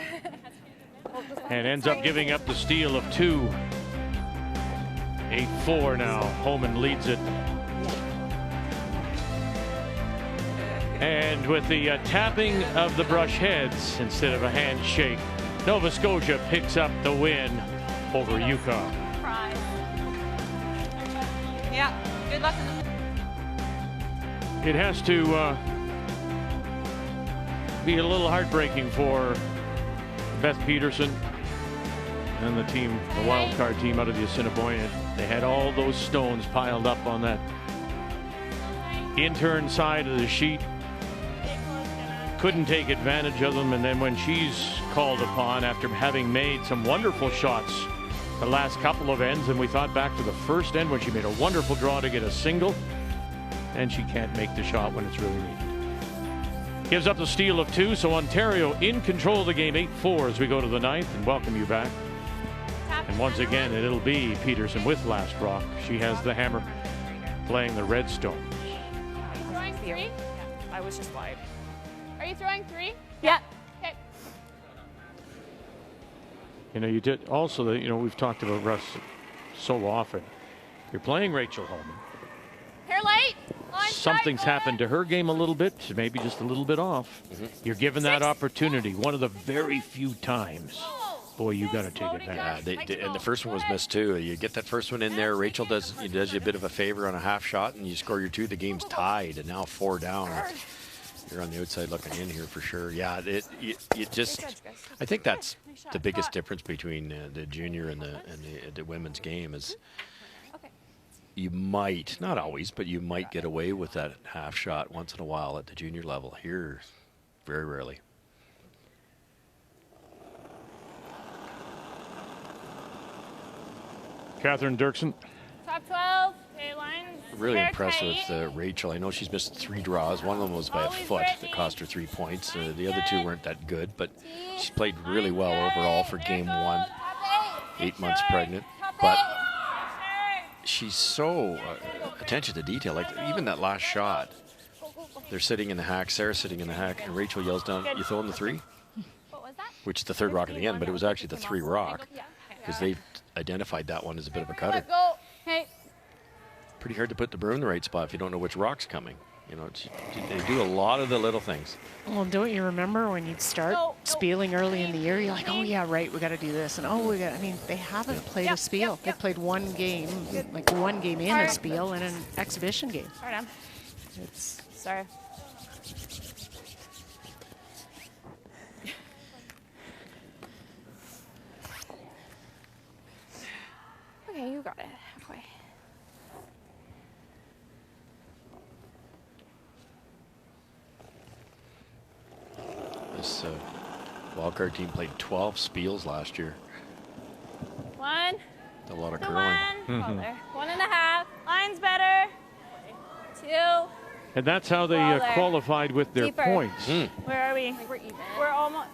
And ends up giving up the steal of 2. 8-4 now. Homan leads it. And with the tapping of the brush heads instead of a handshake, Nova Scotia picks up the win over Yukon. Prize. Yeah, good luck. It has to be a little heartbreaking for Beth Peterson and the team, the wild card team out of the Assiniboine. They had all those stones piled up on that intern side of the sheet. Couldn't take advantage of them, and then when she's called upon after having made some wonderful shots the last couple of ends, and we thought back to the first end when she made a wonderful draw to get a single, and she can't make the shot when it's really needed. Gives up the steal of 2, so Ontario in control of the game 8-4 as we go to the 9th, and welcome you back. And once again, it'll be Peterson with last rock. She has the hammer playing the Redstones. Are you throwing 3? I was just wide. Are you throwing 3? Yeah. Okay. You know, you did also, we've talked about Russ so often. You're playing Rachel Homan. Hair light. Something's happened to her game a little bit, maybe just a little bit off. You're given that opportunity, one of the very few times. Boy, you got to take advantage. And the first one was missed too. You get that first one in there. Rachel does you a bit of a favor on a half shot, and you score your 2. The game's tied, and now 4 down. You're on the outside looking in here for sure. Yeah, it just. I think that's the biggest difference between the junior and the women's game is. You might, not always, but you might get away with that half shot once in a while at the junior level. Here, very rarely. Catherine Dirksen. Top 12. Okay, lines. Really hair impressed tight. with Rachel. I know she's missed 3 draws. One of them was by a Always foot ready. that cost her 3 points. The other 2 weren't that good, but she's played really well overall for game 1. 8 months pregnant. But she's so attention to detail. Like even that last shot, they're sitting in the hack, Sarah's sitting in the hack, and Rachel yells down, "You throwing the 3?" Which is the 3rd rock at the end, but it was actually the 3 rock because they identified that one as a bit of a cutter. Go. Hey. Pretty hard to put the broom in the right spot if you don't know which rock's coming. You know, they do a lot of the little things. Well, don't you remember when you'd start spieling early in the year? You're like, oh yeah, right, we got to do this, and oh, we got. I mean, they haven't played a spiel. They played one game, like one game in a spiel and an exhibition game. It's sorry. Okay, you got it. Halfway. This wildcard team played 12 spiels last year. 1. A lot of To curling. 1. Well, there. 1.5. Line's better. 2. And that's how they Well, there. qualified with their Deeper. points. Where are we? We're even. We're almost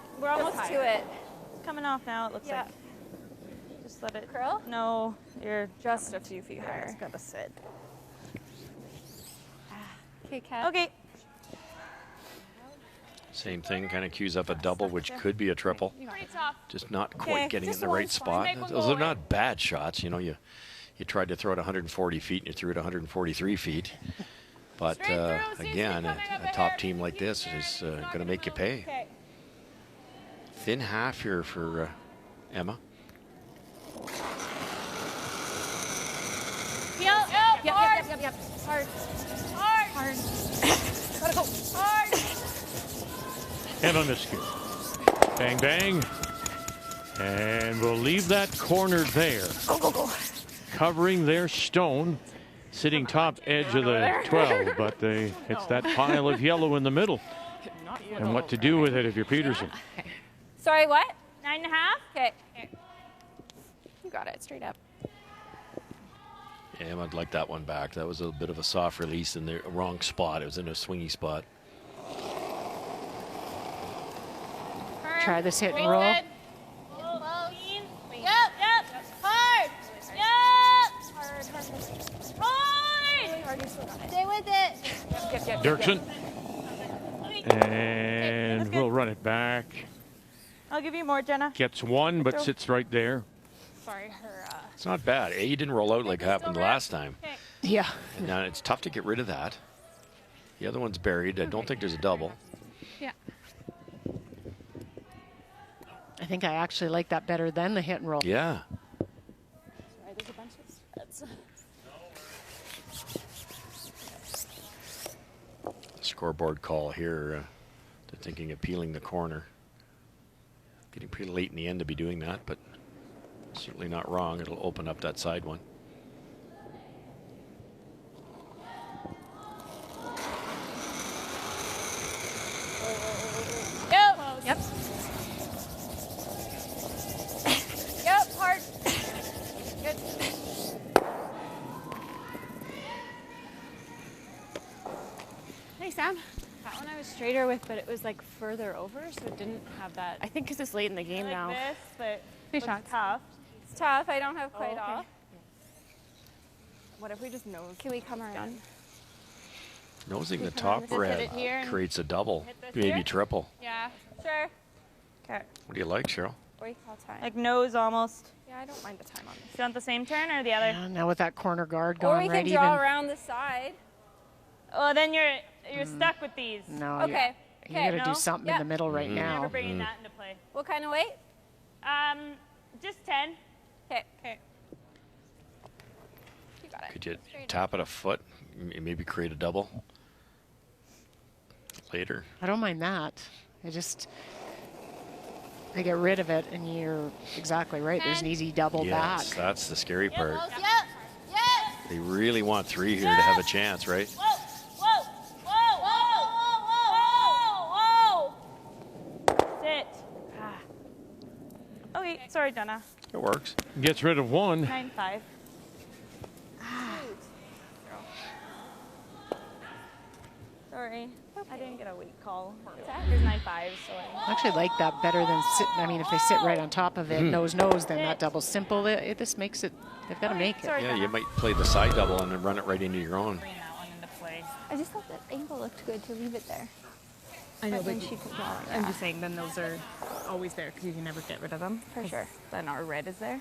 to it. It's coming off now, it looks like. Just let it curl. No, you're Just a few feet higher. It's gotta sit. Okay, Kat. Okay. Same thing, kind of cues up a double, which could be a triple. Pretty tough. Just not Okay, quite getting it in just the one right spot. Make one Those go are not bad shots. You know, you tried to throw it 140 feet and you threw it 143 feet. But again, a top team like this is going to make you pay. Okay. Thin half here for Emma. Yep. Hard. Hard. Gotta go. Hard. And on the skew. Bang, bang. And we'll leave that corner there. Go. Covering their stone. Sitting top edge of the 12, but it's that pile of yellow in the middle. And what to do with it if you're Peterson. Sorry, what? 9.5? Okay. You got it. Straight up. Yeah, I'd like that one back. That was a bit of a soft release in the wrong spot. It was in a swingy spot. Try this hit and roll. Yep. Hard. Hard. Stay with it. Dirksen. And we'll run it back. I'll give you more, Jenna. Gets one, but sits right there. Sorry, her. It's not bad. You didn't roll out like happened last time. Yeah. And now it's tough to get rid of that. The other one's buried. I don't think there's a double. Yeah. I think I actually like that better than the hit and roll. Yeah. Sorry, there's a bunch of spreads. Scoreboard call here. They're thinking of peeling the corner. Getting pretty late in the end to be doing that, but certainly not wrong. It'll open up that side one. Yep. Yep, hard. Good. Hey, Sam. That one I was straighter with, but it was like further over, so it didn't have that. I think because it's late in the game Like now. this, but Three shots. tough. It's tough. I don't have quite okay. off. What if we just nose? Can we come around? Nosing the Just top hit red it here and creates a double, hit this maybe here? triple. Yeah, sure. Okay. What do you like, Cheryl? Wait, I'll time. Like nose almost. Yeah, I don't mind the time on this. Do you want the same turn or the other? Yeah, now with that corner guard Or going we right can draw even. around the side. Oh, then you're stuck with these. No, Okay. you got to no? do something in the middle right Never now. bringing that into play. What kind of weight? Just 10. Okay. You got it. Could you tap it a foot, maybe create a double later? I don't mind that. I get rid of it, and you're exactly right. There's an easy double Yes, back. that's the scary part. Yep. They really want 3 here to have a chance, right? Sit. Okay, sorry, Jenna. It works. Gets rid of one. 9.5. Sorry. I didn't get a weight call. There's 9-5, so I actually like that better than sit. I mean, if they sit right on top of it, nose, then that double's simple. This makes it, they've got to make it. Yeah, you might play the side double and then run it right into your own. I just thought that angle looked good to leave it there. I know, then but she could draw it. I'm just saying then those are always there because you can never get rid of them. For sure. Then our red is there.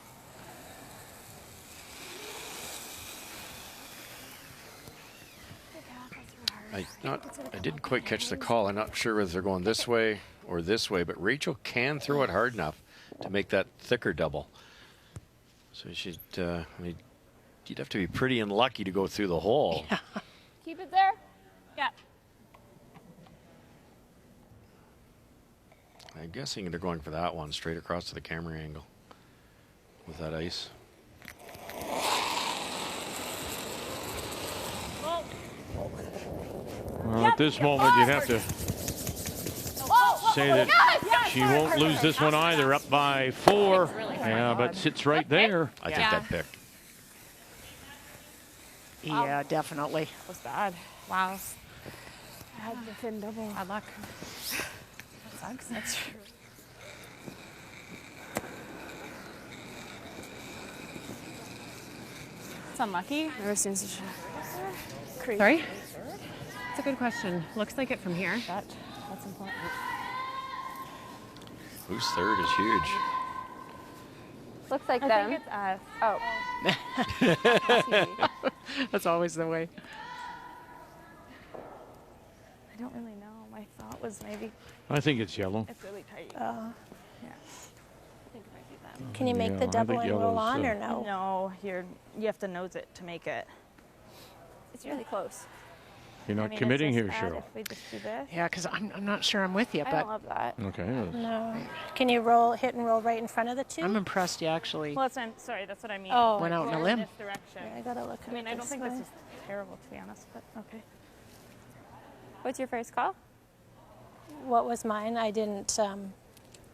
I didn't quite catch the call. I'm not sure whether they're going this way or this way, but Rachel can throw it hard enough to make that thicker double. So she'd, I mean, you'd have to be pretty unlucky to go through the hole. Yeah. Keep it there. Yeah. I'm guessing they're going for that one straight across to the camera angle with that ice. Well, at this moment, you'd have to say that she won't lose this one either, up by 4. Yeah, but sits right there. I think that picked. Yeah, definitely. That was bad. Wow. I had the thin double. Bad luck. That sucks. That's true. It's unlucky. Never seen such a crazy. Sorry? That's a good question. Looks like it from here. That's important. Who's third is huge. Looks like I them. think it's us. Oh. That's always the way. I don't really know. My thought was maybe I think it's yellow. it's really tight. Yeah. I think it might be them. Can you make the I double think and roll yellow's, on or no? No, you have to nose it to make it. It's really close. You're not I mean, is committing this here, bad Cheryl. if we just do this? Yeah, because I'm not sure I'm with you, I but don't love that. Okay. No. Can you hit and roll right in front of the two? I'm impressed you actually Well, sorry, that's what I mean. Oh. went out on a Go in limb. this direction. I gotta look at I mean, I don't think way. this is terrible, to be honest, but okay. What's your first call? What was mine? I didn't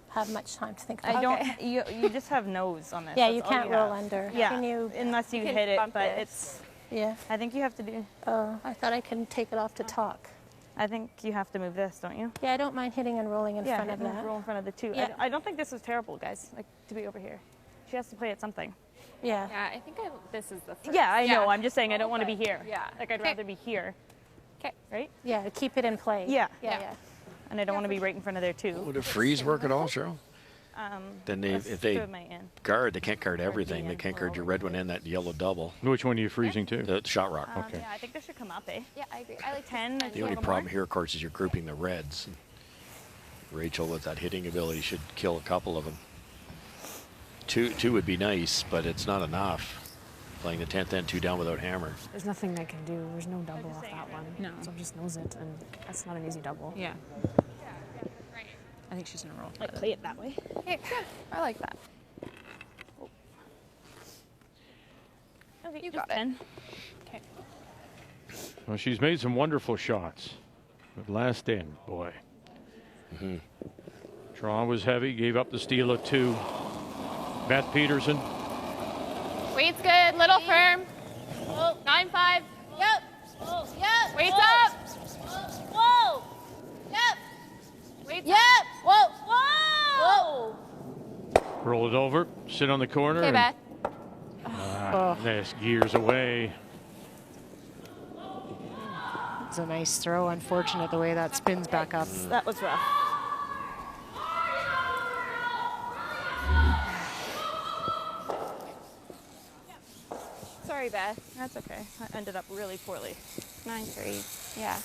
have much time to think about I it. don't. You just have nose on this. Yeah, That's you all can't roll have. under. Yeah, Can you, unless you can hit it, bump but this. it's. Yeah. I think you have to do. Oh, I thought I could take it off to talk. I think you have to move this, don't you? Yeah, I don't mind hitting and rolling in front of that. roll in front of the two. Yeah. I don't think this is terrible, guys. Like to be over here. She has to play at something. Yeah. Yeah, I think this is the first. Yeah, I know. I'm just saying I don't want to be here. Yeah. Like I'd rather be here. Okay. Right? Yeah, to keep it in play. Yeah. Yeah. And I don't want to be right in front of there too. Would a freeze work at all, Cheryl? Then if they guard, they can't guard everything. They can't guard your red one and that yellow double. Which one are you freezing to? The shot rock. Okay. Yeah, I think this should come up, eh? Yeah, I agree. I like 10. The only problem here, of course, is you're grouping the reds. Rachel, with that hitting ability, should kill a couple of them. Two would be nice, but it's not enough. Playing the 10th and 2 down without hammer. There's nothing I can do. There's no double off that one. No. So just nose it, and that's not an easy double. Yeah. I think she's gonna roll. Like play it that way. Okay, good. I like that. Okay, You got it. 10. Okay. Well, she's made some wonderful shots. But last end, boy. Draw was heavy, gave up the steal of 2. Beth Peterson. Weight's good, little firm. 9-5. Yep. Yep. Weight's up. Whoa. Yep. Weight's up. Whoa. Whoa. Roll it over, sit on the corner. Okay, Beth. This gears away. it's a nice throw. Unfortunate the way that spins back up. That was rough. Sorry, Beth. That's okay. I ended up really poorly. 9-3. Yeah.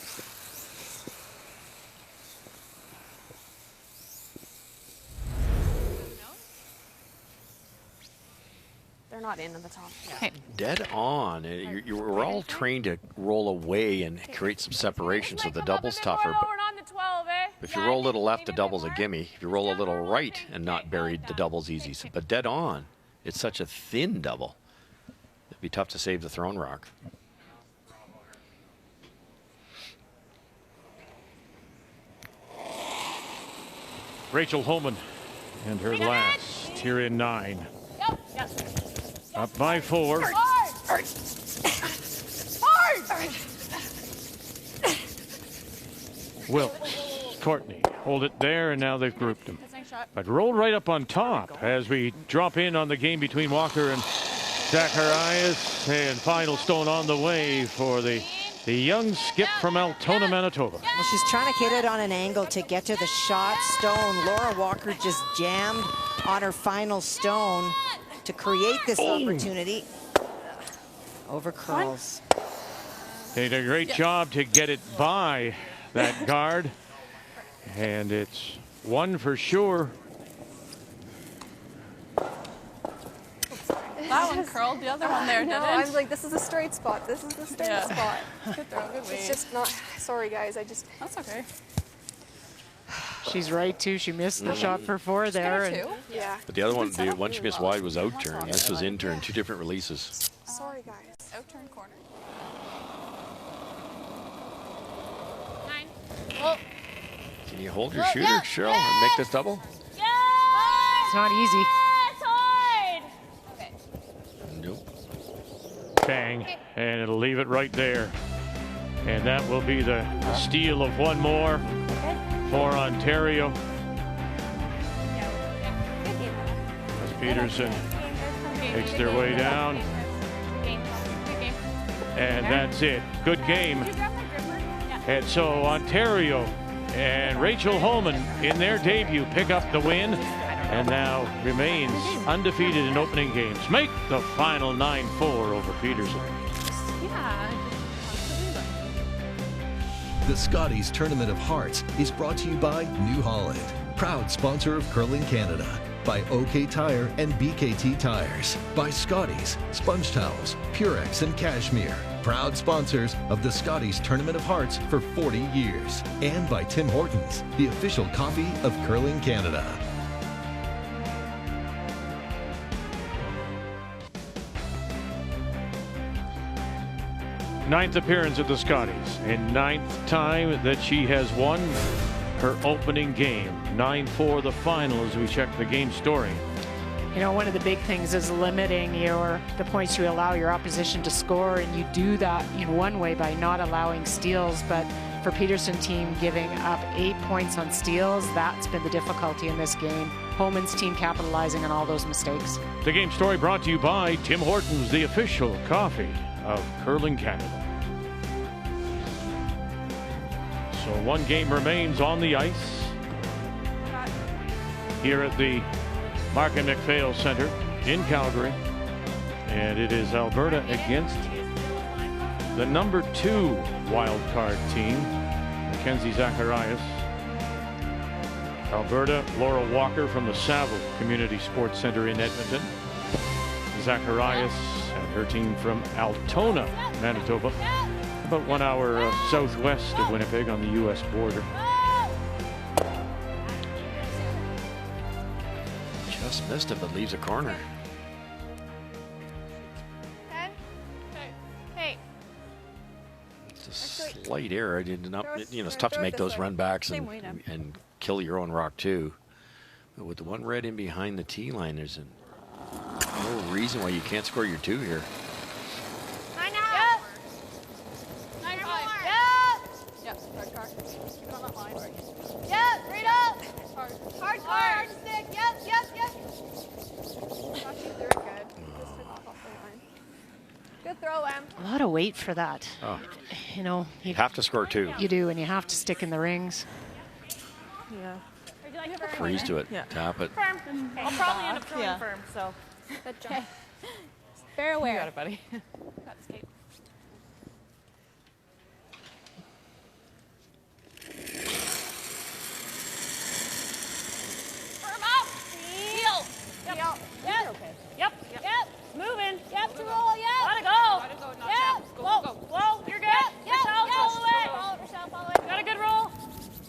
They're not in at the top. Okay. Dead on. We're all trained to roll away and create some separation, so the double's tougher. But on the 12, eh? if you roll a little left, the double's a gimme. If you roll a little right and not buried, the double's easy. But dead on, it's such a thin double. It'd be tough to save the thrown rock. Rachel Homan and her last here in 9. Yep. Up by 4. Wilkes, Courtney hold it there, and now they've grouped them. But rolled right up on top as we drop in on the game between Walker and Zacharias, and final stone on the way for the young skip from Altona, Manitoba. Well, she's trying to hit it on an angle to get to the shot stone. Laura Walker just jammed on her final stone to create this opportunity. Over curls. They did a great job to get it by that guard, and it's one for sure. That one curled, the other one there didn't. I was like, this is a straight spot. This is the straight spot. Good throw, good weight. It's just not. Sorry, guys. That's okay. She's right too. She missed the shot for 4 there. And yeah. But the other one, the one she missed wide was out turn. This was in turn. 2 different releases. Sorry, guys. Out turn corner. 9. Oh. Can you hold your shooter, Cheryl, and make this double? it's not easy. Bang, and it'll leave it right there. And that will be the steal of one more for Ontario. As Peterson makes their way down. And that's it. Good game. And so Ontario and Rachel Homan in their debut pick up the win, and now remains undefeated in opening games. Make the final 9-4 over Peterson. The Scotties Tournament of Hearts is brought to you by New Holland, proud sponsor of Curling Canada, by OK Tire and BKT Tires, by Scotties, Sponge Towels, Purex and Cashmere, proud sponsors of the Scotties Tournament of Hearts for 40 years, and by Tim Hortons, the official coffee of Curling Canada. Ninth appearance at the Scotties, and 9th time that she has won her opening game. 9-4 the final as we check the game story. You know, one of the big things is limiting the points you allow your opposition to score, and you do that in one way by not allowing steals, but for Peterson team giving up 8 points on steals, that's been the difficulty in this game. Homan's team capitalizing on all those mistakes. The game story brought to you by Tim Hortons, the official coffee of Curling Canada. So one game remains on the ice here at the Mark and McPhail Center in Calgary, and it is Alberta against the number 2 wild card team, Mackenzie Zacharias. Alberta, Laura Walker from the Saville Community Sports Center in Edmonton. Zacharias and her team from Altona, Manitoba, about 1 hour southwest of Winnipeg on the U.S. border. Just missed it, but leaves a corner. 10. Hey. It's a slight error. I did not. You know, it's tough to make those run backs and kill your own rock too. But with the one red in behind the tee line, there's no reason why you can't score your 2 here. 9 out. 9 more. Yep. Yep. Hard car. Get on that line. Yep. Right up. Hard. Hard car. Hard stick. Yep. Actually, they're good. Just took off the line. Good throw, Em. A lot of weight for that. Oh. You know, You have to score 2. You do, and you have to stick in the rings. Yeah. Would you like firm? Freeze to it. Yeah. Tap it. Firm. I'll probably end up throwing firm, so. Good job. Fair aware. You got it, buddy. Got the skate. Firm up. Heel. Yep. Yep. Okay. Yep. Yep. Moving. Yep. To roll. Yep. Let it go. Yep. Go, Whoa. go, go. Whoa. You're good. Yep. Rochelle, Yep. all the way. Rochelle, all the way. Got a good roll.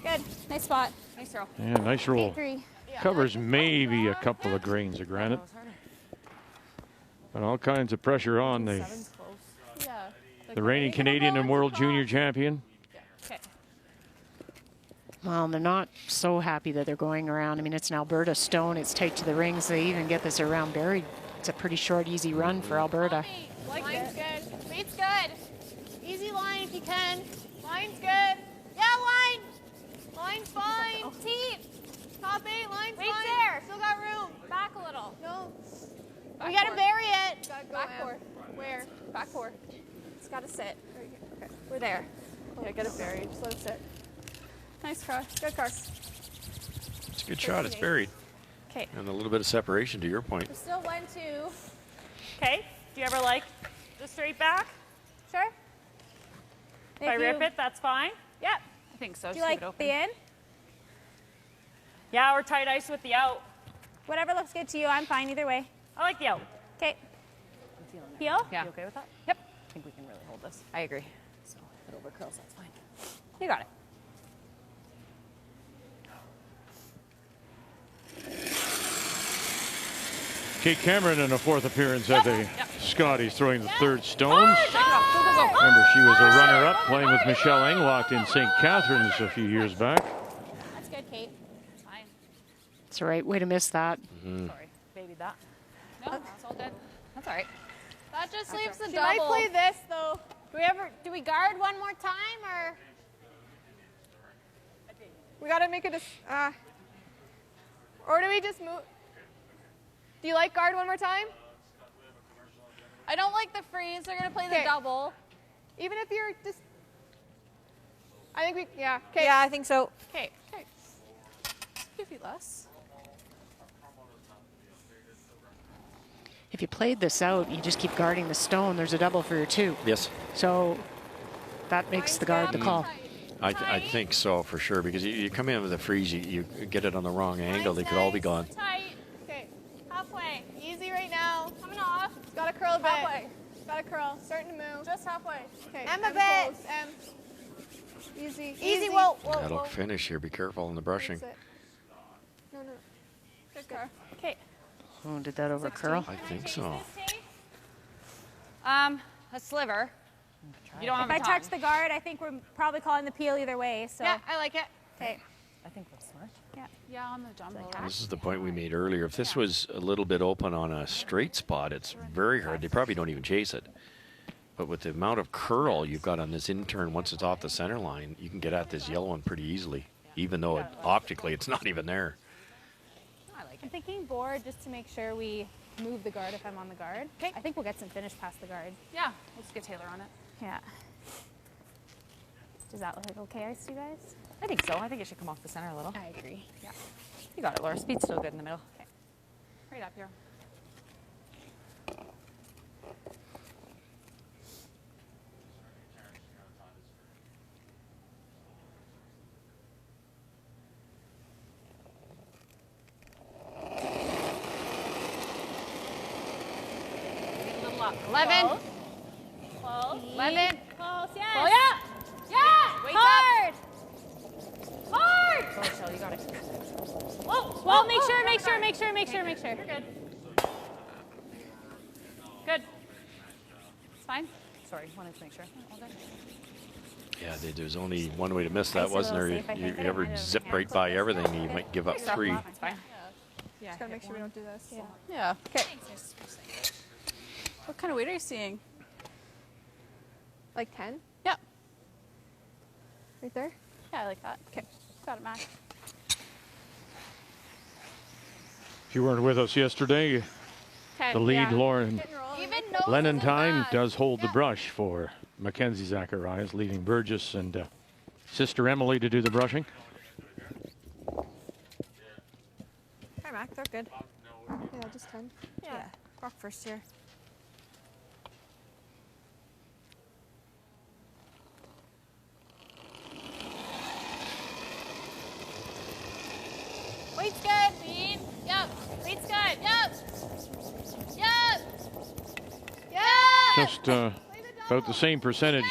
Good. Nice spot. Nice throw. Yeah, nice roll. 3. Covers maybe a couple of grains of granite. But all kinds of pressure on the reigning Canadian and World Junior Champion. Okay. Well, they're not so happy that they're going around. I mean, it's an Alberta stone. It's tight to the rings. They even get this around buried. It's a pretty short, easy run for Alberta. Line's good. Weight's good. Easy line if you can. Line's good. Yeah, line. Line's fine. Team. Top 8, line's fine. There. Still got room. Back a little. No. We gotta bury it. Back 4. Where? Back 4. It's gotta sit. Okay. We're there. Yeah, get it buried. Just let it sit. Nice cross. Good cross. It's a good shot. It's buried. Okay. And a little bit of separation to your point. We're still 1-2. Okay. Do you ever like the straight back? Sure. If I rip it, that's fine. Yep. I think so. Do you like the in? Yeah, or tight ice with the out. Whatever looks good to you. I'm fine either way. I like the out. Okay. Heel? Yeah. You okay with that? Yep. I think we can really hold this. I agree. So if it over curls, that's fine. You got it. Kate Cameron in a 4th appearance at the Scotties, throwing the 3rd stones. Shake it off. Go, go, go. Remember, she was a runner-up playing with Michelle Englot in St. Catharines a few years back. That's good, Kate. Fine. It's all right. Way to miss that. Sorry. Babied that. No, that's all good. That's all right. That just leaves the She double. might play this though. Do we guard one more time or? We gotta make it a. Or do we just move? Do you like guard one more time? I don't like the freeze. They're gonna play the double. Even if you're just. I think we. Yeah. Okay. Yeah, I think so. Okay. Okay. 2 feet less. If you played this out, you just keep guarding the stone. There's a double for your 2. Yes. So that makes the guard the call. I think so for sure, because you come in with a freeze, you get it on the wrong angle. They could all be gone. Tight. Okay. Halfway. Easy right now. Coming off. Gotta curl a bit. Halfway. Gotta curl. Starting to move. Just halfway. Okay. M a bit. Close. M. Easy. Easy. Whoa. Whoa. That'll Whoa. finish here. Be careful in the brushing. That's it. No. Good curl. Okay. Oh, did that over curl? I think so. A sliver. You don't have If a I touch the guard, I think we're probably calling the peel either way. So. Yeah, I like it. Okay. I think that's smart. Yeah. Yeah, on the jumbo. This is the point we made earlier. If this was a little bit open on a straight spot, it's very hard. They probably don't even chase it. But with the amount of curl you've got on this in-turn, once it's off the center line, you can get at this yellow one pretty easily, even though optically it's not even there. I'm thinking board just to make sure we move the guard if I'm on the guard. Okay. I think we'll get some finish past the guard. Yeah, let's get Taylor on it. Yeah. Does that look like okay ice to you guys? I think so. I think it should come off the center a little. I agree. Yeah. You got it, Laura. Speed's still good in the middle. Okay. Right up here. A little up. 11. Close. 11. Close, yes. Oh, yeah. Yeah. Weight Hard. Hard. Go, Michelle. You got it. Whoa. Well, make sure. You're good. Good. It's fine. Sorry, wanted to make sure. All good. Yeah, there's only one way to miss that, Ice a wasn't there? little safe, I You think. I ever might have zip hand right clipped by this. everything, you might give up 3. It's fine. Yeah. Just gotta make sure we don't do this. Yeah. Yeah. Okay. What kind of weight are you seeing? Like 10? Yeah. Right there? Yeah, I like that. Okay. Got it, Mac. If you weren't with us yesterday, 10. the lead, Yeah. Lauren Even nose Lenentine, does hold the brush for Mackenzie Zacharias, leaving Burgess and sister Emily to do the brushing. Hi, Mac. They're good. Yeah, just 10. Yeah. Rock first here. Weight's good. Speed. Yep. Weight's good. Yep. Yep. Yep. Just about the same percentage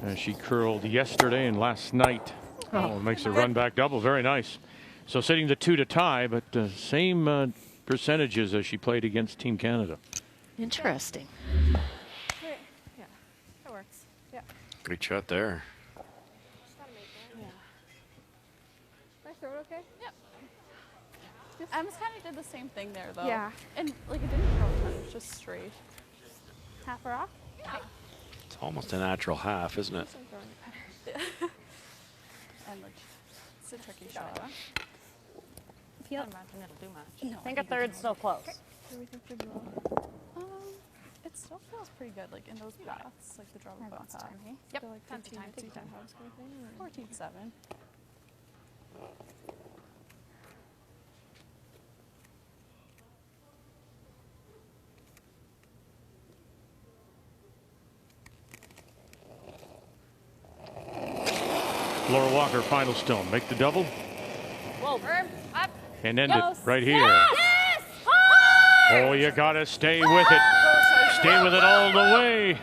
as she curled yesterday and last night. Oh, makes a run back double. Very nice. So setting the 2 to tie, but same percentages as she played against Team Canada. Interesting. Yeah. That works. Yeah. Great shot there. Nice throw, okay? Yep. Em's kind of did the same thing there, though. Yeah. And, like, it didn't curl a ton. It was just straight. Half a rock. It's almost a natural half, isn't it? And like, it's a tricky shot. I can't imagine it'll do much. No, I think a third's still close. Do we think the draw? It still feels pretty good, like in those paths, like the draw we got path. Yep, Like that's the 15 time. to 10 house kind of thing. 14-7. Laura Walker, final stone. Make the double Whoa. Up. and end Yes. it right here. Yes. Oh, you gotta stay with it. Stay with it all the way.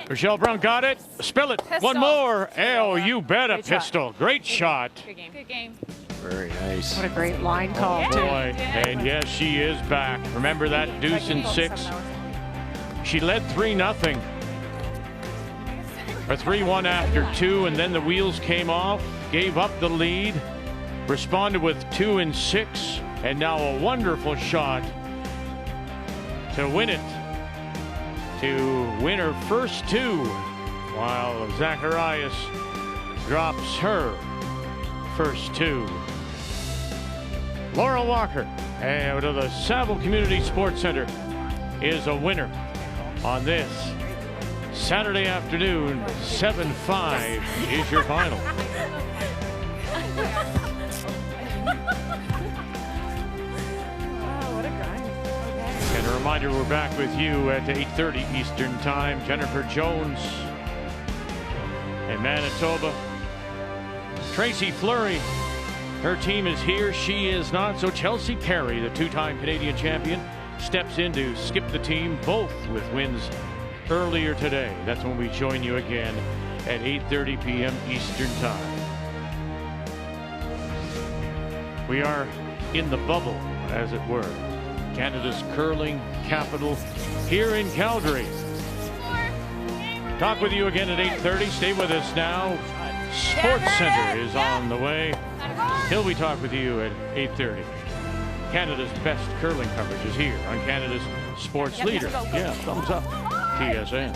Rochelle Brown got it. Spill it. Pistol. One more. Oh, you bet a pistol. Great shot. Good game. Good game. Very nice. What a great line call, too. Boy, and yes, she is back. Remember that deuce in 6? She led 3-0. Or 3-1 after 2, and then the wheels came off, gave up the lead, responded with 2 in 6, and now a wonderful shot to win it. To win her first 2, while Zacharias drops her first 2. Laura Walker out of the Saville Community Sports Center is a winner on this Saturday afternoon. 7-5 is your final. And a reminder, we're back with you at 8:30 Eastern Time. Jennifer Jones in Manitoba. Tracy Fleury, her team is here. She is not. So Chelsea Carey, the 2-time Canadian champion, steps in to skip the team, both with wins earlier today. That's when we join you again at 8:30 p.m. Eastern Time. We are in the bubble, as it were. Canada's curling capital here in Calgary. Talk with you again at 8:30. Stay with us now. Sports Center is on the way. He'll be talk with you at 8:30. Canada's best curling coverage is here on Canada's sports leader. Yeah, thumbs up. TSN.